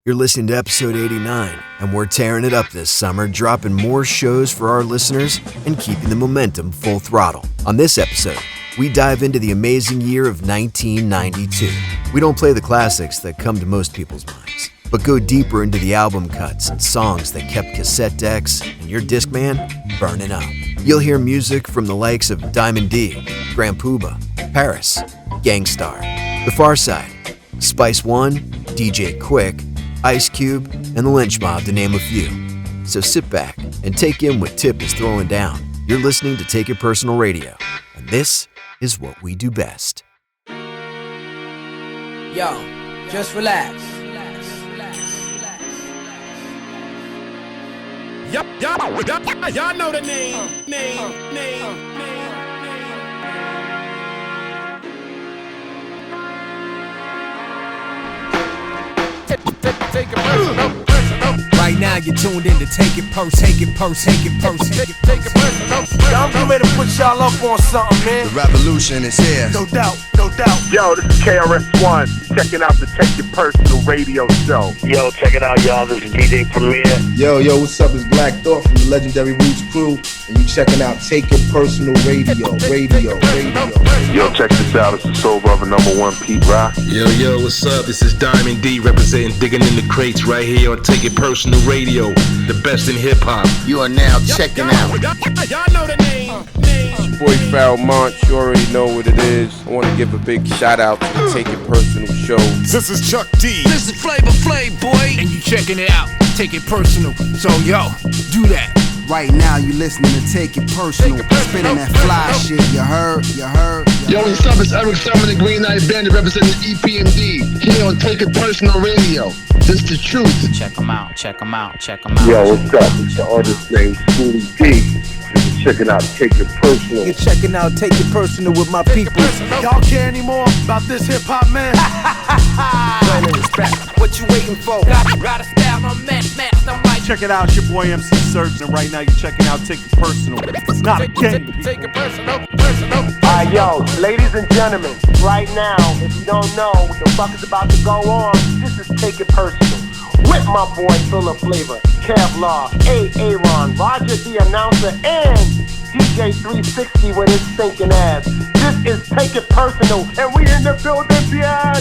You're listening to episode 89, and we're tearing it up this summer, dropping more shows for our listeners and keeping the momentum full throttle. On this episode, we dive into the amazing year of 1992. We don't play the classics that come to most people's minds, but go deeper into the album cuts and songs that kept cassette decks and your Discman burning up. You'll hear music from the likes of Diamond D, Grand Puba, Paris, Gang Starr, The Far Side, Spice One, DJ Quik, Ice Cube, and the Lynch Mob, to name a few. So sit back and take in what Tip is throwing down. You're listening to Take It Personal Radio, and this is what we do best. Yo, just relax. Y'all know the name. Take it personal. Right now you're tuned in to Take It Personal. I'm getting ready to put y'all up on something, man. The revolution is here. No doubt. Yo, this is KRS-One. Checking out the Take It Personal radio show. Yo, check it out, y'all. This is DJ Premier. Yo, what's up? It's Black Thought from the Legendary Roots crew, and you checking out Take It Personal Radio. Yo, check this out. It's the Soul Brother #1, Pete Rock. Yo, what's up? This is Diamond D representing Digging in the Crates right here on Take It Personal Radio, the best in hip-hop. You are now checking out. Y'all know the name. Boy Farrell Monch, you already know what it is. I want to give a big shout out to the Take It Personal show. This is Chuck D. This is Flavor Flav, boy. And you checking it out. Take it personal. So, yo, do that. Right now, you listening to Take It Personal. Spinning that fly shit. You heard. Yo, what's up? It's Eric Summer, the Green Knight Bandit, representing EPMD. Here on Take It Personal Radio. This the truth. Check them out. Yo, what's up? It's the artist named Schoolie D. Checking out Take It Personal. You're checking out Take It Personal with my people. Y'all care anymore about this hip-hop, man? What you waiting for? Ride a style, my man, I'm like. Check it out, it's your boy MC Serch, and right now you're checking out Take It Personal. It's not a game. Take it personal. Alright, yo, ladies and gentlemen, right now, if you don't know what the fuck is about to go on, this is Take It Personal. With my boy Full Flavor, Kevlar, Aaron, Roger the announcer, and DJ 360 with his stinking ass. This is Take It Personal, and we in the building, yeah.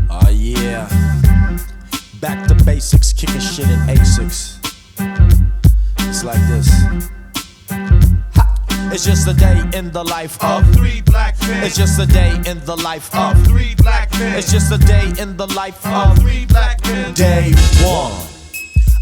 Oh yeah, back to basics, kicking shit in Asics. It's like this. It's just a day in the life of 3 black men. It's just a day in the life of 3 black men. It's just a day in the life of 3 black men. Day one.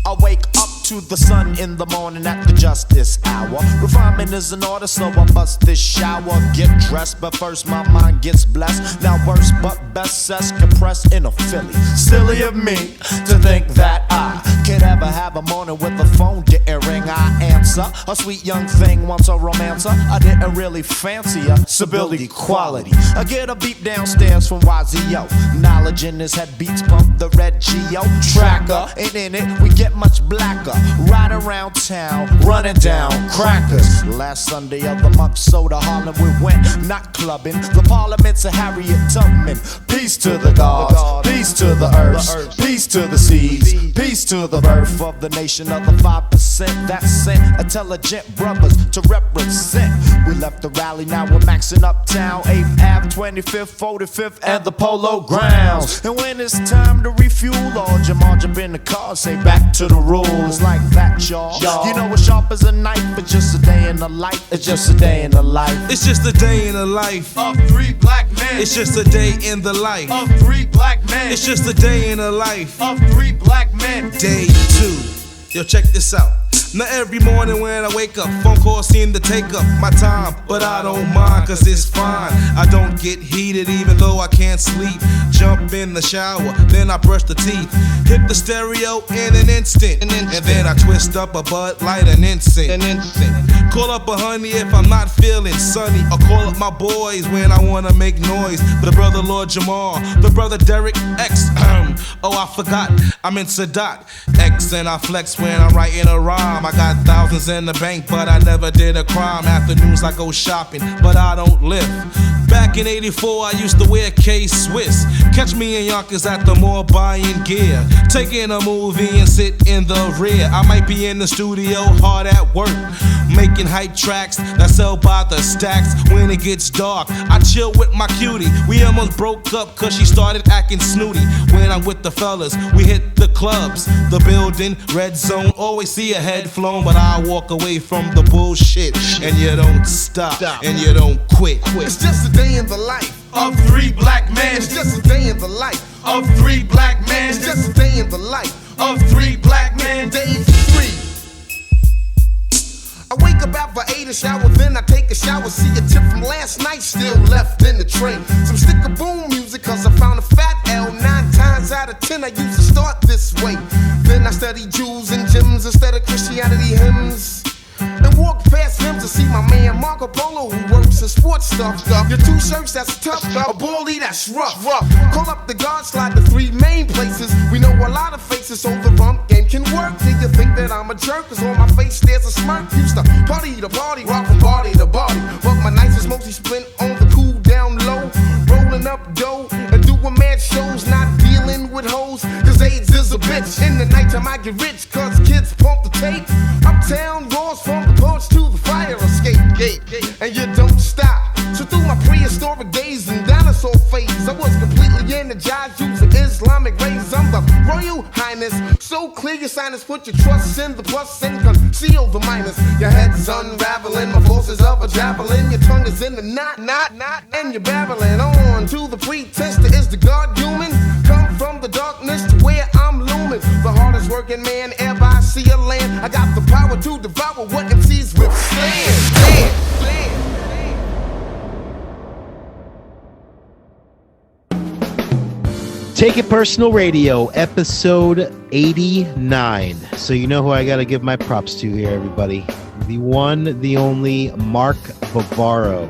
I wake up to the sun in the morning at the justice hour. Refinement is in order, so I bust this shower. Get dressed, but first my mind gets blessed. Now worse but best says compressed in a Philly. Silly of me to think that I could ever have a morning with the phone didn't ring. I answer, a sweet young thing wants a romancer. I didn't really fancy her, stability, quality. I get a beep downstairs from YZO. Knowledge in his head beats pump the red Geo tracker. And in it we get much blacker. Ride around town, running down crackers. Last Sunday of the month, so to Harlem we went, not clubbing. The Parliament's a Harriet Tubman. Peace to the gods, peace to the earth, peace to the seas, peace to the birth of the nation of the 5% that sent intelligent brothers to represent. We left the rally, now we're maxing uptown, 8th Ave, 25th, 45th, and the Polo Grounds. And when it's time to refuel, all Jamal jump in the car, say back to the rules. Like that, y'all. You know it's sharp as a knife, it's just a day in the life. It's just a day in the life. It's just a day in the life Of 3 black men. It's just a day in the life Of 3 black men. It's just a day in the life Of 3 black men. Day 2. Yo, check this out. Now every morning when I wake up, phone calls seem to take up my time, but I don't mind cause it's fine. I don't get heated even though I can't sleep. Jump in the shower, then I brush the teeth. Hit the stereo in an instant, and then I twist up a Bud Light an instant. Call up a honey if I'm not feeling sunny, or call up my boys when I wanna make noise. The brother Lord Jamal, the brother Derek X. Oh, I forgot, I'm in Sadat X, and I flex when I'm writing a rhyme. I got thousands in the bank, but I never did a crime. Afternoons I go shopping, but I don't live. Back in '84, I used to wear K-Swiss. Catch me in Yonkers at the mall buying gear, taking a movie and sit in the rear. I might be in the studio hard at work, making hype tracks that sell by the stacks. When it gets dark, I chill with my cutie. We almost broke up cause she started acting snooty. When I'm with the fellas, we hit the clubs, the building, red zone. Always see a head flown, but I walk away from the bullshit. And you don't stop, and you don't quit. It's just a day in the life of 3 black men. It's just a day in the life of 3 black men. It's just a day in the life of 3 black men. Day 3. I wake up after 8, a shower, then I take a shower. See a tip from last night still left in the tray. Some sticker boom music, cause I found a fat L. 9 times out of 10 I used to start this way. Then I study Jews and gyms instead of Christianity hymns, and walk past him to see my man Marco Polo, who works in sports stuff. Your 2 shirts, that's tough. A ballie, that's rough. Call up the guard, slide the 3 main places. We know a lot of faces, so the rump game can work. Do you think that I'm a jerk? Cause on my face there's a smirk. Used to party to party, rock from party to party, but my nights is mostly spent on the cool down low, rolling up dough and doing mad shows, not dealing with hoes, cause AIDS is a bitch. In the nighttime I get rich, cause kids pump the tape. Uptown roars from the porch to the fire escape gate, and you don't stop. So through my prehistoric days and dinosaur phase, I was completely energized using Islamic rays. I'm the Royal Highness, so clear your sinus. Put your trust in the plus and conceal the minus. Your head's unraveling, my forces of a javelin. Your tongue is in the knot, and you're babbling on to the pretense that is the God human. Come from the darkness to where I'm looming, the hardest working man ever I see a land. I got the power to devour what MCs withstand. Take It Personal Radio, episode 89. So you know who I got to give my props to here, everybody. The one, the only Mark Bavaro.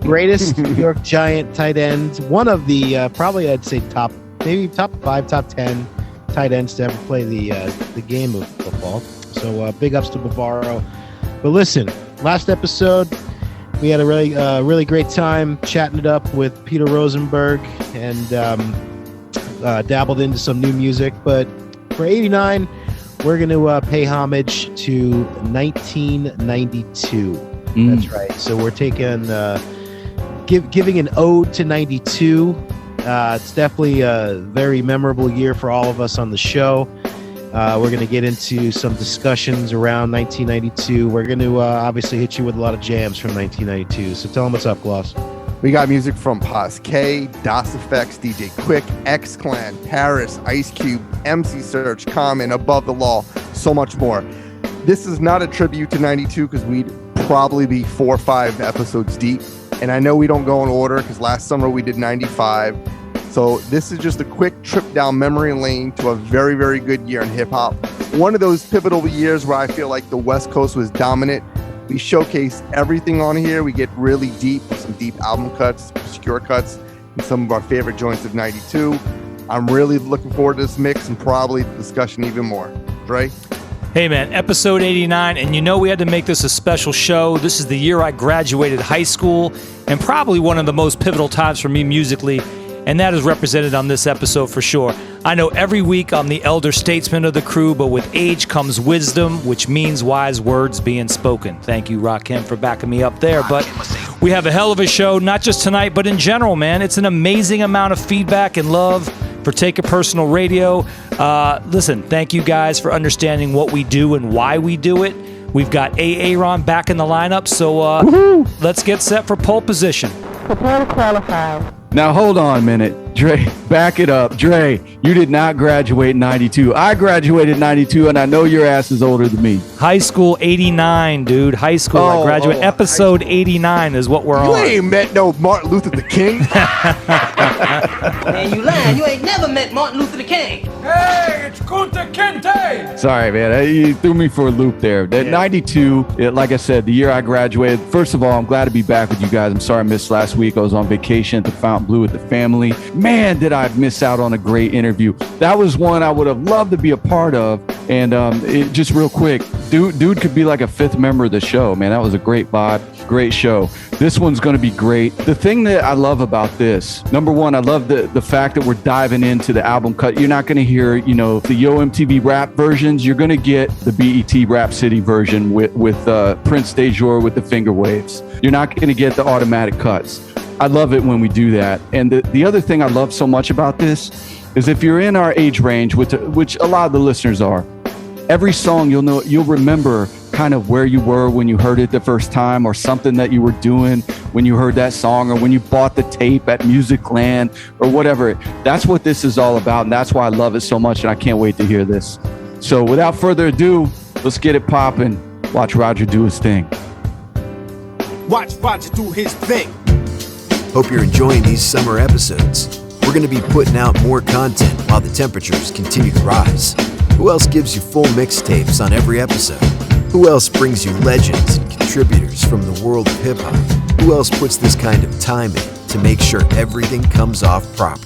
Greatest New York Giant tight end. One of the, probably I'd say top 5, top 10 tight ends to ever play the game of football. So big ups to Bavaro. But listen, last episode, we had a really great time chatting it up with Peter Rosenberg and dabbled into some new music. But for 89, we're going to pay homage to 1992. That's right. So we're taking giving an ode to 92. It's definitely a very memorable year for all of us on the show. We're going to get into some discussions around 1992. We're going to obviously hit you with a lot of jams from 1992. So tell them what's up, Gloss. We got music from Paz K, Das Effects, DJ Quik, X-Clan, Paris, Ice Cube, MC Serch, Common, Above the Law, so much more. This is not a tribute to 92 because we'd probably be 4 or 5 episodes deep. And I know we don't go in order because last summer we did 95. So this is just a quick trip down memory lane to a very, very good year in hip-hop. One of those pivotal years where I feel like the West Coast was dominant. We showcase everything on here. We get really deep, some deep album cuts, obscure cuts, and some of our favorite joints of 92. I'm really looking forward to this mix and probably the discussion even more. Dre? Hey man, episode 89, and you know we had to make this a special show. This is the year I graduated high school, and probably one of the most pivotal times for me musically, and that is represented on this episode for sure. I know every week I'm the elder statesman of the crew, but with age comes wisdom, which means wise words being spoken. Thank you, Rakim, for backing me up there. But we have a hell of a show, not just tonight, but in general, man. It's an amazing amount of feedback and love for Take It Personal Radio. Listen, thank you guys for understanding what we do and why we do it. We've got Aaron back in the lineup, so let's get set for pole position. Prepare to qualify. Now, hold on a minute. Dre, back it up. Dre, you did not graduate in 92. I graduated in 92, and I know your ass is older than me. High school 89, dude. High school. I graduated. Episode 89 is what we're on. You ain't met no Martin Luther the King. Man, you lying. You ain't never met Martin Luther King. Hey, it's Kunta Kinte. Sorry, man. You threw me for a loop there. That 92, like I said, the year I graduated. First of all, I'm glad to be back with you guys. I'm sorry I missed last week. I was on vacation at the Fontainebleau with the family. Man, did I miss out on a great interview. That was one I would have loved to be a part of. And just real quick, dude could be like a fifth member of the show, man. That was a great vibe, great show. This one's going to be great. The thing that I love about this, number one, I love the fact that we're diving into the album cut. You're not going to hear, the Yo MTV rap versions. You're going to get the BET Rap City version with Prince Dejour with the finger waves. You're not going to get the automatic cuts. I love it when we do that. And the other thing I love so much about this is if you're in our age range, which a lot of the listeners are, every song you'll remember kind of where you were when you heard it the first time, or something that you were doing when you heard that song, or when you bought the tape at Musicland or whatever. That's what this is all about, and that's why I love it so much, and I can't wait to hear this. So without further ado, let's get it popping. Watch Roger do his thing. Watch Roger do his thing. Hope you're enjoying these summer episodes. We're going to be putting out more content while the temperatures continue to rise. Who else gives you full mixtapes on every episode? Who else brings you legends and contributors from the world of hip-hop? Who else puts this kind of time in to make sure everything comes off proper?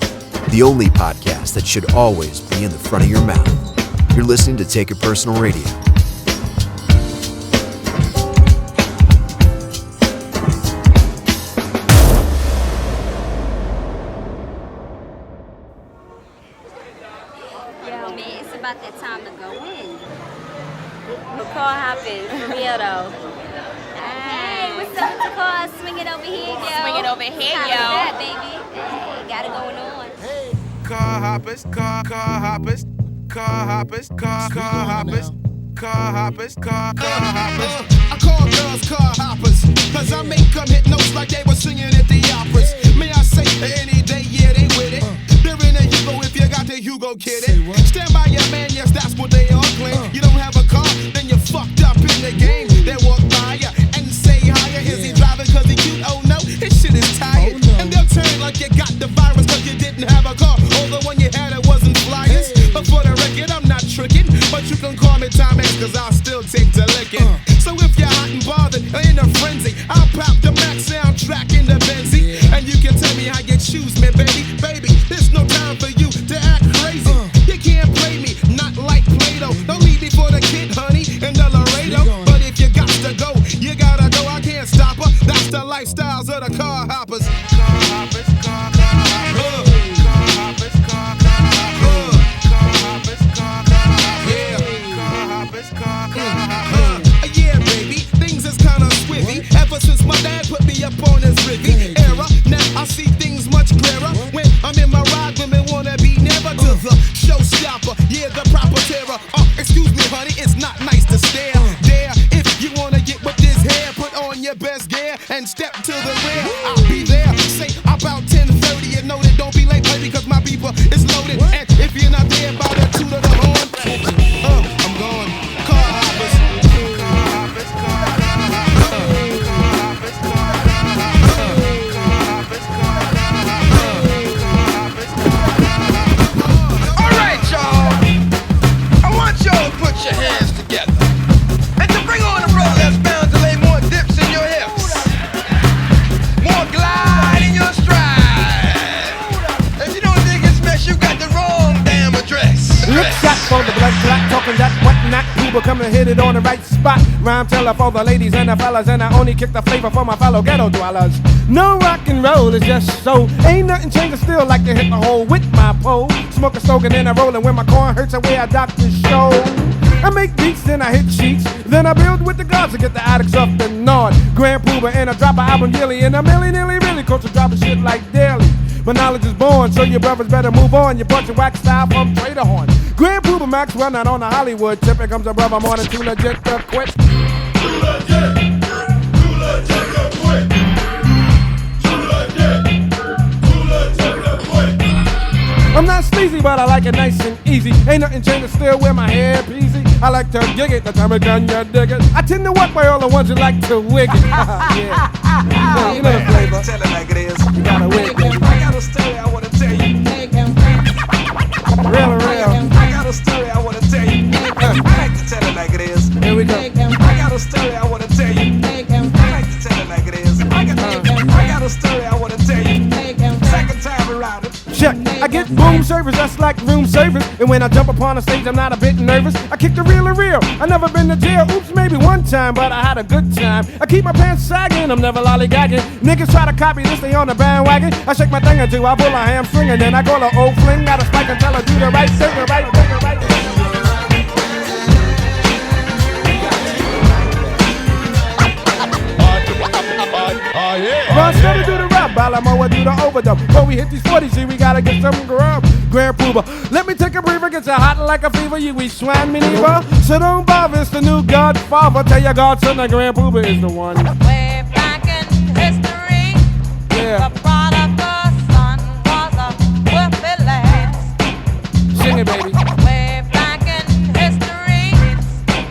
The only podcast that should always be in the front of your mouth. You're listening to Take It Personal Radio. That time to go in. The car hopping, for real though. Hey, what's up with the car? Swing it over here, yo. Swing it over here, yo. That, baby. Hey, got it going on. Hey. Car hoppers, car hoppers, car hoppers, car hoppers, car hoppers, car hoppers. I call girls car hoppers, cause I make them hit notes like they were singing at the operas. May I say, any day, yeah, they with it. They're in a Hugo if you got the Hugo kid. Stand by your man, yes, that's what they all claim. You don't have a car, then you're fucked up in the game. They walk by you and say higher. Is he driving cause he cute? Oh no, his shit is tired. And they'll turn like you got the virus cause you didn't have a car. Or the one you had, it wasn't flyers. But for the record, I'm not tricking. But you can call me Time X cause I'll still take to licking. So if you're hot and bothered or in a frenzy, I'll pop the Max soundtrack in the Benzie. And you can tell me how you choose me, baby. Baby, there's no time for you to act crazy. You can't play me, not like Play-Doh. Don't leave me for the kid, honey, in the Laredo. But if you got to go, you gotta go. I can't stop her. That's the lifestyles of the car hoppers. Car hoppers, car hoppers. Car hoppers, car hoppers. Car hoppers, car hoppers. Yeah, car hoppers, car hoppers. Yeah, baby, things is kinda swiffy. Ever since my dad put me up on this Ricky era, now I see things much clearer. When I'm in my ride, women wanna be never to the showstopper. Yeah, the proper terror. Excuse me, honey, it's not nice to stare. There, if you wanna get with this hair, put on your best gear and step to the rear. I'll be there, say about 10:30. You know that don't be late, baby, cause my beeper is loaded. And if you're not there by the toot of the horn, I'm gone. Car hoppers. Car hoppers, car hoppers. Car hoppers, car hoppers. Car hoppers, car hoppers. All right, y'all. I want y'all to put your hands together and to bring on a roll that's bound to lay more dips in your hips, more glide in your stride. If you don't dig this mess, you got the wrong damn address. Lip shot for the blood clot, talking that whatnot. Puba come and hit it on the right spot. Rhyme teller for the ladies and the fellas, and I only kick the flavor for my fellow ghetto dwellers. No rock and roll is just so. Ain't nothing changing still like to hit the hole with my pole. Smoke a slogan and I rollin' when my corn hurts away a doctor's show. I make beats, then I hit cheeks. Then I build with the gods to get the addicts up and on. Grand Puba and I drop an album yearly. And I'm nearly really coach dropping shit like daily. But knowledge is born, so your brothers better move on. You bunch of wax style from Trader Horn. Grand Puba Max run out on the Hollywood tip. Here comes a brother more than too legit to quit. Too legit to quit. Too legit to quit. I'm not sleazy, but I like it nice and easy. Ain't nothing changing, still wear my hair peasy. I like to gig it, the time it done, you dig it. I tend to walk by all the ones who like to wig it. Yeah. You know the flavor. Tell it like it is. You gotta wig it. I gotta stay, I wanna Boom service, that's like room service. And when I jump upon the stage, I'm not a bit nervous. I kick the real and real. I never been to jail. Oops, maybe one time, but I had a good time. I keep my pants sagging, I'm never lollygagging. Niggas try to copy this, they on the bandwagon. I shake my thing or two, I pull a hamstring, and then I call her old fling. Got a spike and tell her do the right thing, the right thing, the right thing. Run steady, do the rap, Balamo, do the overdub. Before we hit these 40s, see, we gotta get some grub. Grand Puba, let me take a breather, get you hot like a fever, you we swine me neighbor. So don't bother, it's the new Godfather. Tell your godson that Grand Puba is the one. Way back in history, yeah. The prodigal son was a whippy lad. Sing it, baby. Way back in history,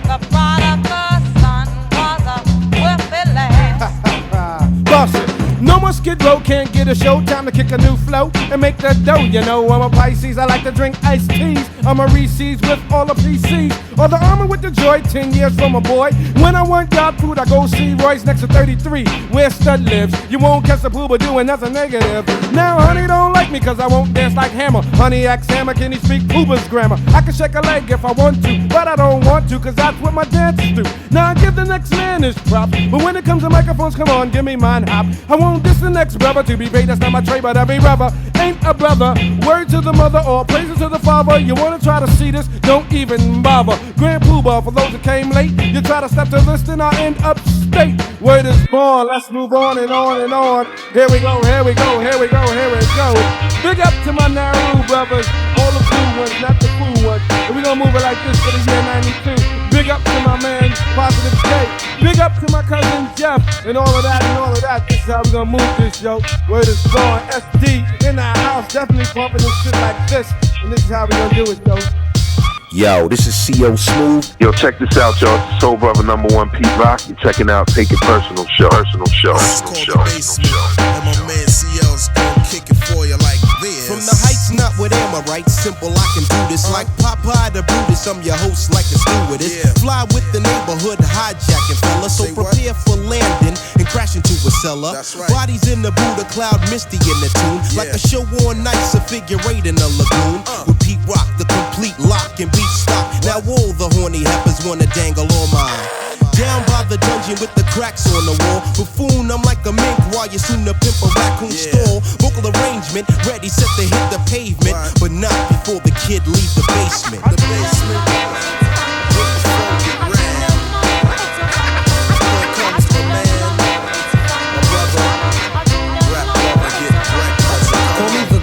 the prodigal son was a whippy lad. Bust it. No more Skid Row, can't get a show. Time to kick a new flow and make that dough. You know I'm a Pisces, I like to drink iced teas. I'm a Reese's with all the PCs. Or the armor with the joy, 10 years from a boy. When I want God food, I go see Royce next to 33, where Stud lives. You won't catch the Puba doing nothing negative. Now honey don't like me cause I won't dance like Hammer. Honey acts Hammer, can he speak Puba's grammar? I can shake a leg if I want to, but I don't want to cause that's what my dancers do. Now I give the next man his props, but when it comes to microphones, come on, give me mine hop. I won't diss the next brother to be paid, that's not my trade, but every brother ain't a brother. Word to the mother or praises to the father. You wanna try to see this, don't even bother. Grand Puba, for those that came late, you try to step to this, then I end up state. Word is born, let's move on and on and on. Here we go, here we go, here we go, here we go. Big up to my Nauru brothers, all the cool ones, not the cool ones. And we gonna move it like this for the year 92. Big up to my man, Positive K. Big up to my cousin Jeff, and all of that and all of that. This is how we gonna move this, yo. Word is born, SD in our house, definitely pumping this shit like this. And this is how we gonna do it, though. Yo, this is CO Smooth. Yo, check this out, y'all. It's Soul Brother #1 Pete Rock. You're checking out Take It Personal Show. Personal show. And my man CL's gonna kick it for you like this. From the heights, not with Amorite. Simple, I can do this like Popeye the Brutus. I'm your host like a stewardess. Yeah. Fly with the neighborhood hijacking fella. So prepare for landing and crash into a cellar. Right. Bodies in the Buddha cloud, misty in the tune. Yeah. Like a show on nights, a figure eight in a lagoon. With Pete Rock, the complete lock and beat stop. Now all the horny heifers wanna dangle on mine. Down by the dungeon with the cracks on the wall. Buffoon, I'm like a mink while you soon to pimp a raccoon stall. Vocal arrangement, ready, set to hit the pavement. But not before the kid leave the basement. The basement.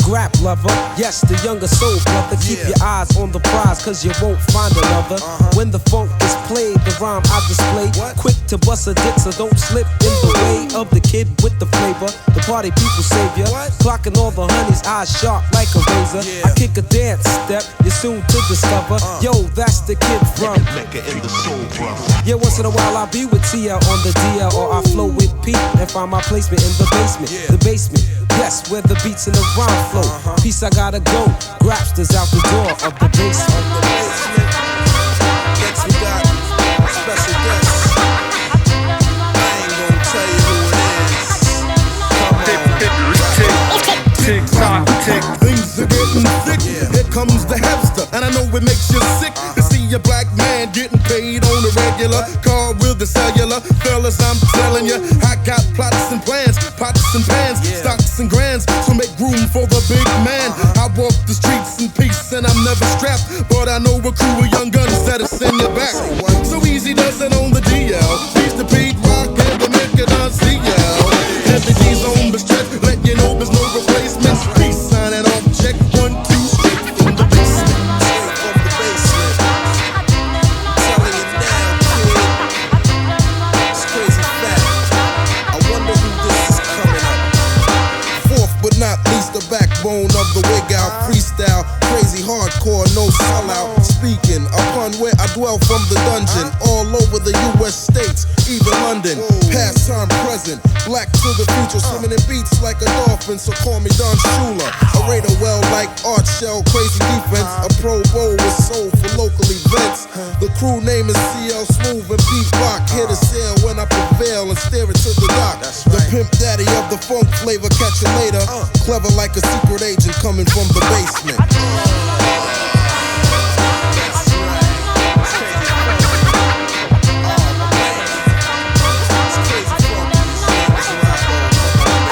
Rap lover, yes, the younger soul brother. Keep your eyes on the prize, cause you won't find another. When the funk is played, the rhyme I display. Quick to bust a dick, so don't slip in the way of the kid with the flavor. The party people savior. Clocking all the honeys, eyes sharp like a razor. I kick a dance step, you're soon to discover. Yo, that's the kid from Mecca in the soul brother. Yeah, once in a while I'll be with TL on the DL, or I flow with Pete and find my placement in the basement. The basement. Yes, where the beats and the rhyme flow. Peace, I gotta go. Grapsters out the door of the basement. Next we got special guest. I ain't gonna tell you who it is. Tick tock, tick. Things are getting thick. Here comes the hamster, and I know it makes you sick to see a black man getting paid on the regular. Car with the cellular. Fellas, I'm telling you, I got plots and plans, pots and pans, stocks and grands, so make room for the big man. I walk the streets in peace and I'm never strapped, but I know a crew of young guns that'll send you back. So easy does it on the DL. Peace to Pete Rock and the Mecha on CL. Heavy G's on the stretch, let you know there's no replacements. Peace, sign it off, check 1, 2, straight from the basement. Straight from the basement. Telling you now, kid. It's crazy fat. I wonder who this is coming up. Fourth but not least, the backbone of the wig out freestyle. Crazy hardcore, no sellout. Speaking upon where I dwell from the dungeon, all over the US states, even London. Past time, present, black to the future, swimming in beats like a dolphin. So call me Don Shula. A raider well like Art Shell, crazy defense. A Pro Bowl with soul for local events. The crew name is CL Smooth and Pete Rock. Here to sail when I prevail and steer it to the dock. The Pimp daddy of the funk flavor, catch you later. Clever like a secret agent coming from the basement.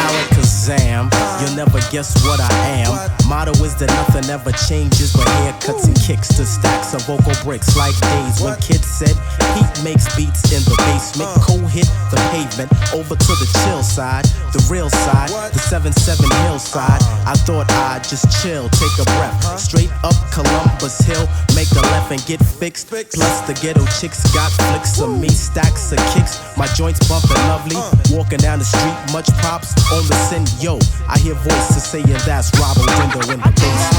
Alakazam, you'll never guess what I am. Motto is that nothing ever changes but haircuts and kicks to stacks of vocal bricks like days when kids said Pete makes beats in the basement. Co-hit the pavement over to the chill side, the real side, the 7-7 hillside. I thought I'd just chill, take a breath. Straight up Columbus Hill, make a left and get fixed. Plus the ghetto chicks got flicks of me, stacks of kicks. My joints bumping lovely, walking down the street, much props on the sin. Yo, I hear voices saying that's Rob Window in the basement.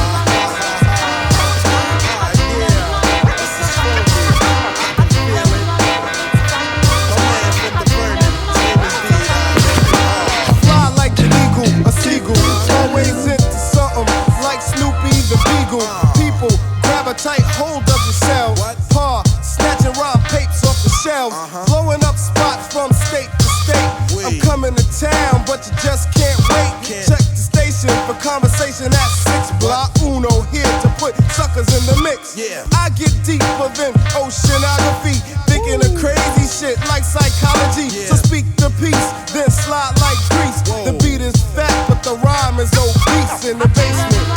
Fly like an eagle, a seagull, always into something like Snoopy the Beagle. People grab a tight hold of yourself. Paw, snatching rhyme papes off the shelves, blowing up spots from state to state. I'm coming to town, but you just can't wait. Check the station for conversation at 6 block. Uno here to put suckers in the mix. I get deeper than oceanography, thinking of crazy shit like psychology. So speak the peace, then slide like grease. The beat is fat, but the rhyme is obese in the basement.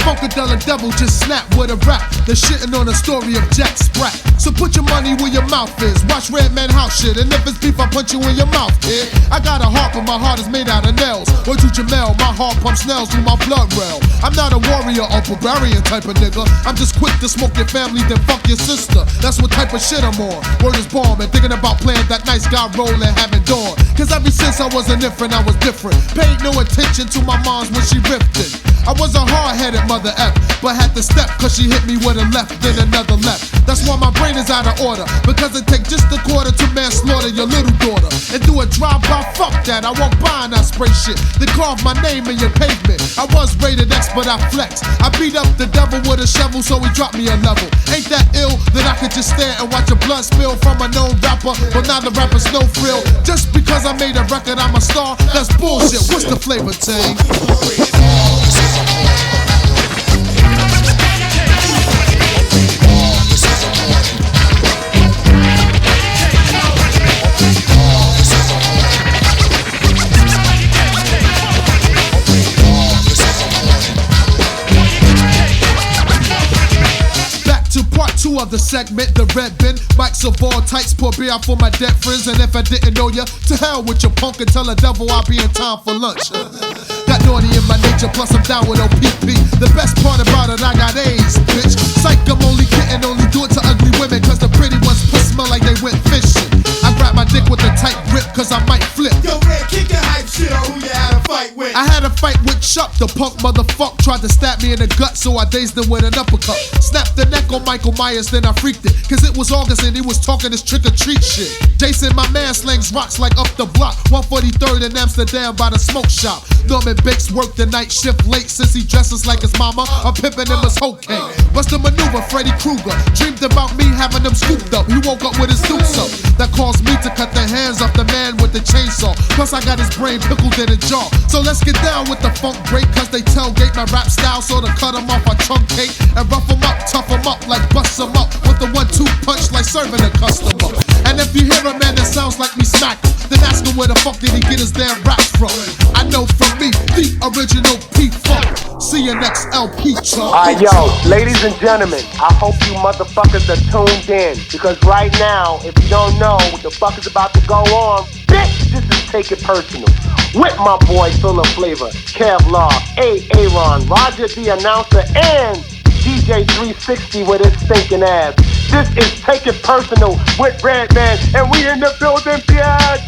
Funkadelic devil just snap with a rap. They're shitting on the story of Jack Sprat. So put your money where your mouth is. Watch Red Man house shit. And if it's beef, I punch you in your mouth, kid. I got a heart, but my heart is made out of nails. Word to Jamel, my heart pumps nails through my blood rail. I'm not a warrior or barbarian type of nigga. I'm just quick to smoke your family, then fuck your sister. That's what type of shit I'm on. Word is bomb and thinking about playing that nice guy role and having dawn. Cause ever since I was an infant, I was different. Paid no attention to my mom's when she ripped it. I was a hard-headed mother F, but had to step cause she hit me with a left, then another left. That's why my brain is out of order, because it take just a quarter to manslaughter your little daughter. And do a drive-by, fuck that, I walk by and I spray shit. They carve my name in your pavement. I was rated X, but I flex. I beat up the devil with a shovel, so he dropped me a level. Ain't that ill that I could just stare and watch your blood spill from a known rapper, but now the rapper's no frill. Just because I made a record, I'm a star, that's bullshit. What's the flavor, Tang? Two of the segment, the red bin. Mics of all types, pour beer out for my dead friends. And if I didn't know ya, to hell with your punk and tell the devil I'll be in time for lunch. Got naughty in my nature, plus I'm down with OPP. The best part about it, I got A's, bitch. Psych, I'm only kidding, only do it to ugly women, cause the pretty ones smell like they went fishing. I grab my dick with a tight grip, cause I might flip. Yo, Red, kick your hype shit on who you had a fight with. I had a fight with Chuck, the punk motherfucker tried to stab me in the gut, so I dazed him with an uppercut. Snapped the neck on Michael Myers, then I freaked it, cause it was August and he was talking this trick-or-treat shit. Jason, my man, slings rocks like up the block, 143rd in Amsterdam by the smoke shop. Norman Bates worked the night shift late since he dresses like his mama. I'm pimping him as Hulk King. Bust a maneuver, Freddy Krueger. Dreamed about me having them scooped up. He woke up with his suits up. That caused me to cut the hands off the man with the chainsaw. Plus I got his brain pickled in a jar. So let's get down with the funk break, cause they tailgate my rap style. So to cut him off I truncate and rough him up, tough him up like bust him up with the 1-2 punch like serving a customer. And if you hear a man that sounds like me smack, then ask him where the fuck did he get his damn raps from. I know from me, the original P-Funk. See you next LP, chump. Alright, yo, ladies and gentlemen, I hope you motherfuckers are tuned in, because right now, if you don't know what the fuck is about to go on, bitch, this is Take It Personal. With my boy full of flavor, Kevlar, Aaron, Roger the announcer, and DJ 360 with his stinking ass. This is Take It Personal with Redman, and we in the building, biatch.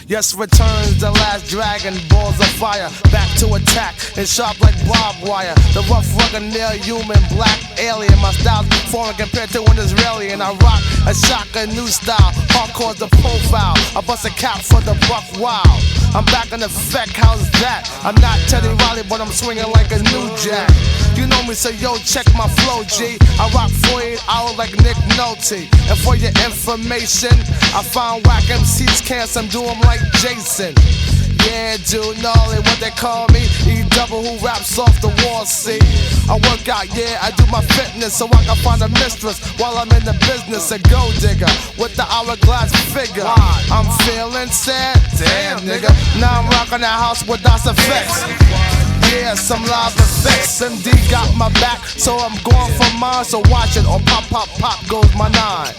Yes, returns the last dragon, balls of fire, back to attack, and sharp like barbed wire. The rough, rugged, near human, black alien. My style's foreign compared to an Israeli, and I rock a shocker, new style. Hardcore's the profile. I bust a cap for the buck wild. I'm back in effect, how's that? I'm not Teddy Riley, but I'm swinging like a new jack. You know me, so yo, check my flow, G. I rock 48 hours like Nick Nolte. And for your information, I found whack MCs can't do them like Jason. Yeah, dude, gnarly, what they call me. E-double who raps off the wall, see. I work out, yeah, I do my fitness so I can find a mistress while I'm in the business, a gold digger with the hourglass figure. I'm feeling sad, damn nigga. Now I'm rocking that house with DOS effects. Yeah, some live effects. MD got my back, so I'm going for mine. So watch it, or pop, pop, pop goes my nine.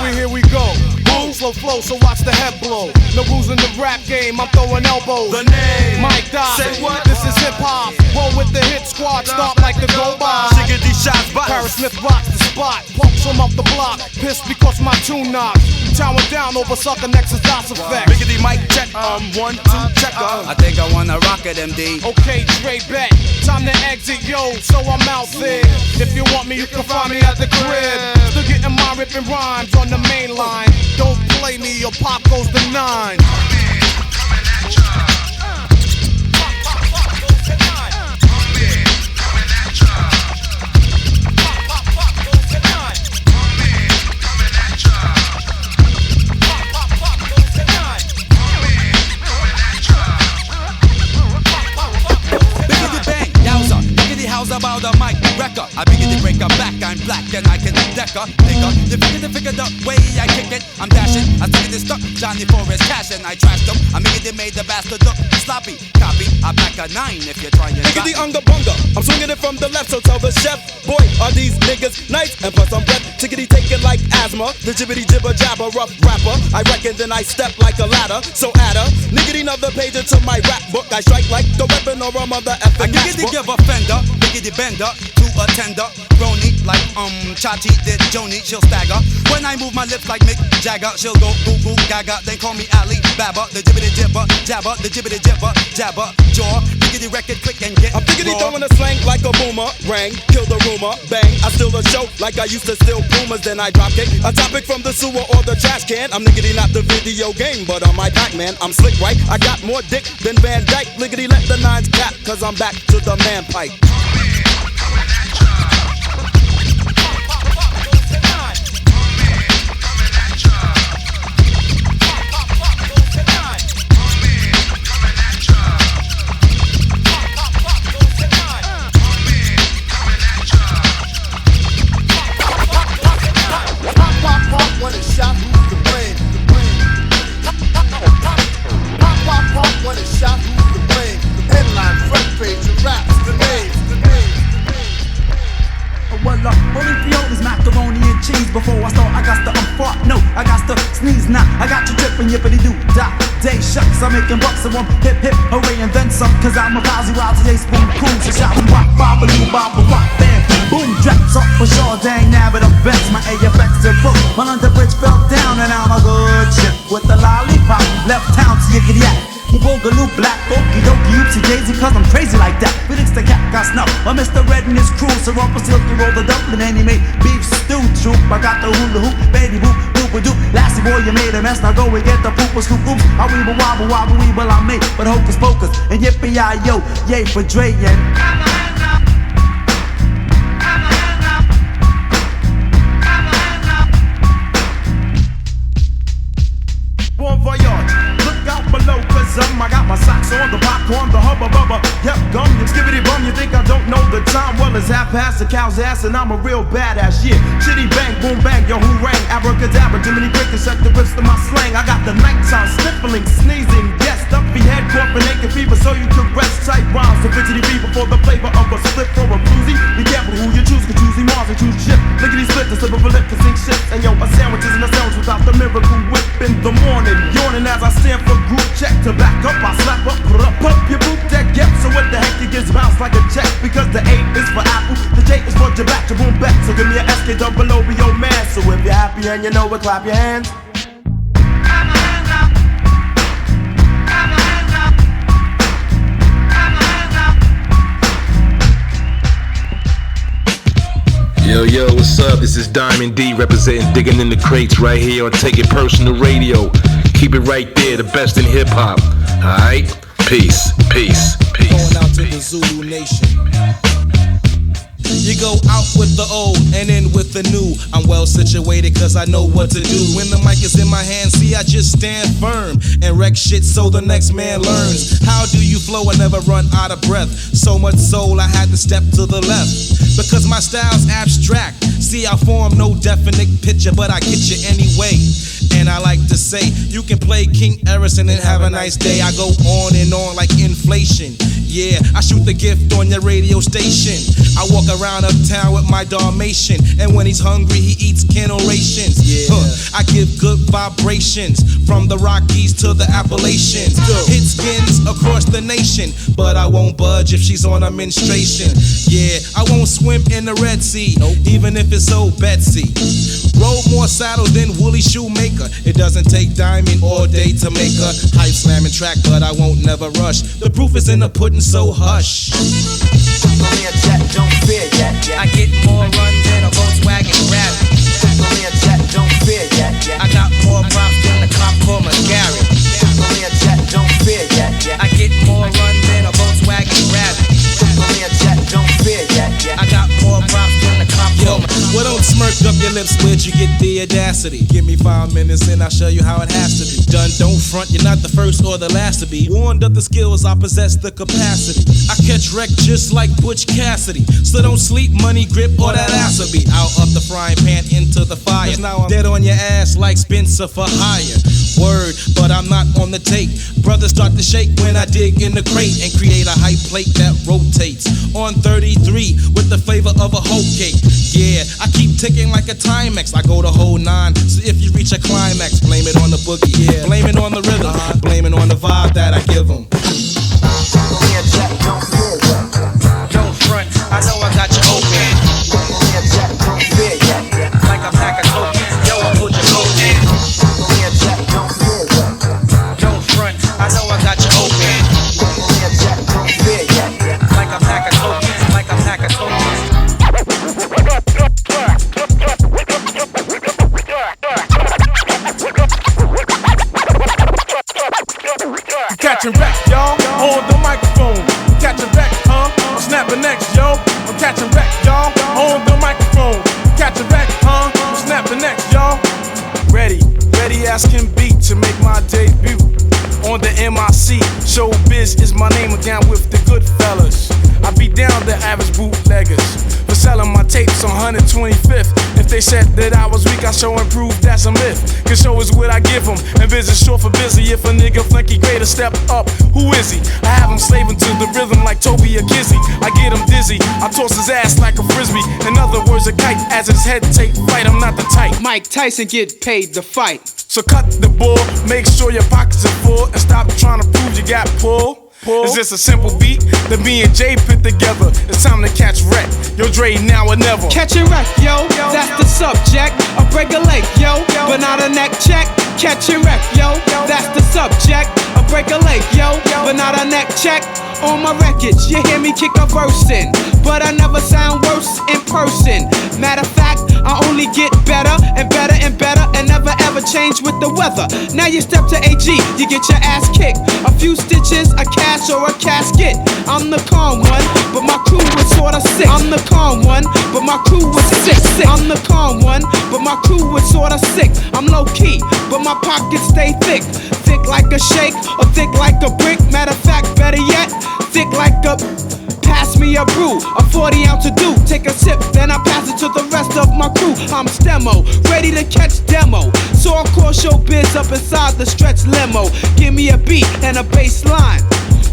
Here we go. Boom, slow flow, so watch the head blow. No rules in the rap game, I'm throwing elbows. The name, Mike Dobbs. Say what? This is hip hop. Roll with the hit squad, start like the go by. Shiggity shots, Paris Smith rocks the spot. Punks from up the block, pissed because my tune knocks. Tower down over sucker next is DOS effect. Biggity mic check, 1, 2, checker. I think I wanna rock it, MD. Okay, Dre bet. Time to exit, yo, so I'm out there. If you want me, you can find me at the crib. Still getting my ripping rhymes on the main line. Don't play me, your pop goes to 9. How's about a mic wrecker? I begin to break her back, I'm black and I can deck her, nigga. You figure the way I kick it, I'm dashing. I think it stuck, Johnny Forrest cash and I trashed him. I mean it made the bastard look sloppy. Copy, I back a 9 if you're trying to. Biggity unga bunga, I'm swinging it from the left, so tell the chef. Boy, are these niggas nice? And plus I'm breath, tickety take it like asthma. The jibbity jibber jabber, rough rapper. I reckon then I step like a ladder. So add a niggity another page into my rap book. I strike like the weapon or a mother effing. I giggity give a fender, biggity bender to a tender. Brony like Chachi did Joni, she'll stagger. When I move my lips like Mick Jagger, she'll go goo goo gaga. They call me Ali Baba, the jibbity jibber jabber, the jibbity jibber jabber jaw. Biggity record quick and get I'm biggity raw. throwing a slang like a boomer. Rang, kill the rumor, bang. I steal the show like I used to steal Pumas. Then I drop kick a topic from the sewer or the trash can. I'm niggity not the video game, but I'm my Pac-Man. I'm slick right, I got more dick than Van Dyke. Liggity let the 9s cap, cause I'm back to the man pipe. When it's shot, who's the blame? Pop, when it's shot, who's the blame? Headline, front page, and raps, the name. Well, only Fiona's macaroni and cheese. Before I start, I got to fart. No, I got to sneeze now. I got to drip and yippity doo da. Day shucks, I'm making bucks and one hip hip hooray and then some. Cause I'm a posy wild today, spoon cool. So shout rock, bobble-doo, bobble, rock, bam. Boom, drops up for sure, dang, now but I'm best. My AFX are broke. My under bridge fell down and I'm a good shit. With the lollipop, left town to yickety yak. Boogaloo, black, okie dokie, oopsie daisy, cause I'm crazy like that. Felix the cat got snuff, or Mr. Red and his crew. So rumple silky roll the dumpling and he made beef stew troop. I got the hula hoop, baby boop, boop a doop. Lassie boy, you made a mess, now go and get the pooper scoop oops. I weeble wobble wobble weeble, I made, but hocus pocus and yippee-yi-yo, yay for Dre and is half past the cow's ass, and I'm a real badass, yeah. Chitty bang, boom bang, yo, who rang? Abracadabra, Jiminy Cricket, set the whips to my slang. I got the nighttime sniffling, sneezing, yes, stuffy head, coughing, naked fever, so you can rest. Tight rhymes, the fidgety fever for the flavor of a split for a bluesy. Be careful who you choose, cause choosing Mars and choose shit. Lickety split, the slip of a lip to sink shit. And yo, a sandwich isn't a sandwich without the miracle whip in the morning. Yawning as I stand for group check. To back up, I slap up, pump your boot deck, yep. So what the heck, it gets bounced like a check. Because the A is for apple, the J is for Jabat, boom back. So give me a SK double O, be your man. So if you're happy and you know it, clap your hands. Yo, what's up? This is Diamond D representing Digging in the Crates right here on Take It Personal Radio. Keep it right there, the best in hip hop. Alright? Peace, peace, peace. Going out to the Zulu Nation. You go out with the old and in with the new. I'm well situated cause I know what to do. When the mic is in my hand, see I just stand firm and wreck shit so the next man learns. How do you flow and never run out of breath? So much soul I had to step to the left. Because my style's abstract. See I form no definite picture, but I get you anyway. And I like to say, you can play King Harrison and have a nice day. I go on and on like inflation. Yeah, I shoot the gift on your radio station. I walk around uptown with my Dalmatian, and when he's hungry, he eats Keno rations. Yeah, I give good vibrations from the Rockies to the Appalachians. Hit skins across the nation, but I won't budge if she's on a menstruation. Yeah, I won't swim in the Red Sea, even if it's old Betsy. Roll more saddles than Woolly Shoemaker. It doesn't take diamond all day to make a hype slamming track, but I won't never rush. The proof is in the pudding, so hush. Don't fear yet. I get more runs than a Volkswagen Rabbit. Don't fear yet. I got more props than the cop called McGarrett. Don't fear yet. I get more runs than a Volkswagen Rabbit. Don't fear yet. I got more props than the cop called McGarrett. Well, don't smirk up your lips, where'd you get the audacity? Give me 5 minutes and I'll show you how it has to be done. Don't front, you're not the first or the last to be warned of the skills, I possess the capacity. I catch wreck just like Butch Cassidy. So don't sleep, money grip, or that ass will be out of the frying pan into the fire. Now I'm dead on your ass like Spencer for hire. Word, but I'm not on the tape. Brothers start to shake when I dig in the crate and create a hype plate that rotates on 33 with the flavor of a whole cake. Yeah, I keep ticking like a Timex. I go the whole 9. So if you reach a climax, blame it on the boogie. Yeah, blame it on the rhythm. Blame it on the vibe that I give them. Don't front, I know I got you open. Like a pack of cookies, yo, I put your coat in. Don't front, I know I got you open. Like a pack of cookies, like a pack of cookies. Catching wreck, y'all, on the microphone. Catching wreck, huh? I'm snapping next, yo. I'm catching wreck, y'all, on the microphone. Catching wreck, huh? I'm snapping next, y'all. Ready as can be to make my debut on the MIC. Showbiz is my name, down with the good fellas. I be down the average bootleggers for selling my tapes on 125th. If they said that I was weak, I show and prove that's a myth. Cause show is what I give them, and biz is short for busy. If a nigga think he great to step up, who is he? I have him slaving to the rhythm like Toby or Kizzy. I get him dizzy, I toss his ass like a frisbee. In other words, a kite as his head take flight. I'm not the type Mike Tyson get paid to fight. So cut the bull, make sure your pockets are full, and stop trying to prove you got pull. Is this a simple beat that me and Jay put together? It's time to catch wreck. Yo, Dre, now or never. Catching wreck, yo, that's the subject. I break a leg, yo, but not a neck check. Catching wreck, yo, that's the subject. I break a leg, yo, but not a neck check. On my records, you hear me kick a verse in, but I never sound worse in person. Matter of fact, I only get better and better and better, and never ever change with the weather. Now you step to AG, you get your ass kicked. A few stitches, a cast or a casket. I'm the calm one, but my crew was sorta sick. I'm the calm one, but my crew was sick. I'm the calm one, but my crew was sorta sick. I'm low key, but my pockets stay thick. Thick like a shake or thick like a brick. Matter of fact, better yet, thick like a Pass me a brew, a 40 ounce to do. Take a sip, then I pass it to the rest of my crew. I'm Stemo, ready to catch demo. So I'll call showbiz up inside the stretch limo. Give me a beat and a bass line.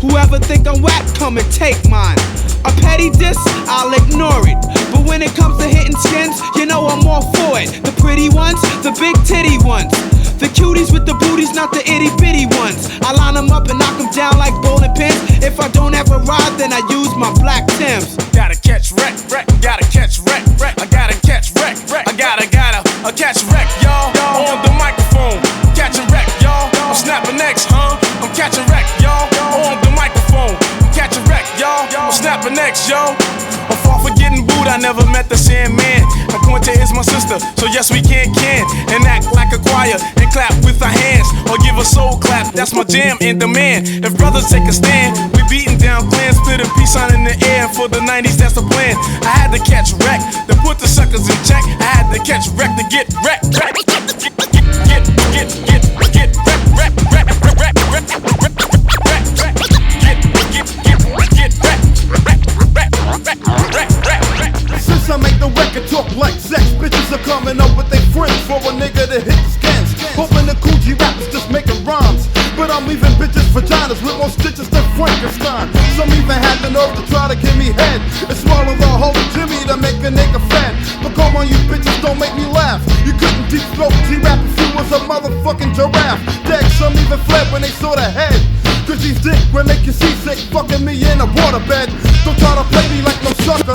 Whoever think I'm whack, come and take mine. A petty diss, I'll ignore it. But when it comes to hitting skins, you know I'm all for it. The pretty ones, the big titty ones. The cuties with the booties, not the itty bitty ones. I line them up and knock them down like bowling pins. If I don't ever ride, then I use my black Timbs. Gotta catch wreck, gotta catch wreck, I gotta catch wreck, I gotta catch wreck, y'all. On the microphone, catching wreck, y'all. I'm snapping next, huh? I'm catching wreck, y'all. On the microphone, catching wreck, y'all. I'm snapping next, yo. I'm far from getting booed, I never met the Sandman. My pointer is my sister, so yes we can and act like a choir and clap with our hands or give a soul clap. That's my jam in demand. If brothers take a stand, we beating down clans, split a peace sign in the air. For the 90s, that's the plan. I had to catch wreck, then put the suckers in check. I had to catch wreck to get wreck. Since I make the record talk like sex, bitches are coming up with their friends for a nigga to hit the scans. Hoping the Coogee rappers just making rhymes, but I'm leaving bitches' vaginas with more stitches than Frankenstein. Some even had the nerve to try to give me head and swallow the whole Jimmy to make a nigga fat. But come on, you bitches, don't make me laugh. You couldn't deep throat G-rap if you was a motherfucking giraffe. Dead, some even fled when they saw the head. Cause these dick will make you seasick, fucking me in a waterbed. Don't try to play me like no sucker,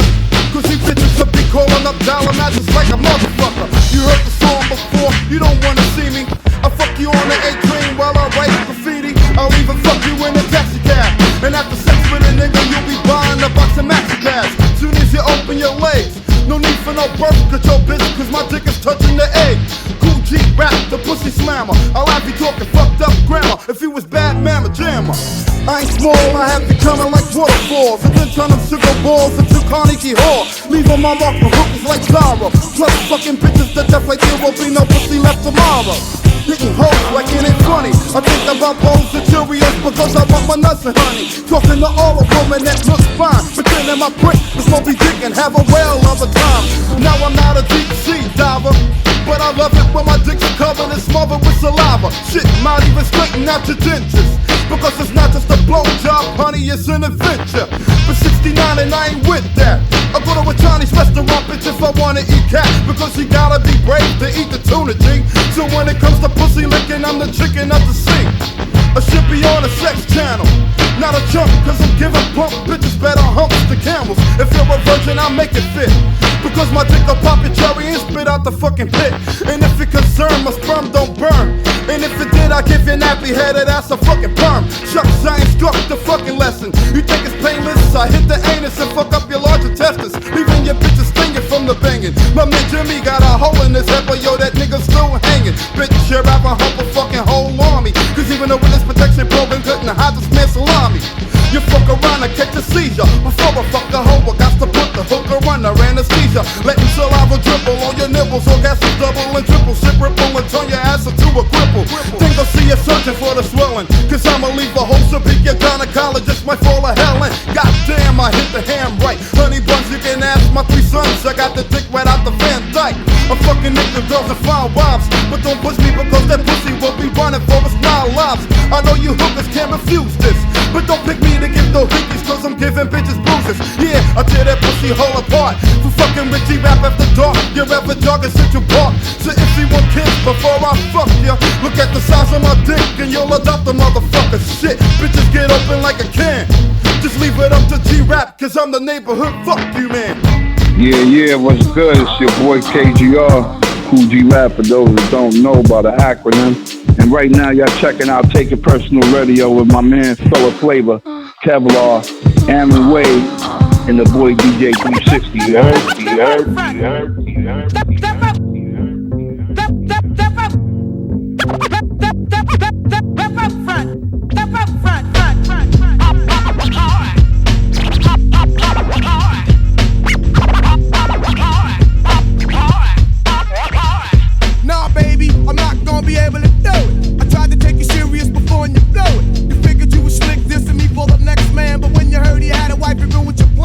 cause these bitches will be calling up dollar matches like a motherfucker. You heard the song before, you don't wanna see me. I fuck you on the A-train while I write graffiti. I'll even fuck you in a taxi cab. And after sex with a nigga, you'll be buying a box of maxi pads. Soon as you open your legs, no need for no birth control, bitch, cause my dick is touching the egg. Coogee rap, the pussy slammer. I'll have you talking fucked up grammar if you was bad mamma jammer. I ain't small, I have you coming like waterfalls, and then turn them sugar balls into Carnegie Hall. Leave them on mark for hookers like Starr. Plus fucking bitches that deaf like there will be no pussy left tomorrow. Getting hoes like it ain't funny. I think about bowls and Cheerios because I want my nuts and honey. Talking to all a woman that looks fine, pretending my prick is Moby Dick and have a whale of a time. Now I'm not a deep sea diver, but I love it when my dick's covered and smothered with saliva. Shit, might even straighten out your dentures, because it's not just a blowjob, honey, it's an adventure. For 69 and I ain't with that. I go to a Chinese restaurant, bitch, if I wanna eat cat, because you gotta be brave to eat the tuna, G. So when it comes to pussy licking, I'm the chicken of the sea. I should be on a sex channel, not a chump, cause I'm giving plump bitches better humps to camels. If you're a virgin, I'll make it fit, because my dick will pop your cherry and spit out the fucking pit. And if you're concerned, my sperm don't burn, and if it did, I'll give you nappy-headed ass a fucking perm. Shucks, I instruct the fucking lesson. You think it's painless? I hit the anus and fuck up your large intestines, leaving your bitches stinging from the banging. My man Jimmy got a hole in his head, but yo, that nigga's still hanging. Bitch, you're a hump a fucking whole army, cause even the witness protection program couldn't hide this man salami. You fuck around and catch a seizure. Before I fuck the hoe, I got to put the hooker under anesthesia. Letting saliva dribble on your nipples, orgasms double and triple. Shit ripple and turn your ass into a cripple. Think I'll see you searching for the swelling, cause I'ma leave a hole so big your gynecologist might fall a hell in. Goddamn, I hit the ham right. Honey buns, you can ask my 3 sons. I got the dick right out the Van Dyke. I'm fucking niggas, girls and fine wives, but don't push me because that pussy will be running for us 9 lives. I know you hookers can't refuse this, but don't pick me to give no hickeys, cause I'm giving bitches bruises. Yeah, I tear that pussy whole apart for fucking Richie rap after dark. You're ever jogging Central Park. So if you want kids before I fuck ya, look at the size of my dick and you'll adopt a motherfucker. Shit, bitches get open like a can. Just leave it up to G-Rap, cause I'm the neighborhood fuck you man. Yeah, what's good? It's your boy KGR, Coogee Rap, for those that don't know about the acronym. And right now, y'all checking out Take It Personal Radio with my man, Fella Flavor, Kevlar, Aaron Wade, and the boy DJ 360. You heard? You heard? You heard? You heard? Nah, baby, I'm not gonna be able to do it. I tried to take you serious before and you blew it. You figured you was slick, dissing me for the next man, but when you heard he had a wife, you ruined your plan.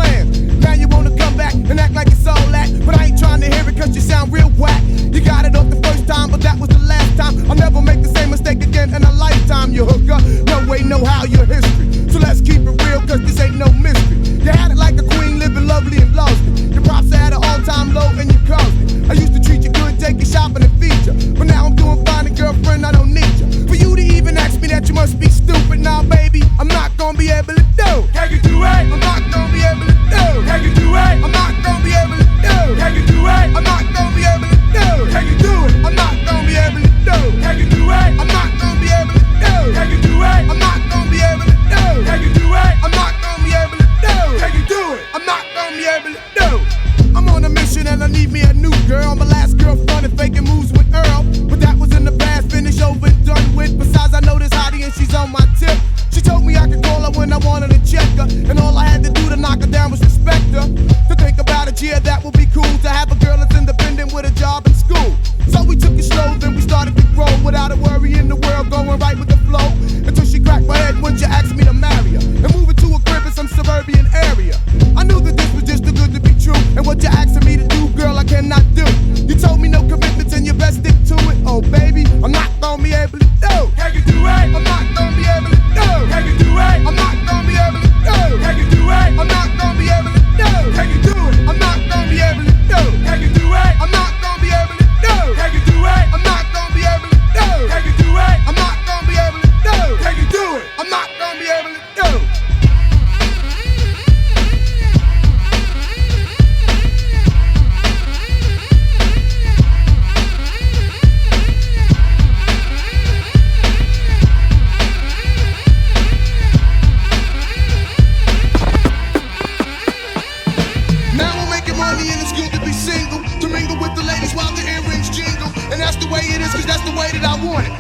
gonna be able to do. Can you do it? I'm not gonna be able to do. Can you do it? I'm not gonna be able to do. Can you do it? I'm not gonna be able to do. Can you do it? I'm not gonna be able to do. Can you do it? I'm not gonna be able to do. Can you do it? I'm not gonna be able to do. Can you do it? I'm not gonna be able to do. Can you do it? I'm not gonna be able to do. I'm on a mission and I need me a new girl. My last girl fronted faking moves with Earl, but that was in the past, finished over and done with. Besides, I know this hottie and she's on my tip. She told me I could call her when I wanted to check her, and all I had to do to knock her down was respect her. To think about it, yeah, that would be cool. To have a girl that's independent with a job and school. So we took it slow, then we started to grow without a worry in the world, going right with the flow. Until she cracked my head when she asked me to marry her and move it to a crib in some suburban area. I knew that this was just too good to be true, and what you're asking me to do, girl, I cannot do. You told me no commitments and you best stick to it. Oh baby, I'm not gonna be able to do. Can you do it? I'm not gonna be able to do. Can you do it? I'm not gonna be able to do. Can you do it? I'm not gonna be able to do. Can you do it? I'm not gonna be able to do. Can you do it? I'm not gonna be able to do. Can you do it? I'm not gonna be able to do. Can you do it? I'm not gonna be able to do. Can you do it? I'm not gonna be able to do.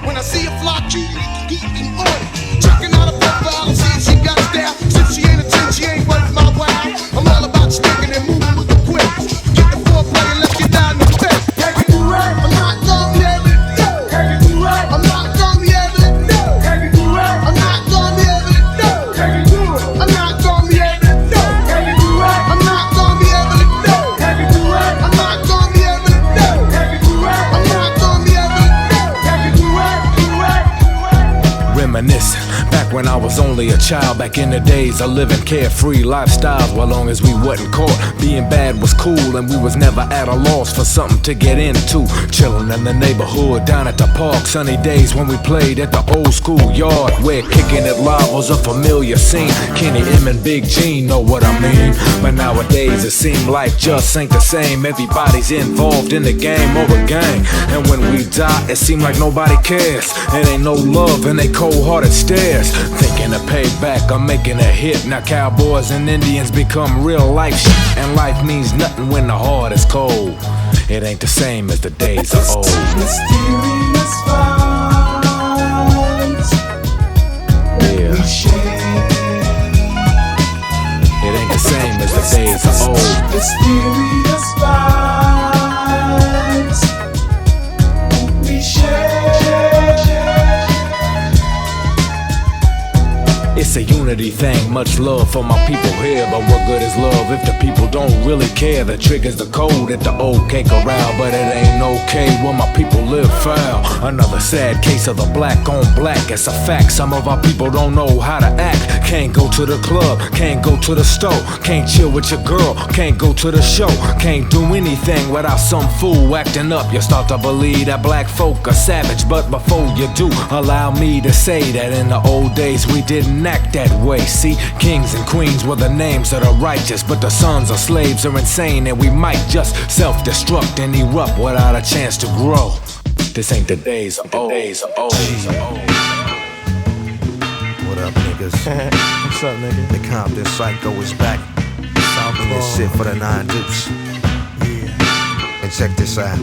When I see a fly key, geeking on it. Checking out a profile, see if she got style. Since she ain't a 10, she ain't worth my while. I'm all about sticking and moving with the quick. Get the foreplay and let's get down to the fence. Can you do it? I'm not gonna be able to do. Can you do it? I'm not gonna be able to do. Can you do it? I'm not gonna be able to do. Can you do it? I'm not gonna be able to do. Can you do it? I'm not gonna be able to do. Can you do it? I'm not gonna be able to do. Can you do it? I'm not gonna be able to do. Reminisce back when I was only a child, back in the days of living carefree lifestyles. Well, long as we wasn't caught, being bad was cool, and we was never at a loss for something to get into. Chilling in the neighborhood, down at the park, sunny days when we played at the old school yard, where kicking it live was a familiar scene. Kenny M and Big Gene know what I mean. But nowadays it seems like just ain't the same. Everybody's involved in the game or a gang, and when we die, it seems like nobody cares. It ain't no love and they cold-hearted stares. Thinking of payback, I'm making a hit. Now cowboys and Indians become real life shit, and life means nothing when the heart is cold. It ain't the same as the days of old. Mysterious vibes we share. It ain't the same as the days of old. Mysterious vibes we share. It's a unity thing, much love for my people here. But what good is love if the people don't really care? The trigger's the code at the old cake around, but it ain't okay when my people live foul. Another sad case of the black on black. It's a fact, some of our people don't know how to act. Can't go to the club, can't go to the store, can't chill with your girl, can't go to the show, can't do anything without some fool acting up. You start to believe that black folk are savage, but before you do, allow me to say that in the old days we didn't act that way. See, kings and queens were the names of the righteous, but the sons of slaves are insane, and we might just self-destruct and erupt without a chance to grow. This ain't the days of old. What up, niggas? What's up, nigga? The Compton Psycho is back. And this shit for the 9 deuce. Yeah. And check this out.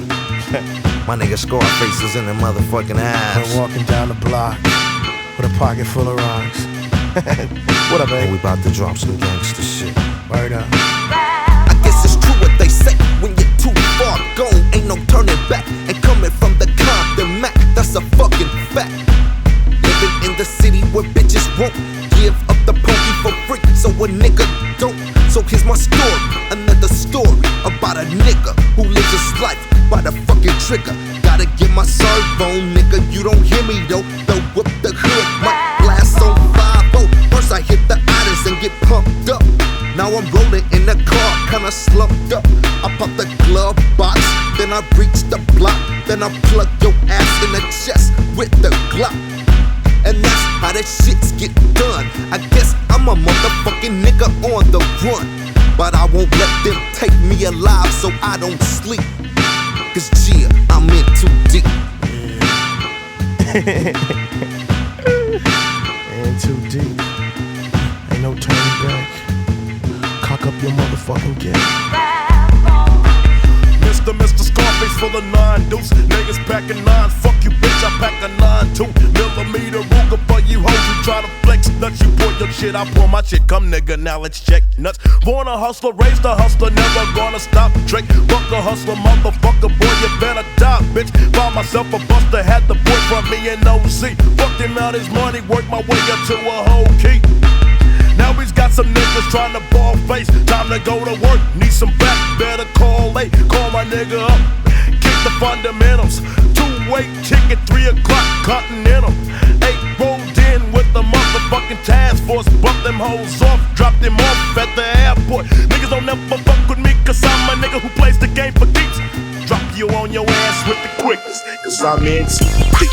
My nigga Scarface is in the motherfucking ass. I'm walking down the block with a pocket full of rocks. What up, man? We about to drop some gangster shit. Word up. I guess it's true what they say. When you're too far gone, ain't no turning back. And coming from the Compton Mac, that's a fucking fact. Living in the city where bitches won't give up the pokey for free, so a nigga don't. So here's my story, another story about a nigga who lives his life by the fucking trigger. Gotta get my servo, nigga, you don't hear me though. They'll whip the hood, my blast on 5-0. First I hit the itis and get pumped up. Now I'm rolling in the car, kinda slumped up. I pop the glove box, then I reach the block. Then I plug your ass in the chest with the Glock. And that's how that shit's get done. I guess I'm a motherfucking nigga on the run, but I won't let them take me alive so I don't sleep. Cause yeah, I'm in too deep. In too deep. Ain't no turning back. Cock up your motherfucking game. Mr. Scarface full of 9 deuce. Niggas packing 9. Fuck you, bitch. I pack a 9 2mm Ruger for you hoes who try to flex nuts. You pour your shit, I pour my shit. Come nigga, now let's check nuts. Born a hustler, raised a hustler, never gonna stop. Drake, fuck a hustler, motherfucker, boy, you better die, bitch. Found myself a buster, had the boy from me in OC. Fucked him out his money, worked my way up to a whole key. Now he's got some niggas trying to ball face. Time to go to work, need some back, better call late. Call my nigga up, kick the fundamentals. 2-way ticket, 3 o'clock, Continental. 8 rolled in with the motherfucking task force. Bumped them hoes off, dropped them off at the airport. Niggas don't never fuck with me, cause I'm a nigga who plays the game for keeps. Drop you on your ass with the quickness, cause I'm in too deep.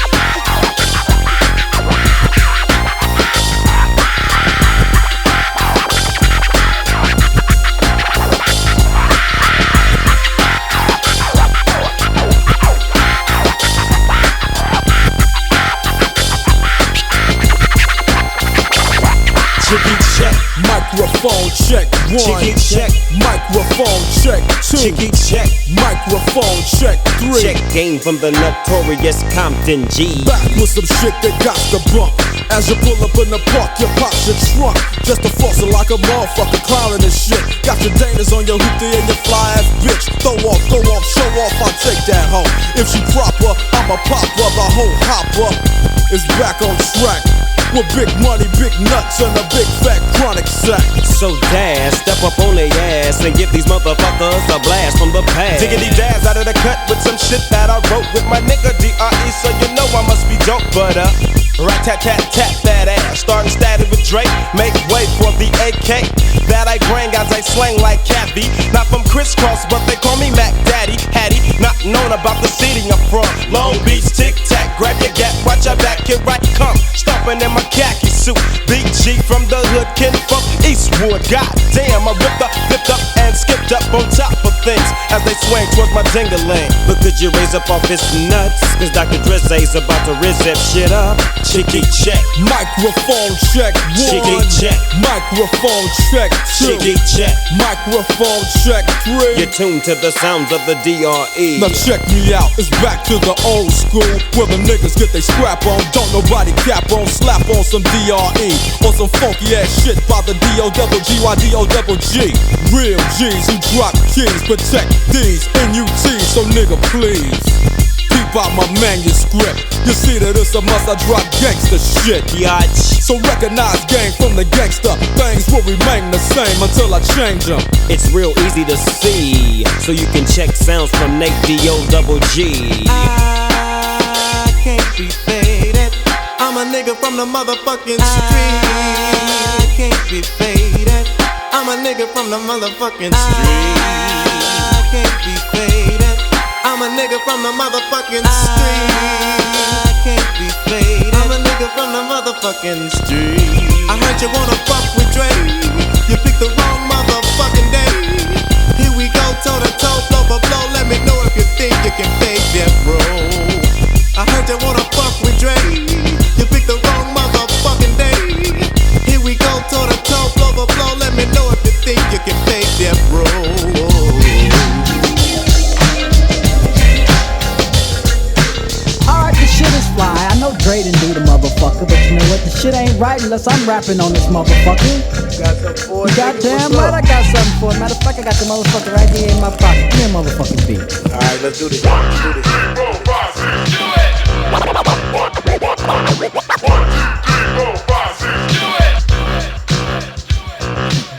Jiggy check, microphone check 1. Jiggy check, microphone check 2. Jiggy check, microphone check 3. Check game from the notorious Compton G. Back with some shit that got the bump. As you pull up in the park, you pop your trunk. Just a fossil like a motherfucker clowning and shit. Got your Danas on your hoopty and your fly ass bitch. Throw off, show off, I'll take that home. If she proper, I'ma pop her. The whole hopper is back on track. With big money, big nuts, and a big fat chronic sack. So dash, step up on their ass and give these motherfuckers a blast from the past. Diggity Daz out of the cut with some shit that I wrote with my nigga D.R.E. So you know I must be dope, but rat-tat-tat-tat that ass. Starting static with Drake, make way for the AK that I bring as I slang like Cappy. Not from crisscross, but they call me Mac Daddy. Hattie, not known about the city I'm from. Long Beach, tic-tac, grab your gap, watch your back, here I come. Stomping in my khaki suit, Big G from the hood, kin from Eastwood. God damn, I ripped up, flipped up, and skipped up on top of things as they swing towards my ding-a-ling. But could you raise up off his nuts? Cause Dr. Drizzy's about to rizz that shit up. Chicky check, microphone check 1. Chicky check, microphone check 2. Chicky check, microphone check 3. You're tuned to the sounds of the D.R.E. Now check me out, it's back to the old school where the niggas get they scrap on. Don't nobody cap on, slap on some D.R.E. or some funky ass shit by the D.O.G.Y.D.O.G. Real G's who drop keys, protect these NUTs, so nigga please peep out my manuscript. You see that it's a must, I drop gangsta shit. Yach. So recognize gang from the gangster. Things will remain the same until I change them. It's real easy to see, so you can check sounds from Nate D.O.G. I can't be faded. I'm a nigga from the motherfucking street. I can't be faded. I'm a nigga from the motherfucking street. I can't be faded. I'm a nigga from the motherfucking street. I can't be faded. I'm a nigga from the motherfucking street. I heard you wanna fuck with Dre. You picked the wrong motherfucking day. Here we go, toe to toe, blow for blow. Let me know if you think you can fake that, bro. I heard you wanna fuck with Dre. You picked the wrong motherfucking day. Here we go, toe to toe, blow for blow. Let me know if you think you can fake that, bro. Alright, the shit is fly. I know Dre didn't do the motherfucker, but you know what? The shit ain't right unless I'm rapping on this motherfucker. You got something for it? Goddamn right, I got something for it. Matter of fact, I got the motherfucker right here in my pocket. Give me a motherfucking beat. Alright, let's do this. Let's do this.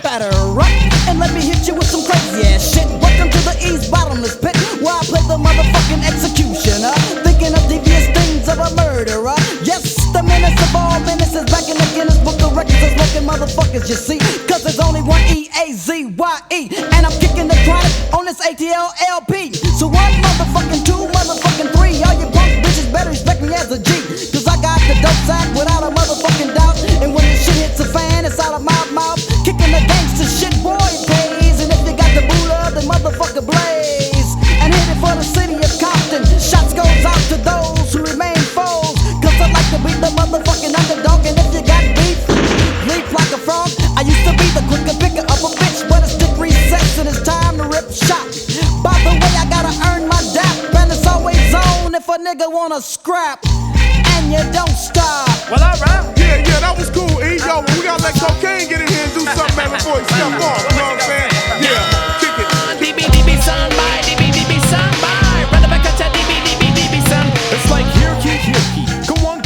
Batter up and let me hit you with some crazy ass shit. Welcome to the East Bottomless Pit, where I play the motherfucking executioner, thinking of devious things of a murderer. Yes, the menace of all menaces, back in the Guinness Book of Records of smoking motherfuckers, you see. Cause there's only one E-A-Z-Y-E, and I'm kicking the chronic on this ATL LP. So 1 motherfucking 2 motherfucking 3, all you punk bitches better respect me as a G. Cause I got the dope sack without a motherfucking nigga wanna scrap, and you don't stop. Well, alright. Yeah, that was cool, E. Yo, we gotta let cocaine get in here and do something, man, before he step off. You know what I'm saying? Yeah, kick it. DB soundbite, DB soundbite. Run it back at that DB sound. It's like here, come on,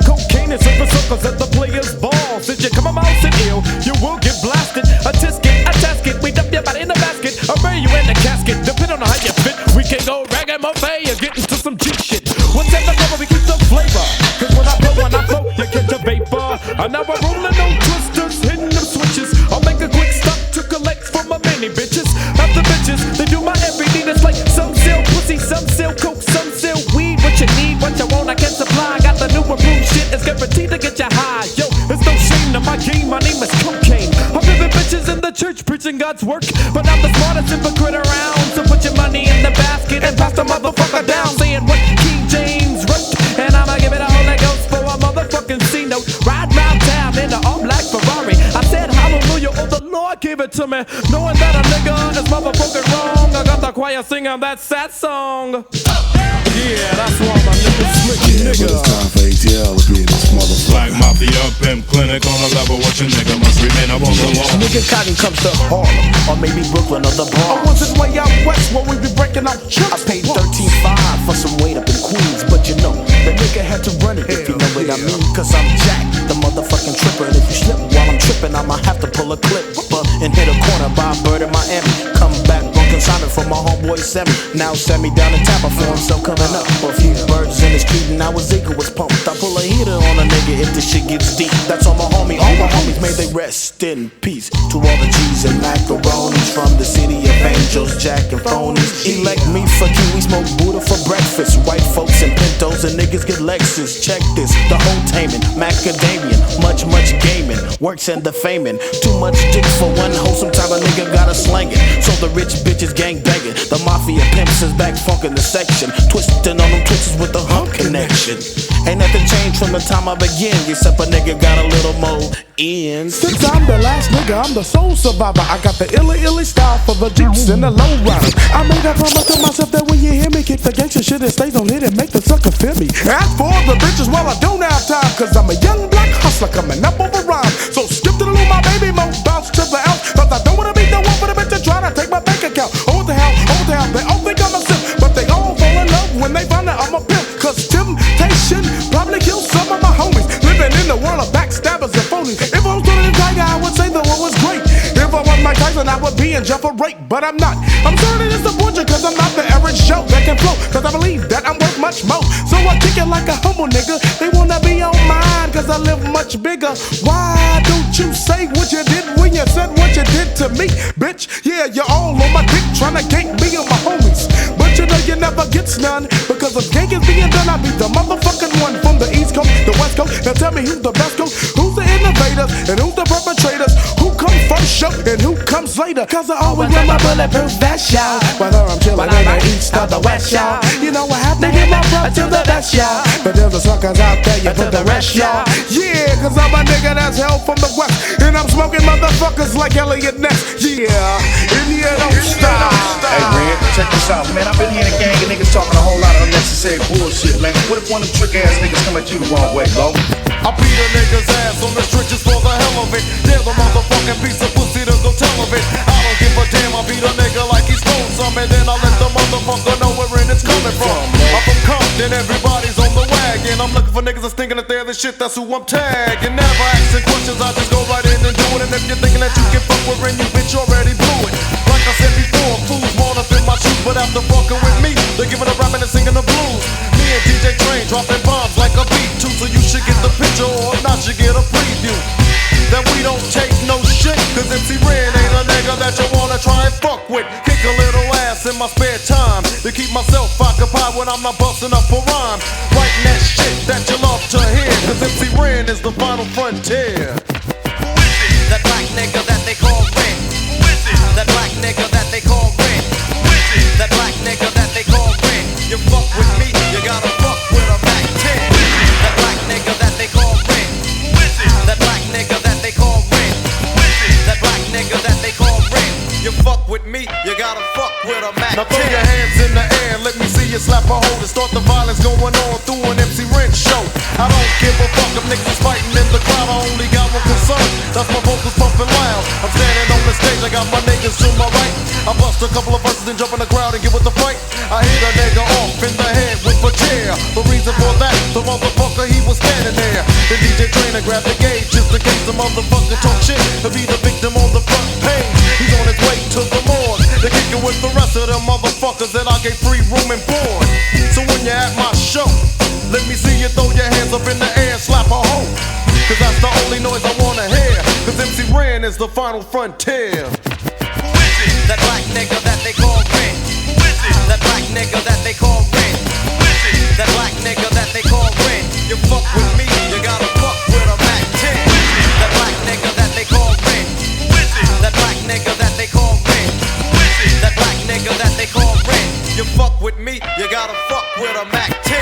cocaine is for suckers at the players' ball. Since you come out and ill, you will get blasted. A tasket, we dump your body in the basket. I'll bury you in the casket, depending on how you fit. We can go ragamuffin, get into some G shit. Whatever cover, we keep the flavor. Cause when I flow, you catch a vapor. And now we're rolling on twisters, hitting them switches. I'll make a quick stop to collect from my many bitches. After bitches, they do my every need. It's like some sell pussy, some sell coke, some sell weed. What you need, what you want, I can supply. Got the new approved shit, it's guaranteed to get you high. Yo, it's no shame to my game, my name is cocaine. I'm living bitches in the church preaching God's work. But I'm the smartest hypocrite around. So put your money in the basket and pass the motherfucker down. Saying what King James wrote. And I'ma give it a Holy Ghost for a motherfucking C-note. Ride round town in the all-black Ferrari. I said hallelujah, oh the Lord gave it to me. Knowing that a nigga is motherfucking wrong. I got the choir singing that sad song. Yeah, that's why my niggas slick nigga. It's time for ATL to be in this motherfucker. Black Mafia, pimp clinic on a level. What your nigga must remain up on the wall. Nigga Cotton comes to Harlem, or maybe Brooklyn or the Bronx. I wasn't way out west where we be breaking out chips. I paid $13.5 for some weight up in Queens, but you know, the nigga had to run it if you know what I mean. Cause I'm Jack, the motherfucking tripper. And if you slip while I'm tripping, I'ma have to pull a clip and hit a corner by a bird in Miami. Come back, on consignment from my homeboy Sammy. Now Sammy down in Tampa for himself coming up. A few birds in the street and now his ego was pumped. I pull a heater on a nigga if the shit gets deep. That's all my homie, all my homies, may they rest in peace. To all the G's and macaronis from the city of angels, Jack and phonies. Elect me for you, we smoke Buddha for breakfast. White folks and Pintos and niggas get Lexus. Check this, the whole taming, macadamian, much gaming, works and defaming. Too much dick for one wholesome time, a nigga gotta slang it. So the rich bitches gang begging. The mafia pimps is back funkin' the section, twisting on them twisters with the hump connection. Ain't nothing changed from the time I began, except a nigga got a little more ends. Since I'm the last nigga, I'm the soul survivor. I got the illy style for the Jeeps and the low riders. I made a promise to myself that when you hear me, kick the gangsta shit and stays on it and make the sucker feel me. As for the bitches, well, I don't have time, cause I'm a young black hustler coming up over rhyme. So skip to the loo, my baby, mo, bounce to the ounce. Cause I don't wanna be the one for the bitch to try to take my bank account. Oh, what the hell, they all think I'm a simp, but they all fall in love when they find out I'm a pimp. Cause temptation probably kills some of my homies. Living in the world of backstabbers and phonies. If I was doing the tiger, I would say the war was great. If I was Mike Tyson, I would be in jail for rape, but I'm not. I'm sorry to disappoint you, cause I'm not the average Joe that can flow. Cause I believe that I'm worth much more. So I kick it like a humble nigga. They wanna be on mine, cause I live much bigger. Why don't you say what you did when you said what you did to me, bitch? Yeah, you're all on my dick trying to gank me and my homies. But you know you never gets none, because if gank is being done, I be the motherfucking one from the East Coast, the West Coast. Now tell me who's the best coast, who's the innovators, and who's the perpetrators, who comes first show and who comes later. Cause I always wear my bulletproof vest, y'all. Whether I'm chillin' in the East or the West, y'all. You know I have to give my prop to the best, y'all. But there's the suckers out there, you put the rest, y'all. Yeah, cause I'm a nigga that's held from the West, and I'm smoking motherfuckers like Elliot Ness. Yeah, India don't stop. Hey, Red, check this out, man. I've been hearing a gang of niggas talking a whole lot of unnecessary bullshit, man. What if one of them trick ass niggas come at you the wrong way, bro? I beat a nigga's ass on the street just for the hell of it. They're the motherfucking piece of pussy to go tell of it. I don't give a damn, I beat a nigga like he stole some, and then I let the motherfucker know where it's coming from. I'm from Compton, everybody's on the wagon. I'm looking for niggas that's thinking that they're the shit, that's who I'm tagging. Never asking questions, I just go right in and do it. And if you're thinking that you can fuck with Ren, you bitch already blew it. Like I said before, fools wanna fit my shoes, but after fucking with me, they're giving a rapping and singing the blues. Me and DJ Train dropping bombs like a beat too, so you should get the picture, or if not, you get a preview. That we don't take no shit, cause MC Ren ain't a nigga that you wanna try and fuck with. Kick a little ass in my spare time to keep myself occupied when I'm not busting up for rhyme. Writing that shit that you love to hear, cause MC Ren is the final frontier. Who is it? That black nigga that they call Ren. Who is it? That black nigga that they call Ren. Who is it? That black nigga that they call Ren. You fuck with me, you gotta fuck with a Mac 10. That black nigga that they call Ren. Who is it? That black nigga that they call Ren. Who is it? That black nigga that they call Ren. You fuck with me, you gotta fuck with a Mac 10. Now throw your hands in the air, let me see you slap a hold and start the violence going going on through an MC Rent show. I don't give a fuck if niggas fighting in the crowd. I only got one concern, that's my vocals pumping loud. I'm standing on the stage, I got my niggas to my right. I bust a couple of verses and jump in the crowd and get with the fight. I hit a nigga off in the head with a chair. The reason for that, the motherfucker, he was standing there. The DJ trainer grabbed the gauge just in case the motherfucker talk shit to be the victim on the front page. He's on his way to the morgue to kick it with the rest of them motherfuckers that I gave free room and board. So when you're at my show, let me see you throw your hands up in the air and slap a hoe. Cause that's the only noise I wanna hear. Cause MC Ren is the final frontier. Who is it? That black nigga that they call Ren. Who is it? That black nigga that they call Ren. Who is it? That black nigga that they call Ren. You fuck with me, you gotta fuck with a Mac 10. That black nigga that they call Ren. Who is it? That black nigga that they call Ren. Who is it? That black nigga that they call Ren. You fuck with me, you gotta fuck with a Mac 10.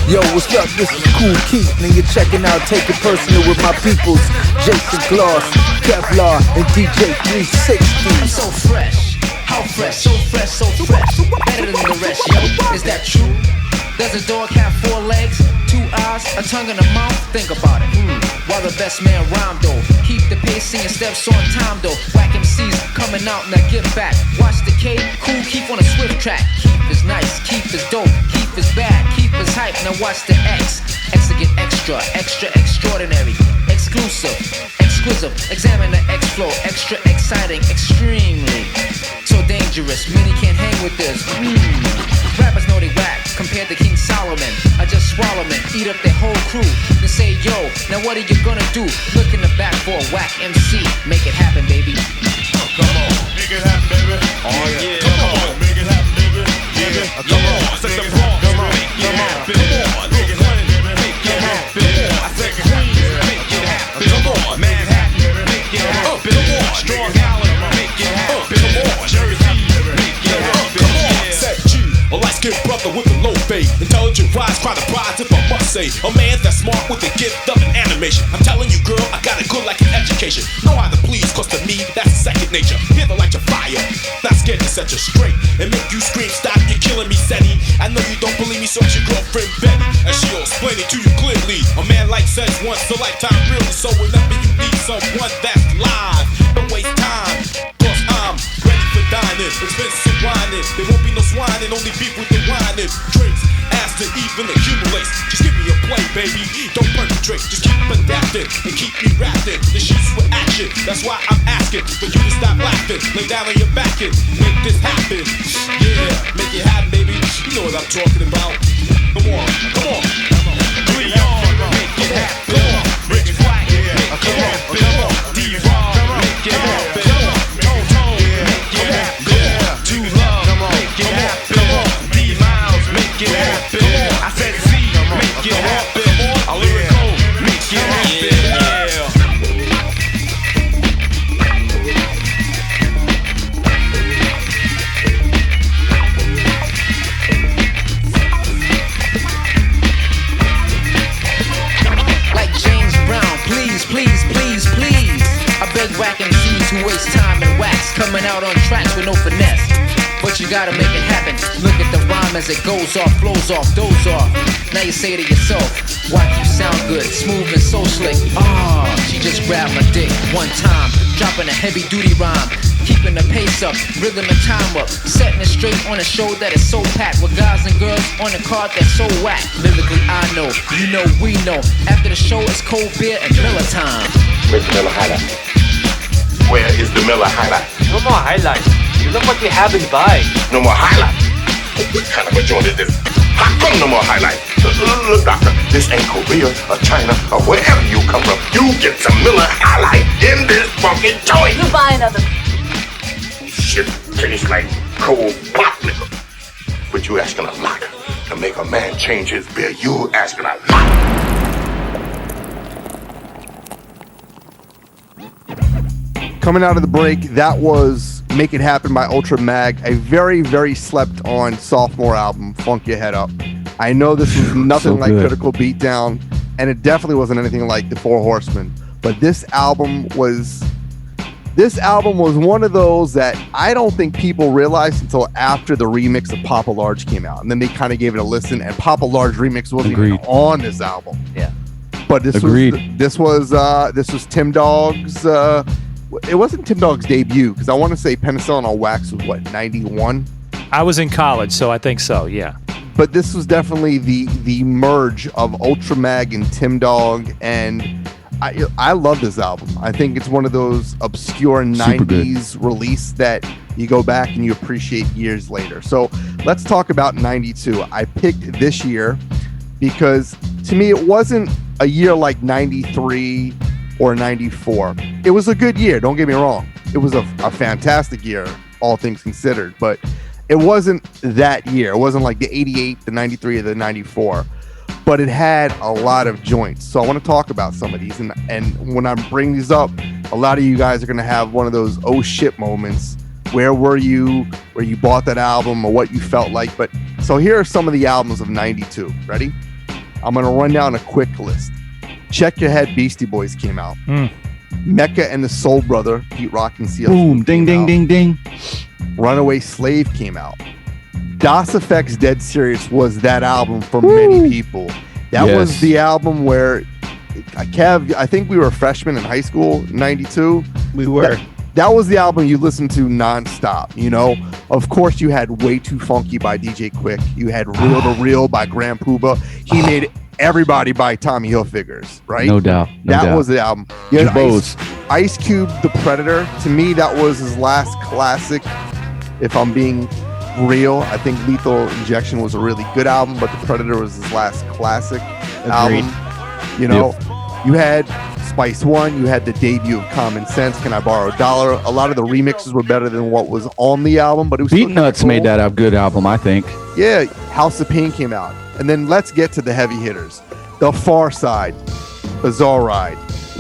Yo, what's up? This is Cool Keith, and you're checking out Take It Personal with my peoples, Jason Gloss, Kevlar, and DJ 360. I'm so fresh, how fresh, so fresh, so fresh. Better than the rest, yo. Is that true? Does a dog have 4 legs, 2 eyes, a tongue and a mouth? Think about it. While the best man rhyme though, keep the pace, singing steps on time though. Whack MCs coming out, now get back. Watch the K, Cool Keith on a swift track. Keith is nice, Keith is dope, Keith is bad, Keith is hype. Now watch the X. X to get extra, extra extraordinary, exclusive, exquisite. Examine the X flow, extra exciting, extremely so dangerous. Many can't hang with this. Rappers know they whack compared to King Solomon. I just swallow them, eat up their whole crew. Then say, yo, now what are you gonna do? Look in the back for a whack MC. Make it happen, baby. Come on, make it happen, baby. Oh yeah, come on, make it happen, baby. Yeah, come on, set the bar. Come on, come on, make it happen, baby. Make it happen. I said Queens, make it happen. Come on, Manhattan, make it happen. Strong Island, make it happen. Jersey, make it happen. Come on, Serch, a light-skinned brother with a low fade. Intelligent rise, quite a prize if I must say. A man that's smart with the gift of an animation. I'm telling you, girl, I got it good like an education. Know how to please, cause to me, that's second nature. Hear the light your fire, not scared to set you straight. And make you scream, stop, you're killing me, Seti. I know you don't believe me, so it's your girlfriend, Betty. And she'll explain it to you clearly. A man like Serch once a lifetime, really. So whenever you need someone that's live, don't waste time, cause I'm ready for dining. Expensive whining, there won't be no swining, only beef with the whining. Drinks, ass to even accumulates. Just give me a play, baby. Don't perpetrate, just keep adapting and keep me rapping. The sheets with action, that's why I'm asking for you to stop laughing. Lay down on your back and make this happen. Yeah, make it happen, baby. You know what I'm talking about. Come on, come on. We on, make it happen. Come on, Rich Quack, make it happen. Come on, D-Rock, make it happen. Come on, Tone, make it happen. Too Love, make it happen. Come on, D-Miles, make it happen. I said Z, make it happen. A lyrical, make it happen. Please, please, please. I beg whack MCs who waste time and wax, coming out on tracks with no finesse. But you gotta make it happen. Look at the rhyme as it goes off, flows off, doze off. Now you say to yourself, watch you sound good, smooth and so slick. She just grabbed my dick one time, dropping a heavy duty rhyme. Keeping the pace up, rhythm and time up, setting it straight on a show that is so packed with guys and girls on a card that's so whack. Lyrically I know, you know, we know. After the show it's cold beer and Miller time. Where's the Miller highlight? Where is the Miller highlight? No more highlights. You look what we have in buy. No more highlight? What kind of a joint is this? How come no more highlight? Look, doctor, this ain't Korea or China or wherever you come from. You get some Miller highlight in this funky joint. You buy another. Shit tastes like cold pop liquor. But you asking a lot to make a man change his beer. You asking a lot. Coming out of the break, that was Make It Happen by Ultramag, a very, very slept on sophomore album, Funk Your Head Up. I know this was nothing So like good. Critical Beatdown, and it definitely wasn't anything like the Four Horsemen, but this album was one of those that I don't think people realized until after the remix of Papa Large came out, and then they kind of gave it a listen, and Papa Large remix wasn't even on this album. Yeah. But this was Tim Dog's. It wasn't Tim Dog's debut, because I want to say Penicillin on Wax was what, 91? I was in college, so I think so. Yeah. But this was definitely the merge of Ultramag and Tim Dog, and I love this album. I think it's one of those obscure 90s release that you go back and you appreciate years later. So let's talk about 92. I picked this year because to me it wasn't a year like 93 or 94. It was a good year, don't get me wrong. It was a fantastic year, all things considered, but it wasn't that year. It wasn't like the 88, the 93, or the 94. But it had a lot of joints. So I want to talk about some of these. And when I bring these up, a lot of you guys are going to have one of those oh shit moments. Where were you? Where you bought that album or what you felt like. But so here are some of the albums of 92. Ready? I'm going to run down a quick list. Check Your Head, Beastie Boys came out. Mecca and the Soul Brother, Pete Rock and CL. Boom, ding, ding, ding, ding. Runaway Slave came out. Das Effect's Dead Serious was that album for many people. That was the album where Kev, I think we were freshmen in high school, 92. We were. That was the album you listened to nonstop, you know? Of course, you had Way Too Funky by DJ Quik. You had Real to Real by Grand Puba. He made Everybody by Tommy Hilfigers, right? No doubt. That was the album. You had Ice Cube, The Predator. To me, that was his last classic, if I'm being real. I think Lethal Injection was a really good album, but The Predator was his last classic album. You know, you had Spice One, you had the debut of Common Sense, Can I Borrow a Dollar? A lot of the remixes were better than what was on the album, but it was Beat Nuts made that a good album, I think. Yeah, House of Pain came out. And then let's get to the heavy hitters. The Far Side, Bizarre Ride.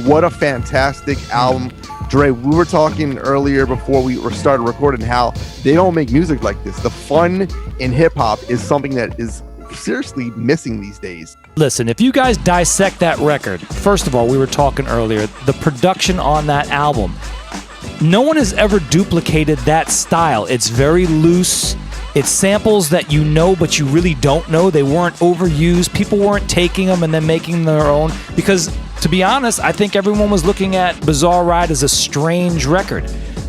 What a fantastic album. Dre, we were talking earlier before we started recording how they don't make music like this. The fun in hip-hop is something that is seriously missing these days. Listen, if you guys dissect that record, first of all, we were talking earlier, the production on that album, no one has ever duplicated that style. It's very loose. It's samples that you know, but you really don't know. They weren't overused. People weren't taking them and then making their own. Because, to be honest, I think everyone was looking at Bizarre Ride as a strange record.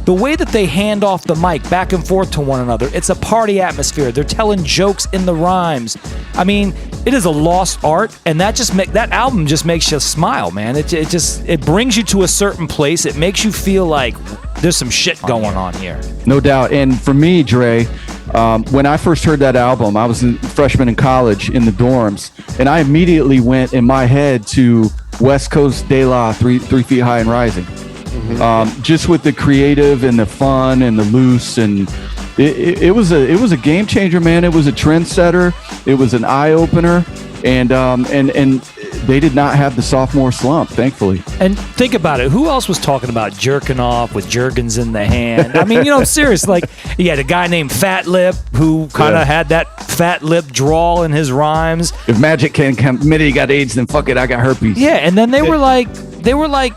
The way that they hand off the mic back and forth to one another, it's a party atmosphere. They're telling jokes in the rhymes. I mean, it is a lost art, and that album just makes you smile, man. It brings you to a certain place. It makes you feel like there's some shit going on here. No doubt. And for me, Dre, when I first heard that album, I was a freshman in college in the dorms, and I immediately went in my head to West Coast De La, 3 Feet High and Rising. Just with the creative and the fun and the loose, and it was a game changer, man. It was a trendsetter. It was an eye opener, and they did not have the sophomore slump, thankfully. And think about it. Who else was talking about jerking off with Jergens in the hand? I mean, you know, serious. Like, you had a guy named Fat Lip who kind of had that fat lip drawl in his rhymes. If Magic can admit he got AIDS, then fuck it, I got herpes. Yeah, and then they were like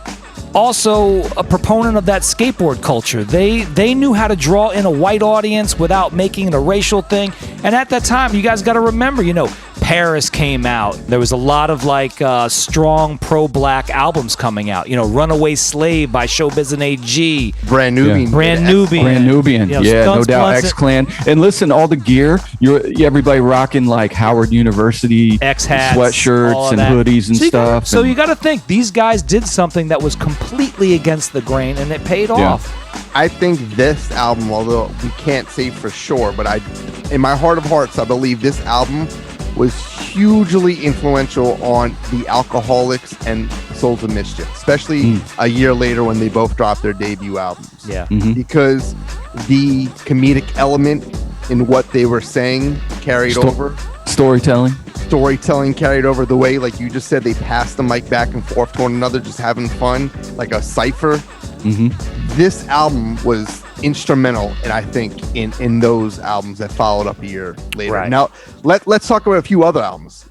also a proponent of that skateboard culture. They knew how to draw in a white audience without making it a racial thing. And at that time, you guys got to remember, you know, Paris came out. There was a lot of strong pro-black albums coming out. You know, Runaway Slave by Showbiz and AG. Brand Nubian. Brand Nubian. You know, yeah, no Stunts, doubt. Blunts, X-Clan. And listen, all the gear, everybody rocking like Howard University X-hats, sweatshirts and hoodies and stuff. So you got to think, these guys did something that was completely against the grain, and it paid off. I think this album, although we can't say for sure, but in my heart of hearts, I believe this album was hugely influential on the Alcoholics and Souls of Mischief, especially a year later when they both dropped their debut albums. Yeah. Because the comedic element in what they were saying carried over. Storytelling carried over, the way, like you just said, they passed the mic back and forth to one another, just having fun, like a cipher. This album was instrumental, and I think in those albums that followed up a year later. Right. Now let's talk about a few other albums.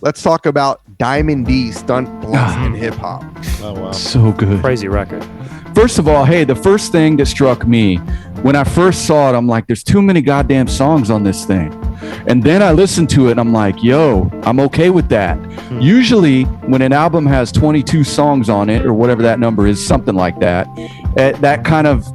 Let's talk about Diamond D, Stunt Blunts and Hip Hop. Oh wow, So good. Crazy record. First of all, hey, the first thing that struck me when I first saw it, I'm like, there's too many goddamn songs on this thing. And then I listened to it and I'm like, yo, I'm okay with that. Usually when an album has 22 songs on it or whatever that number is, something like that, that kind of,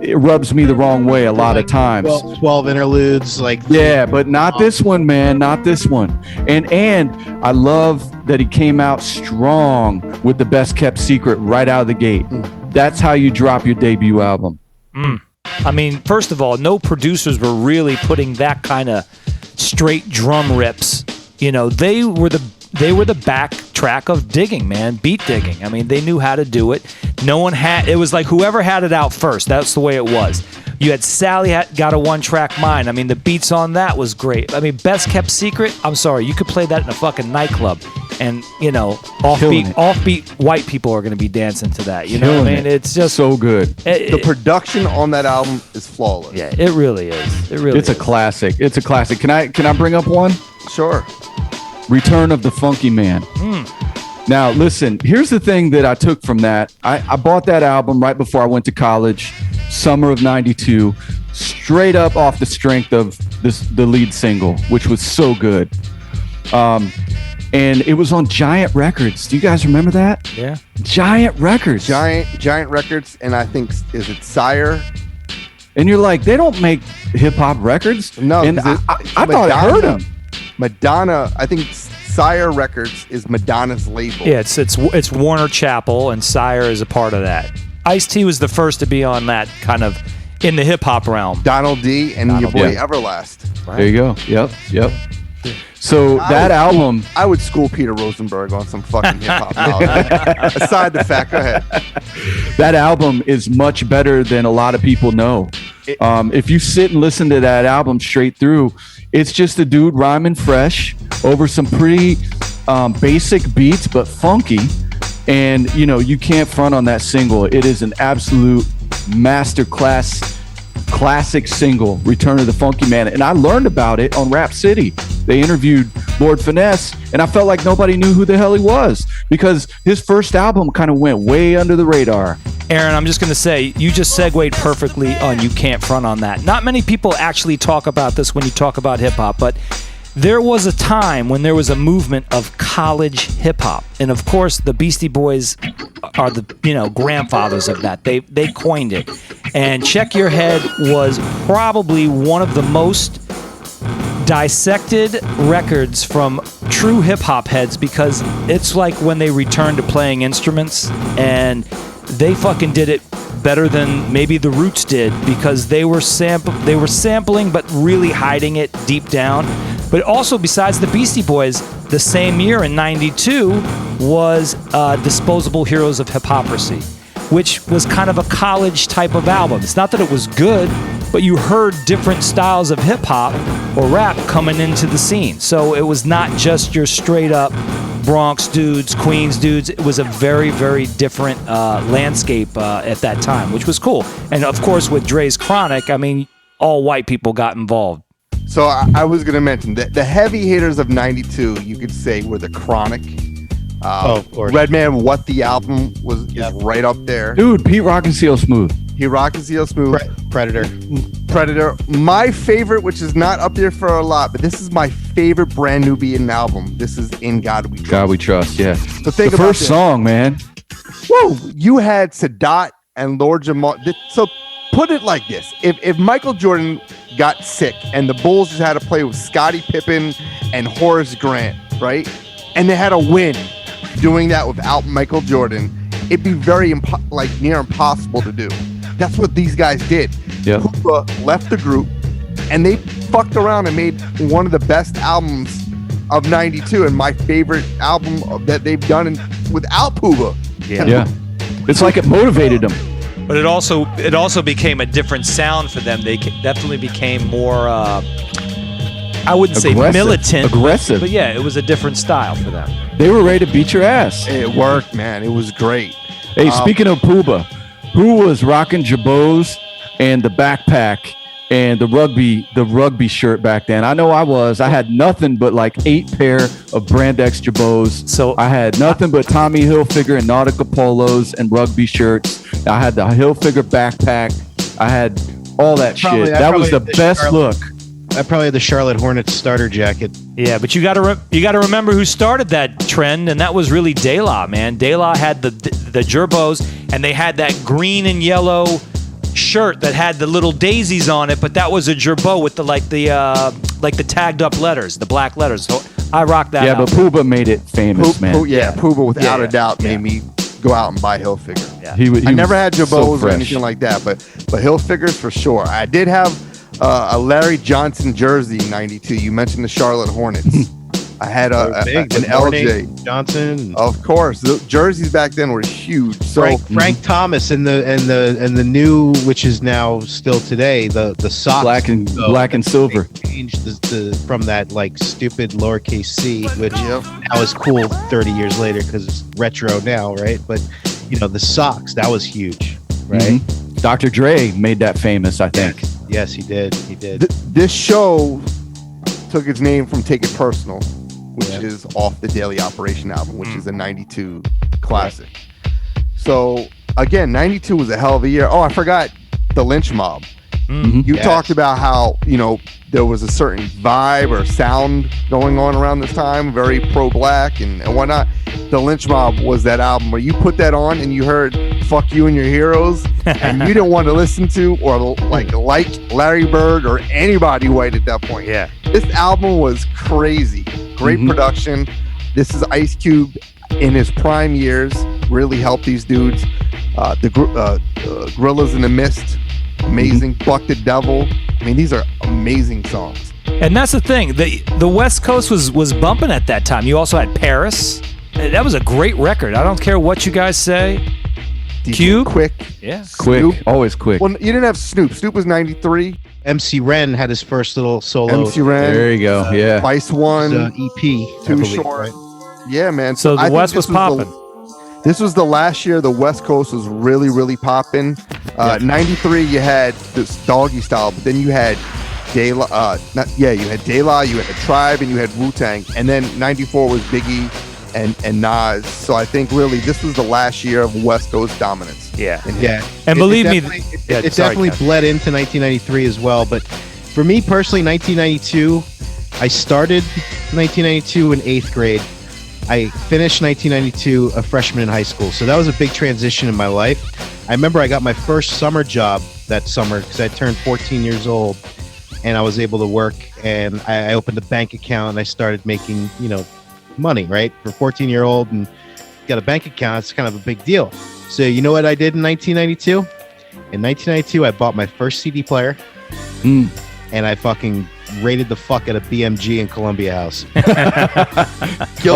it rubs me the wrong way a lot of times. 12 interludes, like yeah, but not this one, man. Not this one. And I love that he came out strong with the Best Kept Secret right out of the gate. That's how you drop your debut album. I mean, first of all, no producers were really putting that kind of straight drum rips. You know, they were the backtrack of digging, man, beat digging. I mean, they knew how to do it. No one had. It was like whoever had it out first. That's the way it was. You had Sally got a one-track mind. I mean, the beats on that was great. I mean, Best Kept Secret. I'm sorry, you could play that in a fucking nightclub, and you know, offbeat white people are going to be dancing to that. You know what I mean? It's just so good. The production on that album is flawless. Yeah, it really is. It really. It's a classic. It's a classic. Can I bring up one? Sure. Return of the Funky Man. Now, listen, here's the thing that I took from that. I bought that album right before I went to college, summer of 92, straight up off the strength of the lead single, which was so good. And it was on Giant Records. Do you guys remember that? Yeah. Giant Records. Giant Records, and I think, is it Sire? And you're like, they don't make hip-hop records? No. And I thought I heard them. Madonna, I think Sire Records is Madonna's label. Yeah, it's Warner Chappell, and Sire is a part of that. Ice-T was the first to be on that kind of in the hip-hop realm. Donald D. and your boy Everlast. Right? There you go. Yep. So that album... I would school Peter Rosenberg on some fucking hip-hop knowledge. Aside the fact, go ahead. That album is much better than a lot of people know. If you sit and listen to that album straight through, it's just a dude rhyming fresh over some pretty basic beats, but funky. And, you know, you can't front on that single. It is an absolute masterclass classic single, Return of the Funky Man. And I learned about it on Rap City. They interviewed Lord Finesse, and I felt like nobody knew who the hell he was because his first album kind of went way under the radar. Aaron, I'm just going to say, you just segued perfectly on You Can't Front on That. Not many people actually talk about this when you talk about hip-hop, but there was a time when there was a movement of college hip-hop. And, of course, the Beastie Boys are the, grandfathers of that. They coined it. And Check Your Head was probably one of the most dissected records from true hip-hop heads because it's like when they returned to playing instruments, and they fucking did it better than maybe the Roots did because they were sampling but really hiding it deep down. But also, besides the Beastie Boys, the same year in 92 was Disposable Heroes of Hypocrisy, which was kind of a college type of album. It's not that it was good, but you heard different styles of hip-hop or rap coming into the scene. So it was not just your straight-up Bronx dudes, Queens dudes. It was a very, very different landscape at that time, which was cool. And, of course, with Dre's Chronic, I mean, all white people got involved. So I was going to mention that the heavy hitters of 92, you could say, were the Chronic. Redman, What the Album is right up there. Dude, Pete Rock and CL Smooth. He Rock and CL Smooth. Predator. My favorite, which is not up there for a lot, but this is my favorite brand new Beatin' album. This is In God We Trust. God We Trust, yeah. So think the about first this. song, man. Whoa, you had Sadat and Lord Jamal. So put it like this. If Michael Jordan got sick and the Bulls just had to play with Scottie Pippen and Horace Grant, right? And they had to win doing that without Michael Jordan, it'd be very near impossible to do. That's what these guys did. Yep. Puba left the group and they fucked around and made one of the best albums of 92 and my favorite album that they've done without Puba. Yeah. It's like it motivated them. But it also became a different sound for them. They definitely became more, I wouldn't say militant. Aggressive. But yeah, it was a different style for them. They were ready to beat your ass. It worked, man. It was great. Hey, speaking of Puba, who was rocking jabos and the backpack and the rugby shirt back then? I know I was. I had nothing but like 8 pair of Brand X jabos. So I had nothing but Tommy Hilfiger and Nautica polos and rugby shirts. I had the Hilfiger backpack. I had all that shit. That was the best look. I probably had the Charlotte Hornets starter jacket. Yeah, but you got to remember who started that trend, and that was really De La, man. De La had the gerbos, and they had that green and yellow shirt that had the little daisies on it, but that was a gerbo with the tagged up letters, the black letters. So I rocked that. Yeah, but Puba made it famous, man. Puba without a doubt made me go out and buy Hilfiger. Yeah. I never had jabos so or anything like that, but Hilfigers for sure. I did have a Larry Johnson jersey in '92. You mentioned the Charlotte Hornets. I had an LJ Johnson. Of course, the jerseys back then were huge. So Frank Thomas and the new, which is now still today, the socks, black and silver. They changed from that like stupid lowercase c, which now is cool 30 years later because it's retro now, right? But the socks, that was huge, right? Mm-hmm. Dr. Dre made that famous, I think. Yes, he did. He did. This show took its name from Take It Personal, which is off the Daily Operation album, which is a '92 classic. So again, '92 was a hell of a year. Oh, I forgot the Lynch Mob. You talked about how there was a certain vibe or sound going on around this time, very pro-black and whatnot. The Lynch Mob was that album where you put that on and you heard "Fuck You and Your Heroes," and you didn't want to listen to or like Larry Bird or anybody white at that point. Yeah, this album was crazy. Great production. This is Ice Cube in his prime years. Really helped these dudes. The Gorillas in the Mist, amazing. Buck the Devil. I mean, these are amazing songs. And that's the thing. The West Coast was bumping at that time. You also had Paris. That was a great record. I don't care what you guys say. Cube, Quik. Yeah, Quik. Snoop. Always Quik. Well, you didn't have Snoop. Snoop was '93. MC Ren had his first little solo. MC Ren. There you go. Yeah. Vice One. EP. Too Short. Right? Yeah, man. So the West was popping. This was the last year the West Coast was really, really popping. '93, you had this Doggy Style, but then you had De La. You had De La, you had The Tribe, and you had Wu-Tang. And then '94 was Biggie and Nas. So I think really this was the last year of West Coast dominance. Yeah. And believe me, it definitely bled into 1993 as well. But for me personally, 1992, I started 1992 in 8th grade. I finished 1992 a freshman in high school. So that was a big transition in my life. I remember I got my first summer job that summer because I turned 14 years old and I was able to work, and I opened a bank account and I started making, money, right? For a 14-year-old and got a bank account, it's kind of a big deal. So you know what I did in 1992? In 1992, I bought my first CD player and I fucking raided the fuck out of BMG in Columbia House. A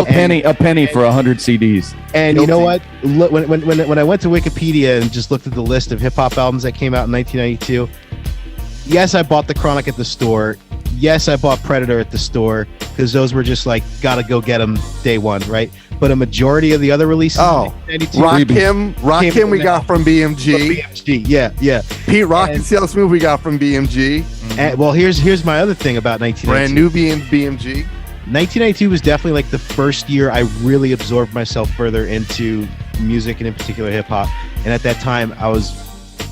penny for 100 CDs. And you know what? When I went to Wikipedia and just looked at the list of hip hop albums that came out in 1992, yes, I bought The Chronic at the store. Yes, I bought Predator at the store because those were just like gotta go get them day one, right? But a majority of the other releases, Rakim we got from BMG. Yeah. Pete Rock and CL Smooth we got from BMG. And, well, here's my other thing about 1992. Brand new BMG. 1992 was definitely like the first year I really absorbed myself further into music and in particular hip hop. And at that time, I was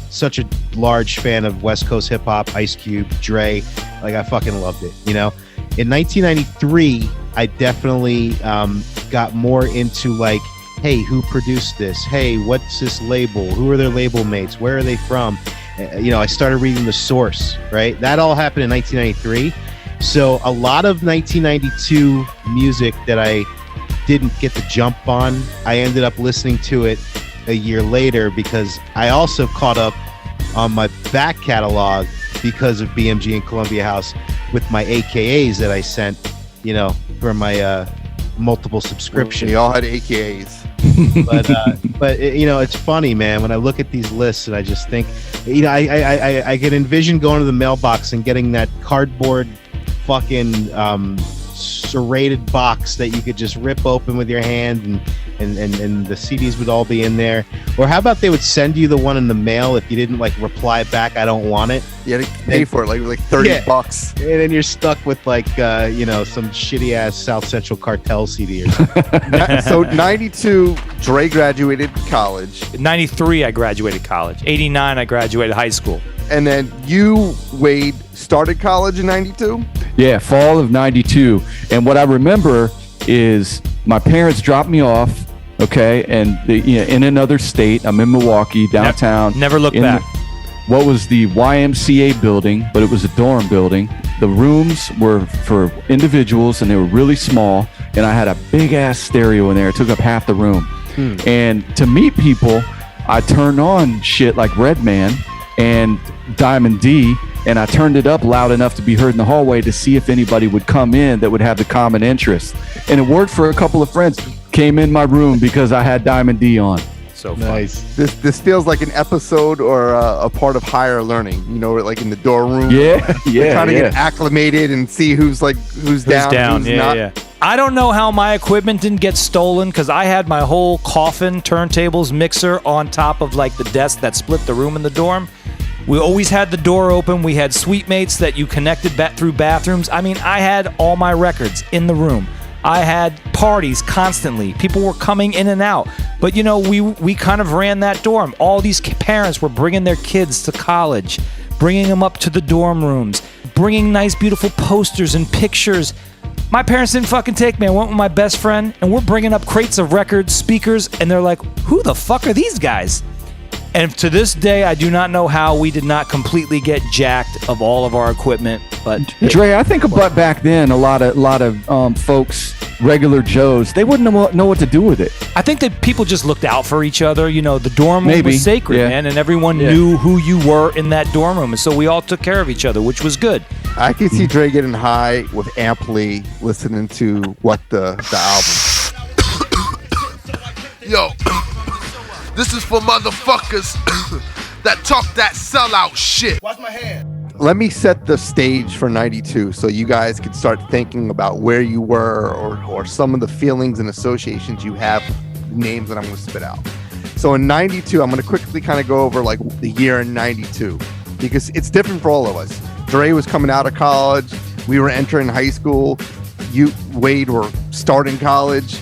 such a large fan of West Coast hip hop, Ice Cube, Dre. Like I fucking loved it, In 1993, I definitely got more into like, hey, who produced this? Hey, what's this label? Who are their label mates? Where are they from? I started reading The Source, right? That all happened in 1993. So a lot of 1992 music that I didn't get the jump on, I ended up listening to it a year later because I also caught up on my back catalog because of BMG and Columbia House with my AKAs that I sent, for my multiple subscriptions. We all had AKAs. But it's funny, man, when I look at these lists and I just think, I can envision going to the mailbox and getting that cardboard fucking serrated box that you could just rip open with your hand and and the CDs would all be in there. Or how about they would send you the one in the mail if you didn't like reply back, I don't want it. You had to pay for it, like $30. And then you're stuck with like some shitty ass South Central Cartel CD or something. So 92, Dre graduated college. 93, I graduated college. 89, I graduated high school. And then you, Wade, started college in 92? Yeah, fall of 92. And what I remember is my parents dropped me off, okay, and in another state. I'm in Milwaukee, downtown. Never looked back. What was the YMCA building, but it was a dorm building. The rooms were for individuals, and they were really small, and I had a big-ass stereo in there. It took up half the room. And to meet people, I turned on shit like Redman and Diamond D, and I turned it up loud enough to be heard in the hallway to see if anybody would come in that would have the common interest. And it worked for a couple of friends. Came in my room because I had Diamond D on. So nice. This feels like an episode or a part of Higher Learning. You know, like in the dorm room. Yeah. Trying to get acclimated and see who's down, who's not. Yeah. I don't know how my equipment didn't get stolen because I had my whole coffin, turntables, mixer on top of like the desk that split the room in the dorm. We always had the door open. We had suite mates that you connected through bathrooms. I mean, I had all my records in the room. I had parties constantly. People were coming in and out. But, we kind of ran that dorm. All these parents were bringing their kids to college, bringing them up to the dorm rooms, bringing nice, beautiful posters and pictures. My parents didn't fucking take me. I went with my best friend, and we're bringing up crates of records, speakers, and they're like, who the fuck are these guys? And to this day, I do not know how we did not completely get jacked of all of our equipment. But Dre, I think about back then, a lot of folks, regular Joes, they wouldn't know what to do with it. I think that people just looked out for each other. The dorm room was sacred, man, and everyone knew who you were in that dorm room, and so we all took care of each other, which was good. I can see Dre getting high with Amply, listening to the album. Yo. This is for motherfuckers that talk that sellout shit. Watch my hand. Let me set the stage for 92 so you guys can start thinking about where you were or some of the feelings and associations you have, names that I'm going to spit out. So in 92, I'm going to quickly kind of go over like the year in 92 because it's different for all of us. Dre was coming out of college. We were entering high school. You, Wade, were starting college.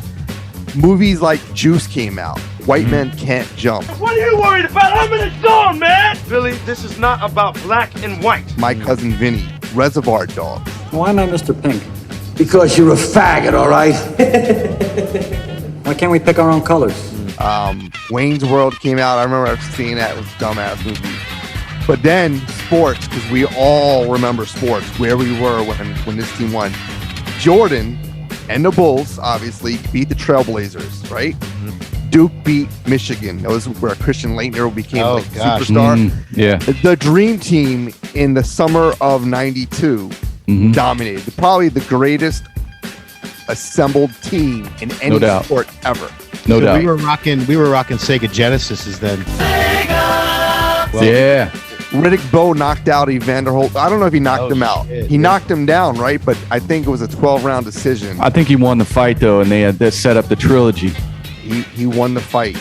Movies like Juice came out. White Men Can't Jump. What are you worried about? I'm in a zone, man! Billy, this is not about black and white. My Cousin Vinny, Reservoir Dogs. Why am I Mr. Pink? Because you're a faggot, all right? Why can't we pick our own colors? Wayne's World came out. I remember seeing that. It was a dumbass movie. But then sports, because we all remember sports, where we were when this team won. Jordan and the Bulls, obviously, beat the Trailblazers, right? Duke beat Michigan. That was where Christian Laettner became superstar. The dream team in the summer of 92 dominated. Probably the greatest assembled team in any sport ever. No doubt. We were rocking Sega Genesises then. Yeah. Riddick Bowe knocked out Evander Holt. I don't know if he knocked him out. He knocked him down, right? But I think it was a 12-round decision. I think he won the fight, though, and they had set up the trilogy. He won the fight.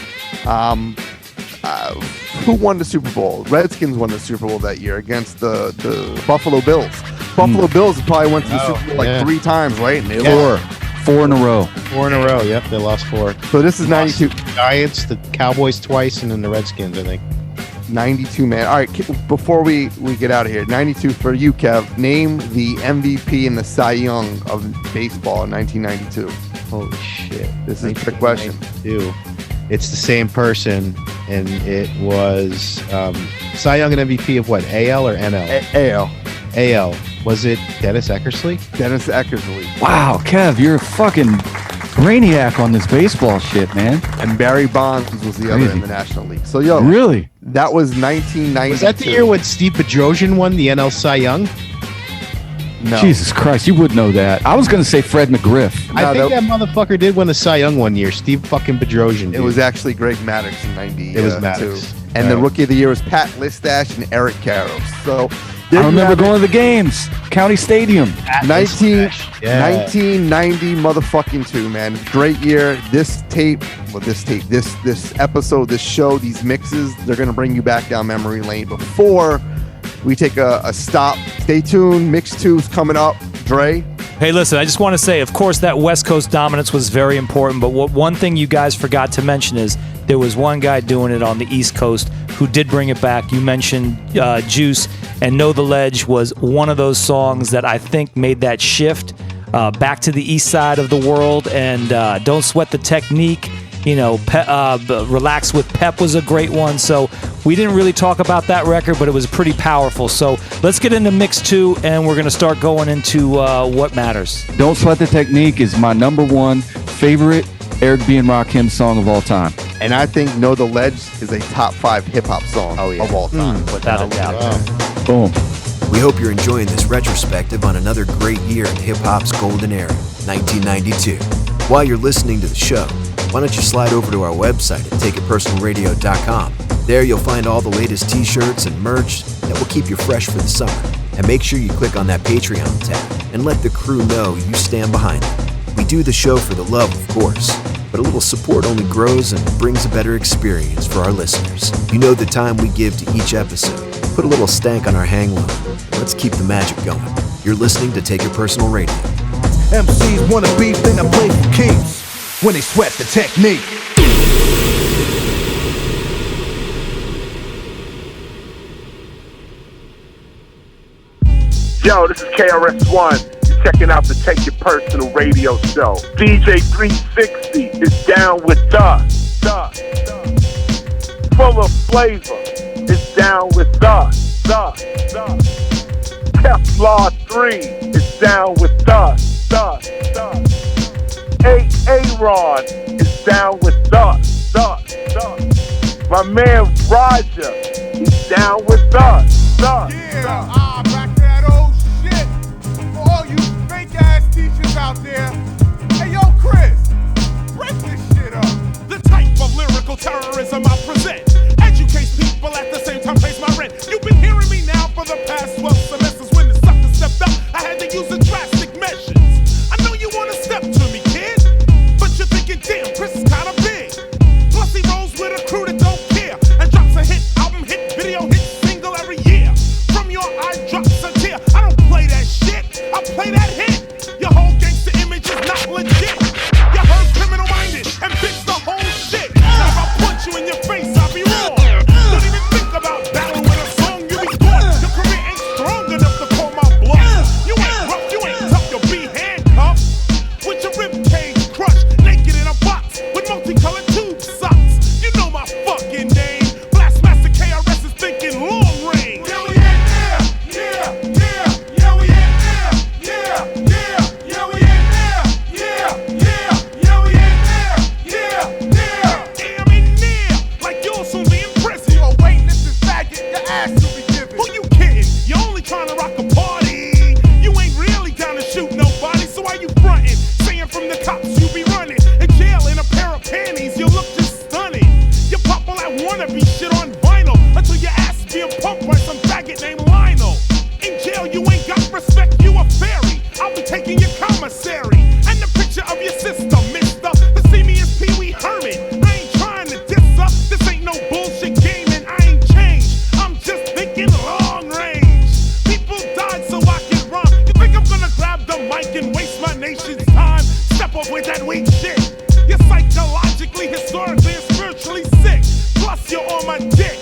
Who won the Super Bowl? Redskins won the Super Bowl that year against the Buffalo Bills. Buffalo Bills probably went to the Super Bowl like 3 times, right? And they Four in a row. 4 in a row. Yep, they lost 4. So this is 92. Giants, the Cowboys twice, and then the Redskins, I think. 92, man. All right, before we get out of here, 92 for you, Kev. Name the MVP and the Cy Young of baseball in 1992. Holy shit. This is a trick question. It's the same person, and it was Cy Young and MVP of what, AL or NL? AL. AL. Was it Dennis Eckersley? Dennis Eckersley. Wow, Kev, you're a fucking brainiac on this baseball shit, man. And Barry Bonds was the other in the National League. So, really? That was 1992. Was that the year when Steve Bedrosian won the NL Cy Young? No. Jesus Christ, you would know that. I was going to say Fred McGriff. I think that motherfucker did win the Cy Young one year. Steve fucking Bedrosian. It was actually Greg Maddux in 92. It was Maddux. And the rookie of the year was Pat Listash and Eric Karros. So I remember going to the games, County Stadium. 1990 motherfucking 2, man. Great year. This episode, this show, these mixes, they're going to bring you back down memory lane. Before we take a stop, stay tuned. Mix 2's coming up. Dre? Hey, listen, I just want to say, of course, that West Coast dominance was very important, but one thing you guys forgot to mention is there was one guy doing it on the East Coast who did bring it back. You mentioned Juice, and Know the Ledge was one of those songs that I think made that shift back to the east side of the world, and Don't Sweat the Technique. You know, Relax with Pep was a great one. So we didn't really talk about that record, but it was pretty powerful. So let's get into Mix 2, and we're going to start going into what matters. Don't Sweat the Technique is my number one favorite Eric B. and Rakim song of all time. And I think Know the Ledge is a top 5 hip-hop song of all time. Without a doubt. Boom. We hope you're enjoying this retrospective on another great year in hip-hop's golden era, 1992. While you're listening to the show, why don't you slide over to our website at takeitpersonalradio.com. There you'll find all the latest t-shirts and merch that will keep you fresh for the summer. And make sure you click on that Patreon tab and let the crew know you stand behind them. We do the show for the love, of course, but a little support only grows and brings a better experience for our listeners. You know the time we give to each episode. Put a little stank on our hang low. Let's keep the magic going. You're listening to Take It Personal Radio. MCs wanna beef, then I play for keeps when they sweat the technique. Yo, this is KRS-One. You're checking out the Take It Personal Radio show. DJ 360 is down with us. Full of flavor is down with us. Kevlar 3 is down with us. Aaron is down with us. My man Roger, he's down with us. Back to that old shit. For all you fake ass teachers out there. Hey yo, Chris, break this shit up. The type of lyrical terrorism I present educates people at the same time pays my rent. You've been hearing me now for the past 12 semesters. When the sucker stepped up, I had to use the drastic measures. I know you wanna step to me, kid, but you're thinking, damn, Chris is kinda big. Plus he rolls with a crew that don't care and drops a hit album, hit video, hit single every year. From your eye drops a tear. I don't play that shit, I play that hit. Your whole gangster image is not legit. You heard criminal minded and bitch the whole shit. Now if I punch you in your face, I'll be wrong. Don't even think about battling with a song, you be gone. Your career ain't strong enough to call my bluff. You ain't rough, you ain't tough, you'll be handcuffed. With your rib cage crushed, naked in a box with multicolored tube socks. You know my fucking name. Blastmaster KRS is thinking long range. Yeah, we in there. Yeah, we in there. Yeah, we in there. Yeah, we in there. I'm in there. Like you'll soon be in prison. You are waiting, this is faggot, your ass will be given. Who you kidding? You're only trying to rock a party. You ain't really down to shoot nobody, so why you frontin'? Saying from the cops you be running. In jail in a pair of panties, you look just stunning. You pop all that wannabe shit on vinyl until your ass is being pumped by some faggot named Lionel. In jail you ain't got respect, you a fairy. I'll be taking your commissary and the picture of your sister, mister. To see me as Pee Wee Herman. I ain't trying to diss her. This ain't no bullshit game and I ain't changed. I'm just thinking long range. People died so I can rhyme. You think I'm gonna grab the mic and waste my nation's time? Step off with that weak shit. You're psychologically, historically, and spiritually sick. Plus you're on my dick.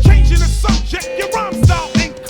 Changing the subject, your rhyme style ain't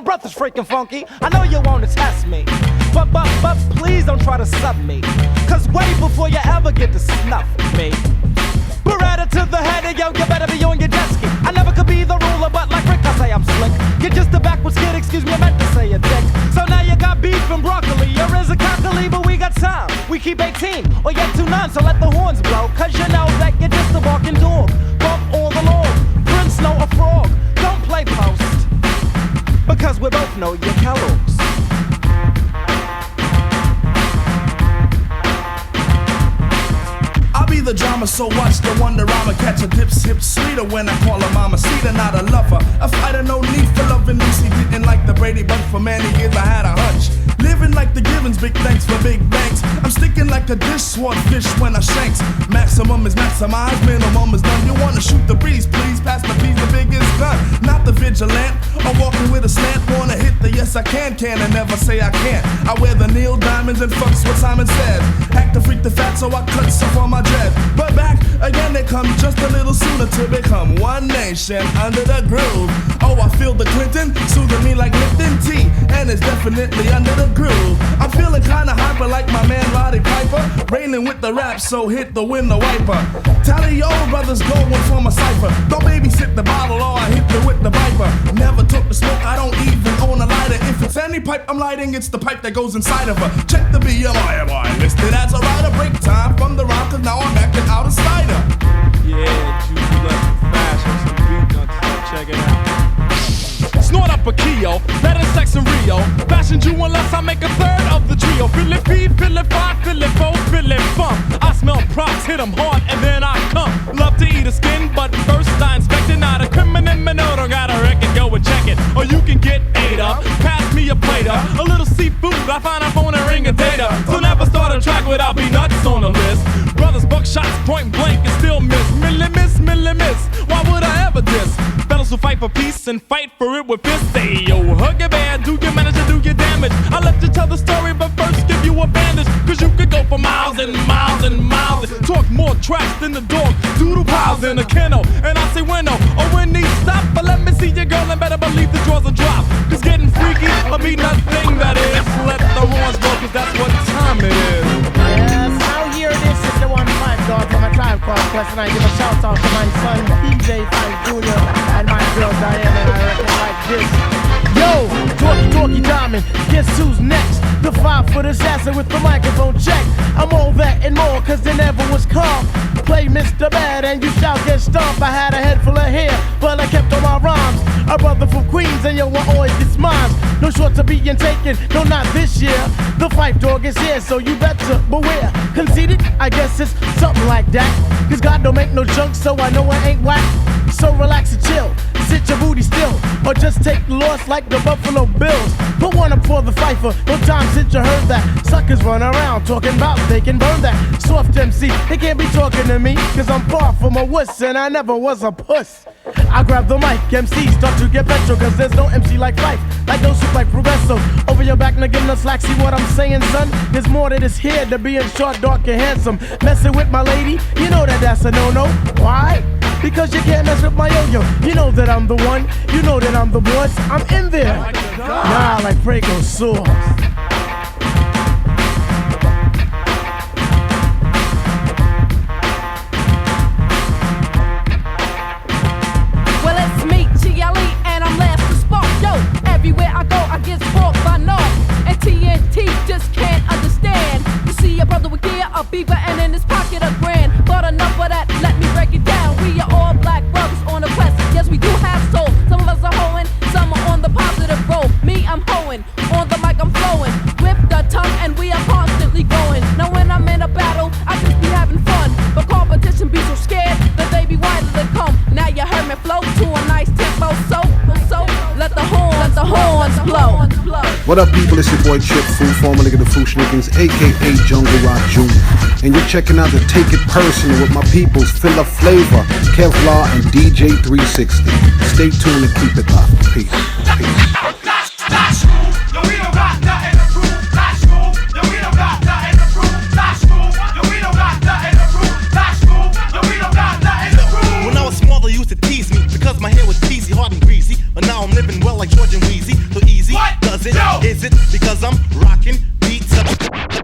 breath is freaking funky. I know you wanna test me, but please don't try to sub me. Cause way before you ever get to snuff me, Beretta to the head, and yo, you better be on your jet ski. I never could be the ruler, but like Rick, I say I'm slick. You're just a backwards kid, excuse me, I meant to say a dick. So now you got beef and broccoli, or is it cockily, but we got time. We keep 18, or yet 2-9, so let the horns blow. Cause you know that you're just a barking dog. Bump all the law, Prince know a frog. Don't play post, because we both know you're Kellogg's. I'll be the drama, so watch the wonder I'ma catch a dip's hip sweeter when I call her mama Cedar, not a lover. A fighter, no need for loving Lucy. Didn't like the Brady Bunch for many years, I had a hunch. Living like the Givens, big thanks for big banks. I'm sticking like a dish swordfish when I shanks. Maximum is maximized, minimum is none. You wanna shoot the breeze, please pass the piece, the biggest gun. Not the vigilant, or walking with a slant. Wanna hit the yes I can and never say I can't. I wear the Neil Diamonds and fucks what Simon says. Act to freak the fat, so I cut stuff on my dread. But back again they come just a little sooner to become one nation under the groove. Oh, I feel the Clinton soothing me like Lipton tea, and it's definitely under the groove. I'm feeling kinda hyper like my man Roddy Piper, raining with the rap, so hit the window wiper. Tally old brothers going for my cipher. Don't babysit the bottle or I hit it with the viper. Never took the smoke, I don't even own a lighter. If it's any pipe I'm lighting, it's the pipe that goes inside of her. Check the BMI, am I listed as a rider? Break time from the rhyme, cause now I'm acting out a slider. Yeah, Juju left the fashion, some beat nuts, check it out. Snort up a Keo, better sex in Rio. Fashion you unless I make a third of the trio. Feel it feed, feel it five, feel it four, feel it funk. I smell props, hit them hard, and then I come. Love to eat a skin, but first I inspect it. Not a criminal, don't got a record, go and check it. Or you can get ate up, pass me a plate of a little seafood, I find a phone and ring a data. So never start a track without be nuts on the list. Brothers buck shots, point blank, and still miss. Milli miss, why would I ever diss? Fellas who fight for peace and fight for it with fists. Say yo, hug your bad, do your manage to do your damage. I let you tell the story, but first give you a bandage. Cause you could go for miles and miles and miles. Talk more tracks than the dog, doodle piles in a kennel. And I say when no, or when these stop. But let me see your girl and better believe the drawers will drop. Cause getting freaky will be nothing that is. Let the horns blow, cause that's what time it is. Yes, now here this is the 1-5 dog from a Tribe Called Quest, and I give a shout out to my son DJ Five Jr. and my girl Diana, and I reckon like this. Yo, talkie diamond, guess who's next? The 5-foot assassin with the microphone check. I'm all that and more, cause there never was calm. Play Mr. Bad and you shall get stomped. I had a head full of hair, but I kept all my rhymes. A brother from Queens, and yo, I always gets mine. No short to being taken, no, not this year. The fight dog is here, so you better beware. Conceited, I guess it's something like that. Cause God don't make no junk, so I know I ain't whack. So relax and chill, sit your booty still, or just take the loss like the Buffalo Bills. Put one up for the fifer, no time since you heard that. Suckers run around talking about they can burn that. Soft MC, they can't be talking to me, cause I'm far from a wuss and I never was a puss. I grab the mic, MCs start to get petrol, cause there's no MC like Fife, like those who like Progresso. Over your back, now giving us slack, see what I'm saying, son? There's more to this here to being short, dark, and handsome. Messing with my lady, you know that that's a no-no. Why? Because you can't mess with my yo-yo. You know that I'm the one, you know that I'm the boss. I'm in there, nah, like Prego sauce. Well, it's me, G.L.E., and I'm last to spark. Yo, everywhere I go, I get sparked by North. And TNT just can't understand. You see a brother with gear, a beaver, and in his pocket a grand. But enough of that, let me break it down. We are all black brothers on a quest. Yes, we do have soul. Some of us are hoeing, some are on the positive road. Me, I'm hoeing. On the mic, I'm flowing. With the tongue, and we are constantly going. Now, when I'm in a battle, I just be having fun. But competition be so scared that they be wiser to come. Now you heard me flow to a nice tempo. So let the horns blow. What up, people? It's your boy Chip Fu, formerly of the Fushnikins, aka Jungle Rock Jr. And you're checking out the Take It Personal with my peoples, Filler Flavor, Kevlar, and DJ 360. Stay tuned and keep it locked. Peace. When I was small, they used to tease me because my hair was peasy, hard and greasy. But now I'm living well like George and Wheezy. So easy. is it? Yo. Is it because I'm rocking beats?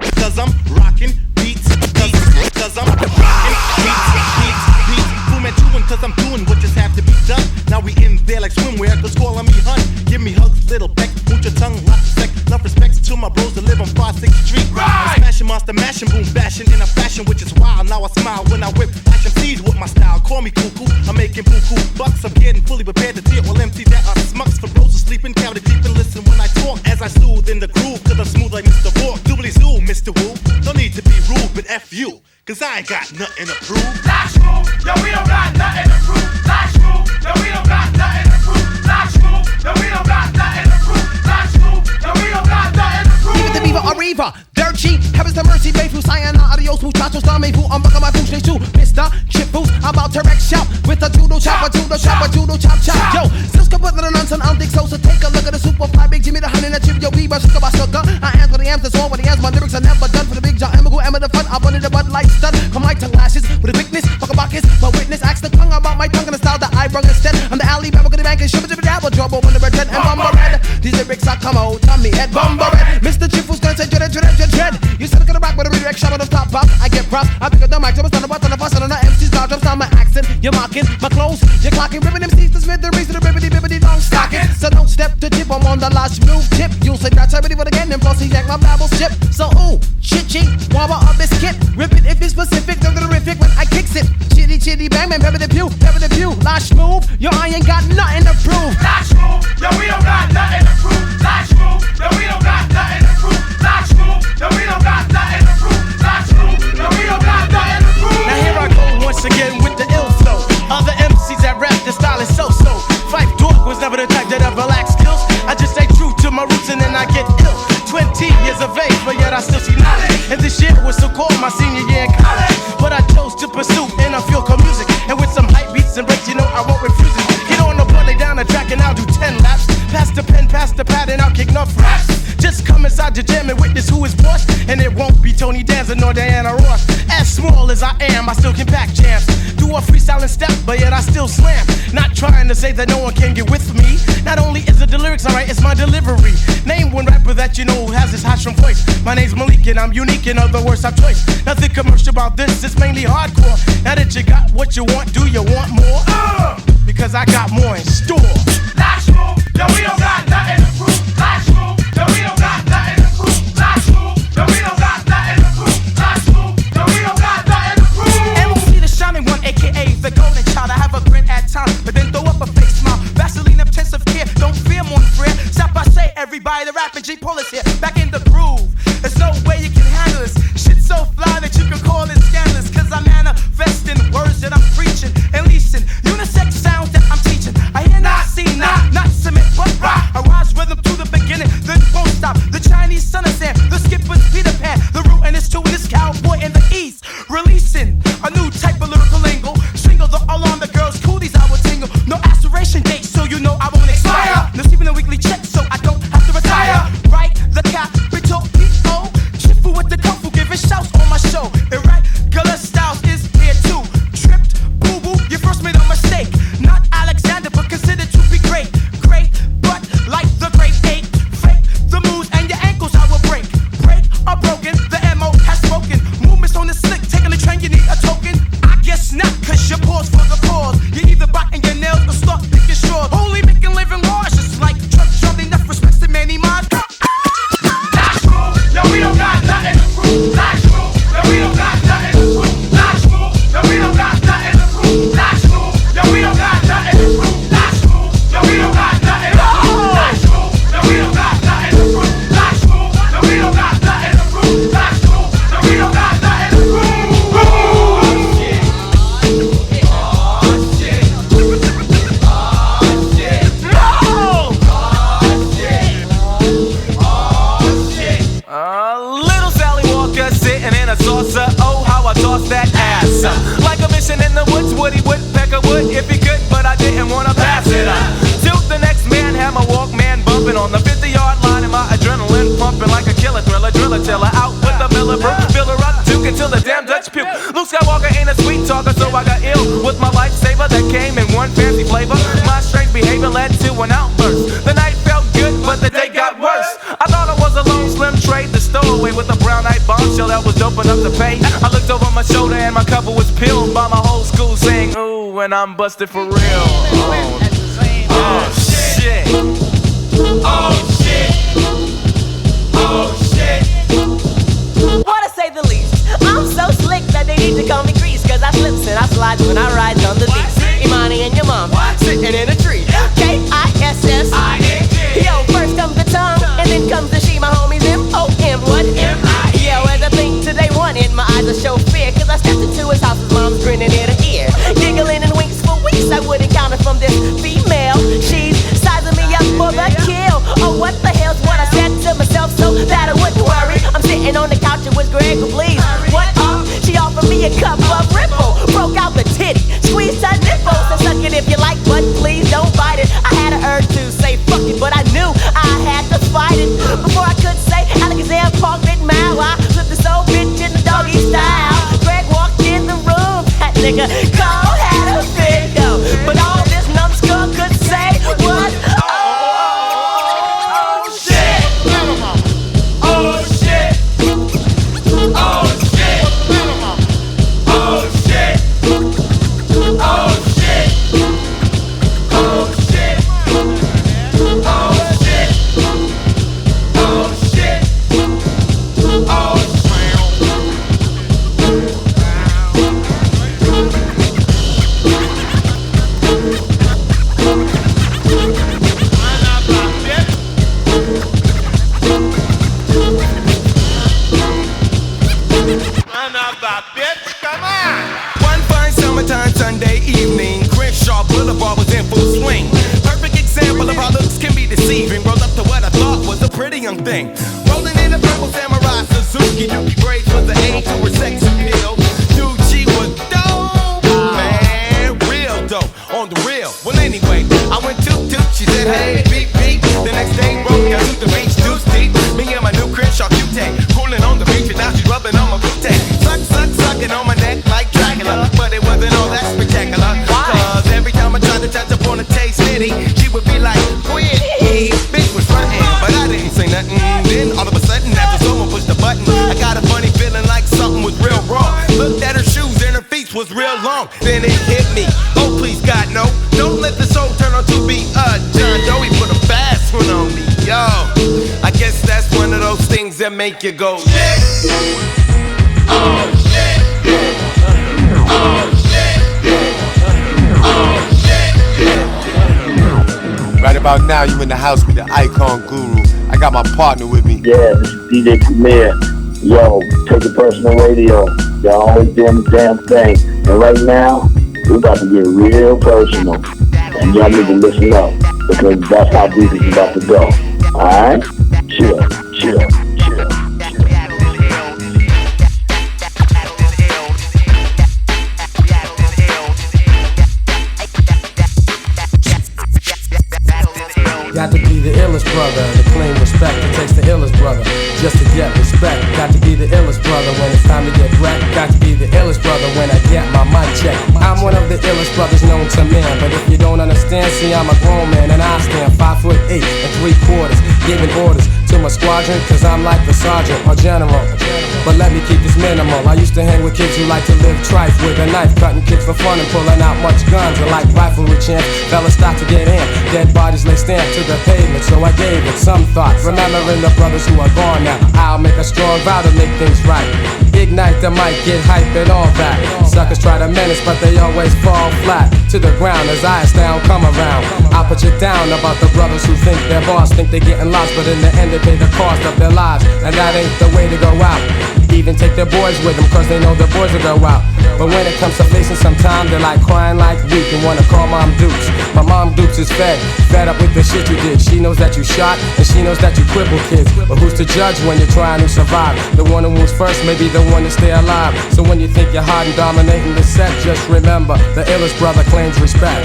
Because I'm rocking beats? Because I'm rocking beats? Boom at you, cause I'm doing what just have to be done. Now we in there like swimwear, cause calling me hun. Give me hugs, little peck, boot your tongue, lots of sex. Love respects to my bros that live on 5-6 Street. Right. I'm smashing, monster mashing, boom bashing in a fashion which is wild. Now I smile when I whip action seeds with my style. Call me cuckoo, I'm making buku bucks. I'm getting fully prepared to deal with MCs that are smucks. For bros who sleeping, cavity deep and listen when I talk. As I soothe in the groove, cause I'm smooth like Mr. Borg. Doobly zoo, Mr. Woo. Don't need to be rude, but F you, cause I ain't got nothing to prove. Last move, yo, we don't got nothing to prove. Last move, yo, we don't got nothing to prove. Last move, yo, we don't got nothing to prove. Last move, yo, we don't got nothing to prove. Even the beaver Arriva, dirt cheap, heavens to mercy, Bayfu, Sayana, adios, muchachos, dame fu, I'm bucking my food, too. Mr. Chip Boost, I'm about to wreck shop with a judo chop, a judo chop, a judo chop, chop. Yo, Siska put the nonsense, I don't think so, so take a look at the super fly, big Jimmy, the honey, that chip, yo, Bieber, sugar, by sugar. I am what I am, that's all what I am, my lyrics are never done for the big John, Emma, Emma, the fun, I wanted the Bud Light stud, come like tongue lashes, with a quickness, fuck about kiss, my witness, ask the tongue about my tongue and the style that I brung instead. I'm the alley, Baba, gonna bank and ship it to the dabble, trouble, when the red and bumper red. These lyrics are come out, tummy head, bumper red. Mr. Chip who's gonna say dread. You said I'm gonna rock with a redirect shot on the top box. I get props, I pick up the mic, so I'm on the bus, and on the MC's dodge, I'm my accent. You're mocking my clothes, you're clocking, ripping MC's to Smith, the reason the bibbity long stocking. So don't step to tip, I'm on the last move tip. You'll say that's everybody but again, and plus he yank my babble chip. So chitchy, wobble up this kit. Rip it if it's specific, don't get terrific when I kicks it. Chitty, bang, man, pepper the pew. Last move, yo, I ain't got nothing to prove. Last move, yo, we don't got nothing to prove. Last move, yo, we don't got nothing to prove. Last move, yo, we don't got nothing to prove. Last move, yo, we don't got nothing to prove. Now here I go once again with the ill flow. Other MCs that rap, the style is so-so. Fife Dog was never the type that ever lacked skills. I just stay true to my roots and then I get ill. 20 years of age, but yet I still see knowledge. And this year was so called my senior year in college. But I chose to pursue and I feel called music. And with some hype beats and breaks, you know I won't refuse it. Get on the board, lay down the track and I'll do 10 laps. Pass the pen, pass the pad and I'll kick enough raps. Just come inside your jam and witness who is boss. And it won't be Tony Danza nor Diana Ross. As small as I am, I still can pack jams. Do a freestyle and step, but yet I still slam. Not trying to say that no one can get with me. Not only is it the lyrics alright, it's my delivery. Name one rapper that you know who has this hot from voice. My name's Malik and I'm unique, in other words, I've choice. Nothing commercial about this, it's mainly hardcore. Now that you got what you want, do you want more? Because I got more in store. Last move, yo, we don't got nothing to prove. Last move, yo, we don't got nothing to prove. Last move, yo, we don't got nothing to prove. Last move, yo, we don't got nothing to prove. MC the shining one, aka the golden child. I have a grin at times, but then throw up a fake smile. Vaseline intensive care, don't fear mon frere. Stop, I say, everybody, the rapping G Paul is here, back in the groove. There's no way you can handle this. Shit so fly that you can call it scandalous. Cause I'm manifesting words that I'm preaching and leasing. Unisex sounds that I'm teaching. I hear not see, not cement, but rock. I rise rhythm to the beginning, then won't stop. The Chinese son of Sam, the skipper's Peter Pan. The root and it's two in this cowboy in the east. Releasing a new type of lyrical angle. Single the alarm, the girls cooties I will tingle. No aspiration date, so you know I won't expire. No sleeping a weekly check, so I don't have to retire. Right, the capital P.O. Chifu with the kung fu, giving shouts on my show. Irregular styles is here too. Tripped, boo-boo, you first made a mistake. Not Alexander, but considered to be great. Great, but like the great eight. Fake the moves and your ankles I will break. Break or broken, the M.O. has spoken. Movements on the slick, taking the train, you need a token. I guess not, cause you're paused for the cause. You either biting your nails or start picking straws. Holy making living laws, just like Chuck Charlie, enough respects to many minds. Last move, yo, we don't got nothing to prove. Last move, yo, we don't got nothing to prove. Last move, yo, we don't got nothing to prove. Last move, yo, we don't got nothing to prove. Last move, yo, we don't got nothing to prove. Last move, yo, we don't got nothing to prove. Last move, yo, we don't got nothing to prove. Last move, yo, we don't got nothing to prove. Little Sally Walker sitting in a saucer. Oh, how I toss that ass. Like a mission in the woods, Woody Woodpecker would if he could, but I didn't wanna pass it up. To the next man, had my Walkman bumping on the 50-yard line, and my adrenaline pumping like a killer thriller. Driller tiller out with the Miller Brew, fill her up, Duke until the damn Dutch puke. Luke Skywalker ain't a sweet talker, so I got ill with my lifesaver that came in one fancy flavor. My strange behavior led to an outburst. The night felt good, but the day got worse. open up the page. I looked over my shoulder and my cover was peeled by my whole school saying, ooh, and I'm busted for real. Oh shit. Oh shit. Oh shit. Wanna say the least. I'm so slick that they need to call me Grease, cause I slips and I slides when I ride on the leash. Imani and your mom sitting in a tree. K-I-S-S-I-N-G. Yo, first comes the tongue, and then comes the she. My homies M-O-M, what? M-I. Yo, as I think today one in my eyes will show fear, cause I stepped into his house with mom's grinning in her ear. Giggling and winks for weeks, I wouldn't count it from this female. She's sizing me up for the kill. Oh, what the hell's what I said to myself so that I wouldn't worry. I'm sitting on the couch and was Greg, please. What up? She offered me a cup of Ripple. Broke out the titty, squeezed her nipple. So suck it if you like, but please don't bite it. I had an urge to say fuck it, but I knew I had to fight it. Before I could say Alexander Park bit mouth, I flipped the soul bitch in the doggy style. Greg walked in the room, that nigga cold had a fit though. But all this numbskull could say was, oh shit. Oh shit. Oh shit. Oh shit. Oh shit. Oh shit. Oh shit. Oh shit. Oh One fine summertime Sunday evening, Crenshaw Boulevard was in full swing. Perfect example of how looks can be deceiving. Rolled up to what I thought was a pretty young thing. Rolling in a purple samurai Suzuki. Dookie braids was the age to her sex appeal. Dude, she was dope, man, real dope, on the real. Well, anyway, I went toot. She said, hey, beep, beep. The next day, broke down to the beach, deuce deep. Me and my new Crenshaw Q-Tay, cooling on the beach, and now she's rubbing on my boot-tay. Sucking on my neck like Dracula, but it wasn't all that spectacular. Cause every time I tried to touch up on a taste city, she would be like, quit. Bitch was frontin', but I didn't say nothing. Then all of a sudden, after someone pushed the button, I got a funny feeling like something was real wrong. Looked at her shoes and her feet was real long. Then it hit me. Oh, please, God, no. Don't let the soul turn on to be John Doe. He put a fast one on me, yo. I guess that's one of those things that make you go, shit. Oh shit. Oh shit. Oh shit. Right about now, you in the house with the icon guru. I got my partner with me. Yeah, this is DJ Premier. Yo, Take It Personal Radio. Y'all always doing the damn thing. And right now, we're about to get real personal. And y'all need to listen up, because that's how deep it's about to go. Alright? Chill. Got to be the illest brother, to claim respect. It takes the illest brother just to get respect. Got to be the illest brother when it's time to get wrecked. Got to be the illest brother when I get my mic checked. I'm one of the illest brothers known to man, but if you don't understand, see I'm a grown man and I stand 5'8" and 3/4, giving orders to my squadron, cause I'm like the sergeant or general. But let me keep this minimal. I used to hang with kids who like to live trife with a knife, cutting kids for fun and pulling out much guns. I like riflery champs, fellas start to get in. Dead bodies lay stamped to the pavement, so I gave it some thought. Remembering the brothers who are gone now, I'll make a strong vow to make things right. Ignite the mic, get hype and all that. Suckers try to menace, but they always fall flat to the ground as I astound come around. I'll put you down about the brothers who think their boss, think they're getting lost, but in the end they pay the cost of their lives, and that ain't the way to go out. Even take their boys with them, cause they know the boys will go out. But when it comes to facing some time, they're like crying like weak and wanna call Mom Dukes. My Mom Dukes is fed up with the shit you did. She knows that you shot, and she knows that you cripple kids. But who's to judge when you're trying to survive? The one who moves first may be the one to stay alive. So when you think you're hot and dominating the set, just remember, the illest brother claims respect.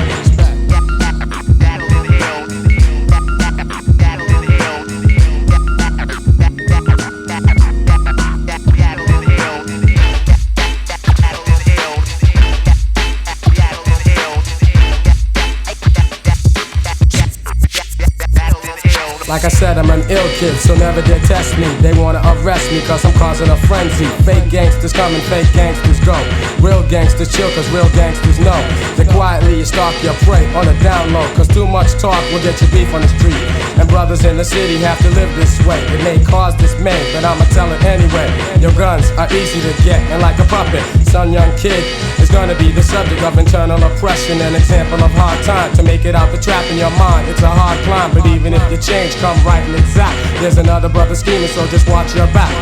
Like I said, I'm an ill kids, so never dare test me. They wanna arrest me cause I'm causing a frenzy. Fake gangsters come and fake gangsters go. Real gangsters chill cause real gangsters know that quietly you stalk your prey on a down low. Cause too much talk will get you beef on the street. And brothers in the city have to live this way. It may cause dismay, but I'ma tell it anyway. Your guns are easy to get, and like a puppet, some young kid is gonna be the subject of internal oppression. An example of hard time to make it out the trap in your mind. It's a hard climb, but even if you change, come right and exact. There's another brother scheming, so just watch your back.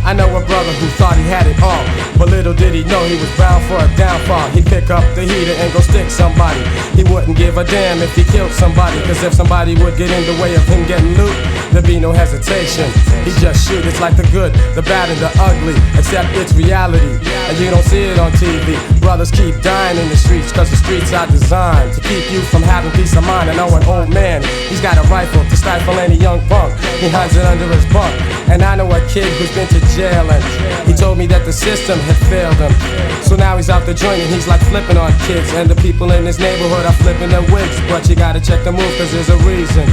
I know a brother who thought he had it all, but little did he know he was bound for a downfall. He'd pick up the heater and go stick somebody. He wouldn't give a damn if he killed somebody, cause if somebody would get in the way of him getting loot, there'd be no hesitation. He just shoot. It's like the good, the bad, and the ugly, except it's reality, and you don't see it on TV. Brothers keep dying in the streets, cause the streets are designed to keep you from having peace of mind. I know an old man, he's got a rifle to stifle any young punk. He hides it under his bunk. And I know a kid who's been to jail, and he told me that the system had failed him. So now he's out the joint and he's like flipping on kids. And the people in his neighborhood are flipping their wigs. But you gotta check the move cause there's a reason,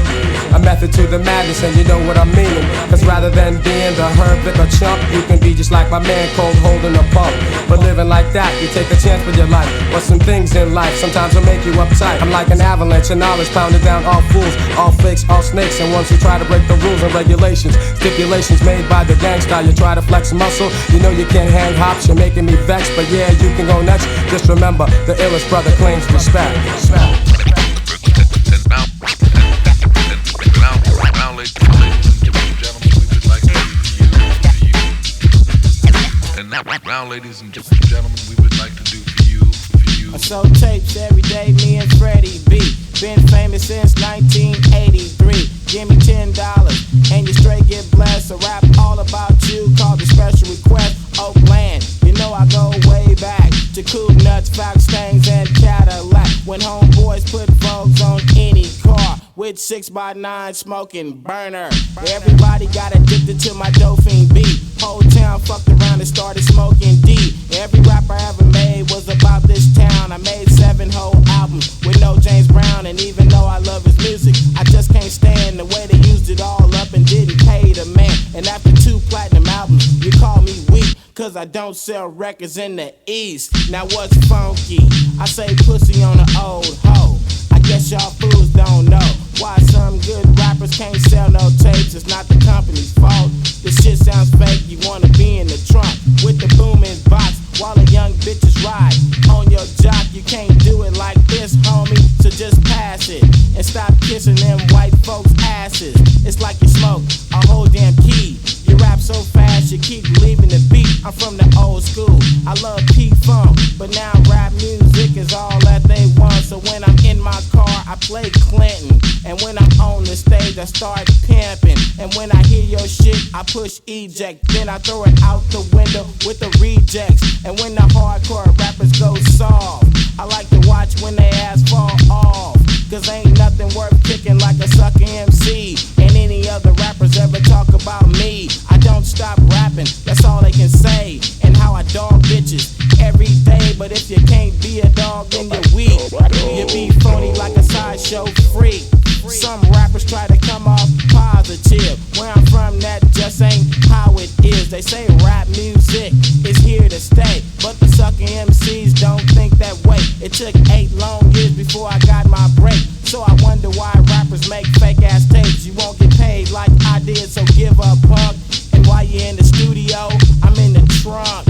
a method to the madness, and you know what I'm meaning. Cause rather than being the herb lick or chump, you can be just like my man Cold holding a pump. But living like that, you take a chance with your life. But some things in life sometimes will make you uptight. I'm like an avalanche of knowledge pounding down all fools, all fakes, all snakes, and ones who try to break the rules and regulations. Stipulations made by the gangsta. You try to flex muscle, you know you can't hang hops. You're making me vexed, but yeah, you can go next. Just remember, the illest brother claims respect. Now, ladies and gentlemen, we would like to do for you. I sold tapes every day, me and Freddie B. Been famous since 1983. Give me $10 and you straight get blessed. A rap all about you called the special request. Oakland, you know I go way back to Coupe Nuts, Fox Stangs, and Cadillac. When homeboys put Vogues on any car with 6x9 smoking burner. Everybody got addicted to my Dauphine beat. Whole town fucked around and started smoking D. Every rap I ever made was about this town. I made 7 whole albums with no James Brown, and even though I love his music, I just can't stand the way they used it all up and didn't pay the man. And after 2 platinum albums, you call me weak, cause I don't sell records in the East. Now what's funky? I say pussy on an old hoe. I guess y'all fools don't know why some good rappers can't sell no tapes. It's not the company's fault. The shit sounds fake, you wanna be in the trunk with the booming box while the young bitches ride on your jock. You can't do it like this, homie, so just pass it and stop kissing them white folks' asses. It's like you smoke a whole damn key. You rap so fast, you keep leaving the beat. I'm from the old school, I love P-Funk, but now rap music is all that they want. So when I'm in my car, I play Clinton, and when I'm on the stage, I start pimping. And when I hear your shit, I push eject, then I throw it out the window with the rejects. And when the hardcore rappers go soft, I like to watch when they ass fall off, cause ain't nothing worth kicking like a sucker MC. And any other rappers ever talk about me, I don't stop rapping, that's all they can say. And how I dog bitches every day, but if you can't be a dog, then you're weak. You be phony like a sideshow freak. Some rappers try to come off positive. Where I'm from, that just ain't how it is. They say rap music is here to stay, but the sucker MCs don't think that way. It took 8 long years before I got my break, so I wonder why rappers make fake ass tapes. You won't get paid like I did, so give up, punk. And while you're in the studio, I'm in the trunk.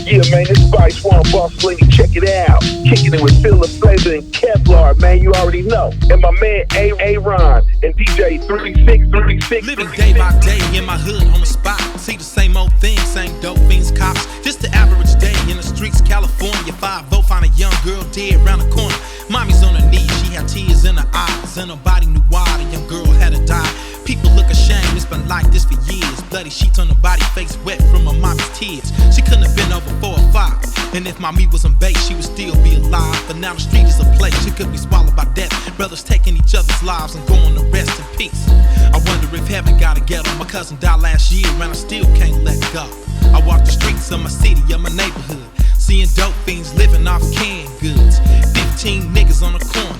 Yeah, man, this Spice One Boss Lady, check it out. Kicking it with Philip Flavor and Kevlar, man, you already know. And my man A-Ron and DJ 3636. Living day by day in my hood on the spot. See the same old thing, same dope fiends, cops. Just the average day in the streets, California. 5-0, find a young girl dead around the corner. Mommy's on her knees, she had tears in her eyes, and her body knew why the young girl had to die. People look ashamed, it's been like this for years. Bloody sheets on the body, face wet from her mommy's tears. She couldn't have been over 4 or 5. And if my meat wasn't baked, she would still be alive. But now the street is a place, she could be swallowed by death. Brothers taking each other's lives and going to rest in peace. I wonder if heaven got a ghetto. My cousin died last year and I still can't let go. I walk the streets of my city, of my neighborhood, seeing dope fiends living off canned goods. 15 niggas on the corner,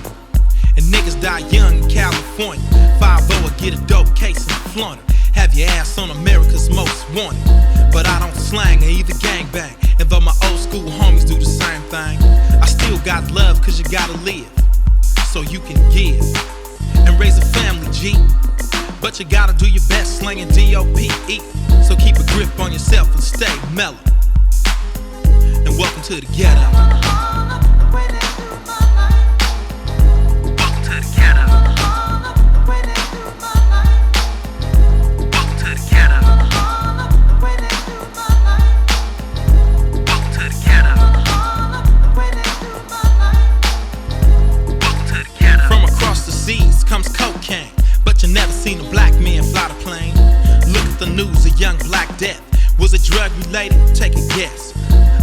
and niggas die young in California. 5-0 or get a dope case and flaunt it. Have your ass on America's Most Wanted. But I don't slang or either gangbang. And though my old school homies do the same thing, I still got love cause you gotta live so you can give and raise a family, G. But you gotta do your best slinging D-O-P-E. So keep a grip on yourself and stay mellow. And welcome to the ghetto. Comes cocaine, but you never seen a black man fly the plane. Look at the news, a young black death. Was it drug related? Take a guess.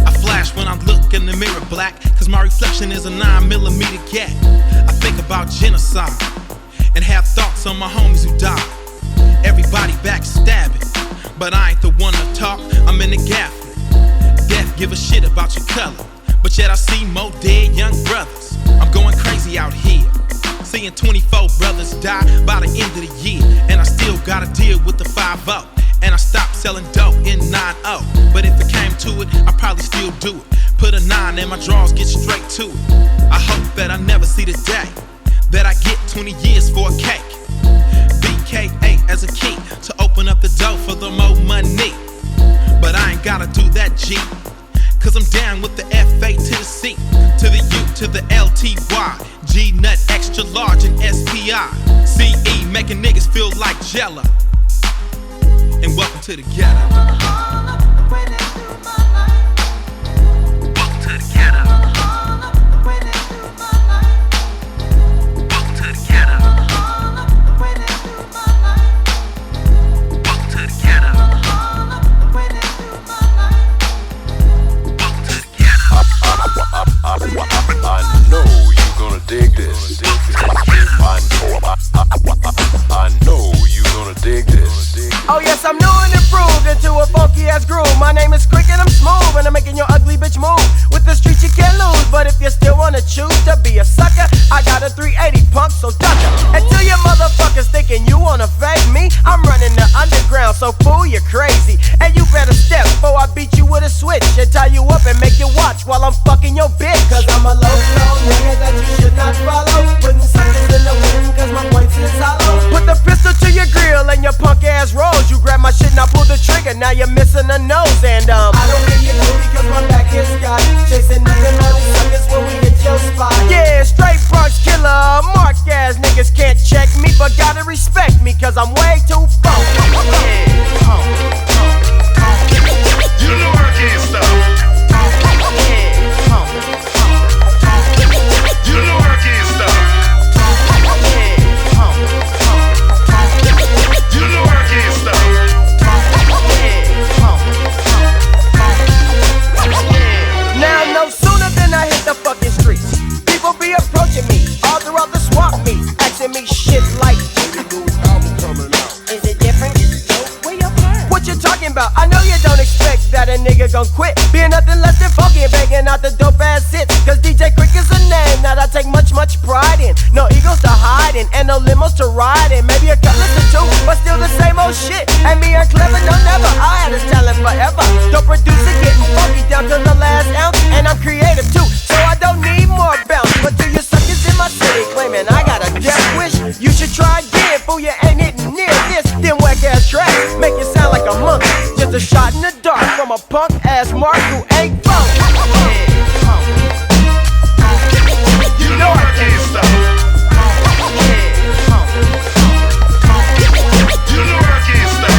I flash when I look in the mirror black, cause my reflection is a 9mm gat. I think about genocide and have thoughts on my homies who died. Everybody backstabbing, but I ain't the one to talk, I'm in the gaffer. Death give a shit about your color, but yet I see more dead young brothers. I'm going crazy out here, seeing 24 brothers die by the end of the year. And I still gotta deal with the 5-0. And I stopped selling dope in 9-0. But if it came to it, I'd probably still do it. Put a 9 in my drawers, get straight to it. I hope that I never see the day that I get 20 years for a cake. BK8 as a key to open up the door for the more money. But I ain't gotta do that, G. Cause I'm down with the F8 to the C, to the U, to the LTY, G-Nut, extra large, and SPI. CE, making niggas feel like Jello. And welcome to the ghetto. I know you're gonna dig this. I know you're gonna dig this. Oh yes, I'm new and improved into a funky ass groove. My name is Quik and I'm smooth, and I'm making your ugly bitch move. With the streets you can't lose, but if you still wanna choose to be a sucker, I got a 380 pump, so duck it. Until you motherfuckers thinking you wanna fade me, I'm running the underground, so fool, you're crazy. And you better step before I beat you with a switch and tie you up and make you watch while I'm fucking your bitch. Cause I'm a low nigga that you should not follow. Putting suckers in the wind cause my points is hollow. Put the pistol to your grill and your punk ass rolls. You grab my shit and I pull the trigger, now you're missing a nose. And I don't hear you know because my back is got chasing nothing on these suckers when we hit your spot. Yeah, straight Bronx killer, mark ass niggas can't check me, but gotta respect me cause I'm way too funky. You know I can't stop. You know I can't stop. You know I can't stop. Now no sooner than I hit the fucking streets, people be approaching me all throughout the swamp meet, asking me shit like, is it different? What you talking about? I know you don't expect that a nigga gon' quit being nothing less than funky and banging out the dope ass hits. Cause DJ Quik is a name that I take much pride in. No egos to hide in and no limos to ride in. Maybe a cutlass or two, but still the same old shit. And me and Clever, no never, I had this talent forever. Dope producer getting funky down to the last ounce. And I'm creative too, so I don't need more bounce. But do you suckers in my city claiming I got a death wish? You should try again, fool, you ain't hitting near this. Them whack ass tracks make it sound like a monkey. Just a shot in the dark from a punk ass mark who ain't funky. You know I can't stop. You know I can't stop.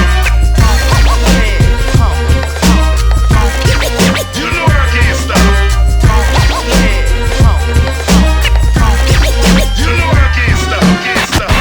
You know I can't stop. You know I can't stop. Can't stop.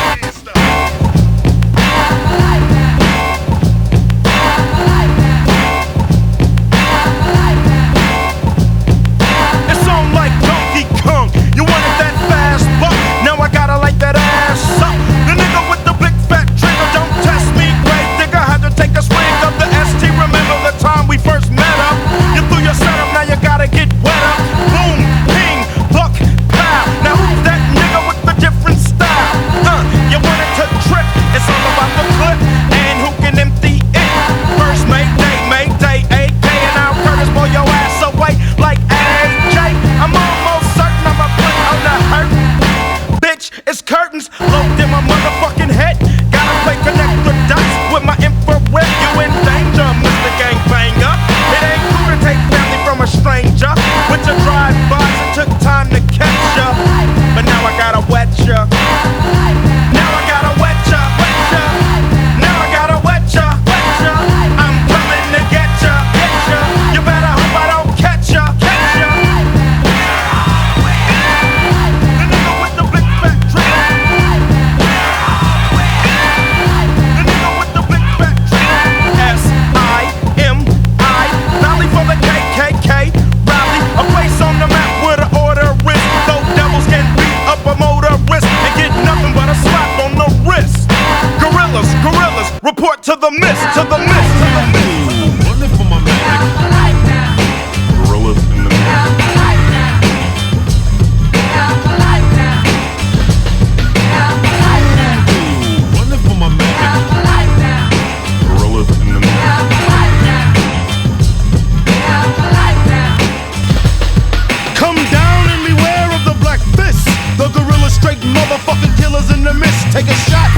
gorillas in the mist. Take a shot,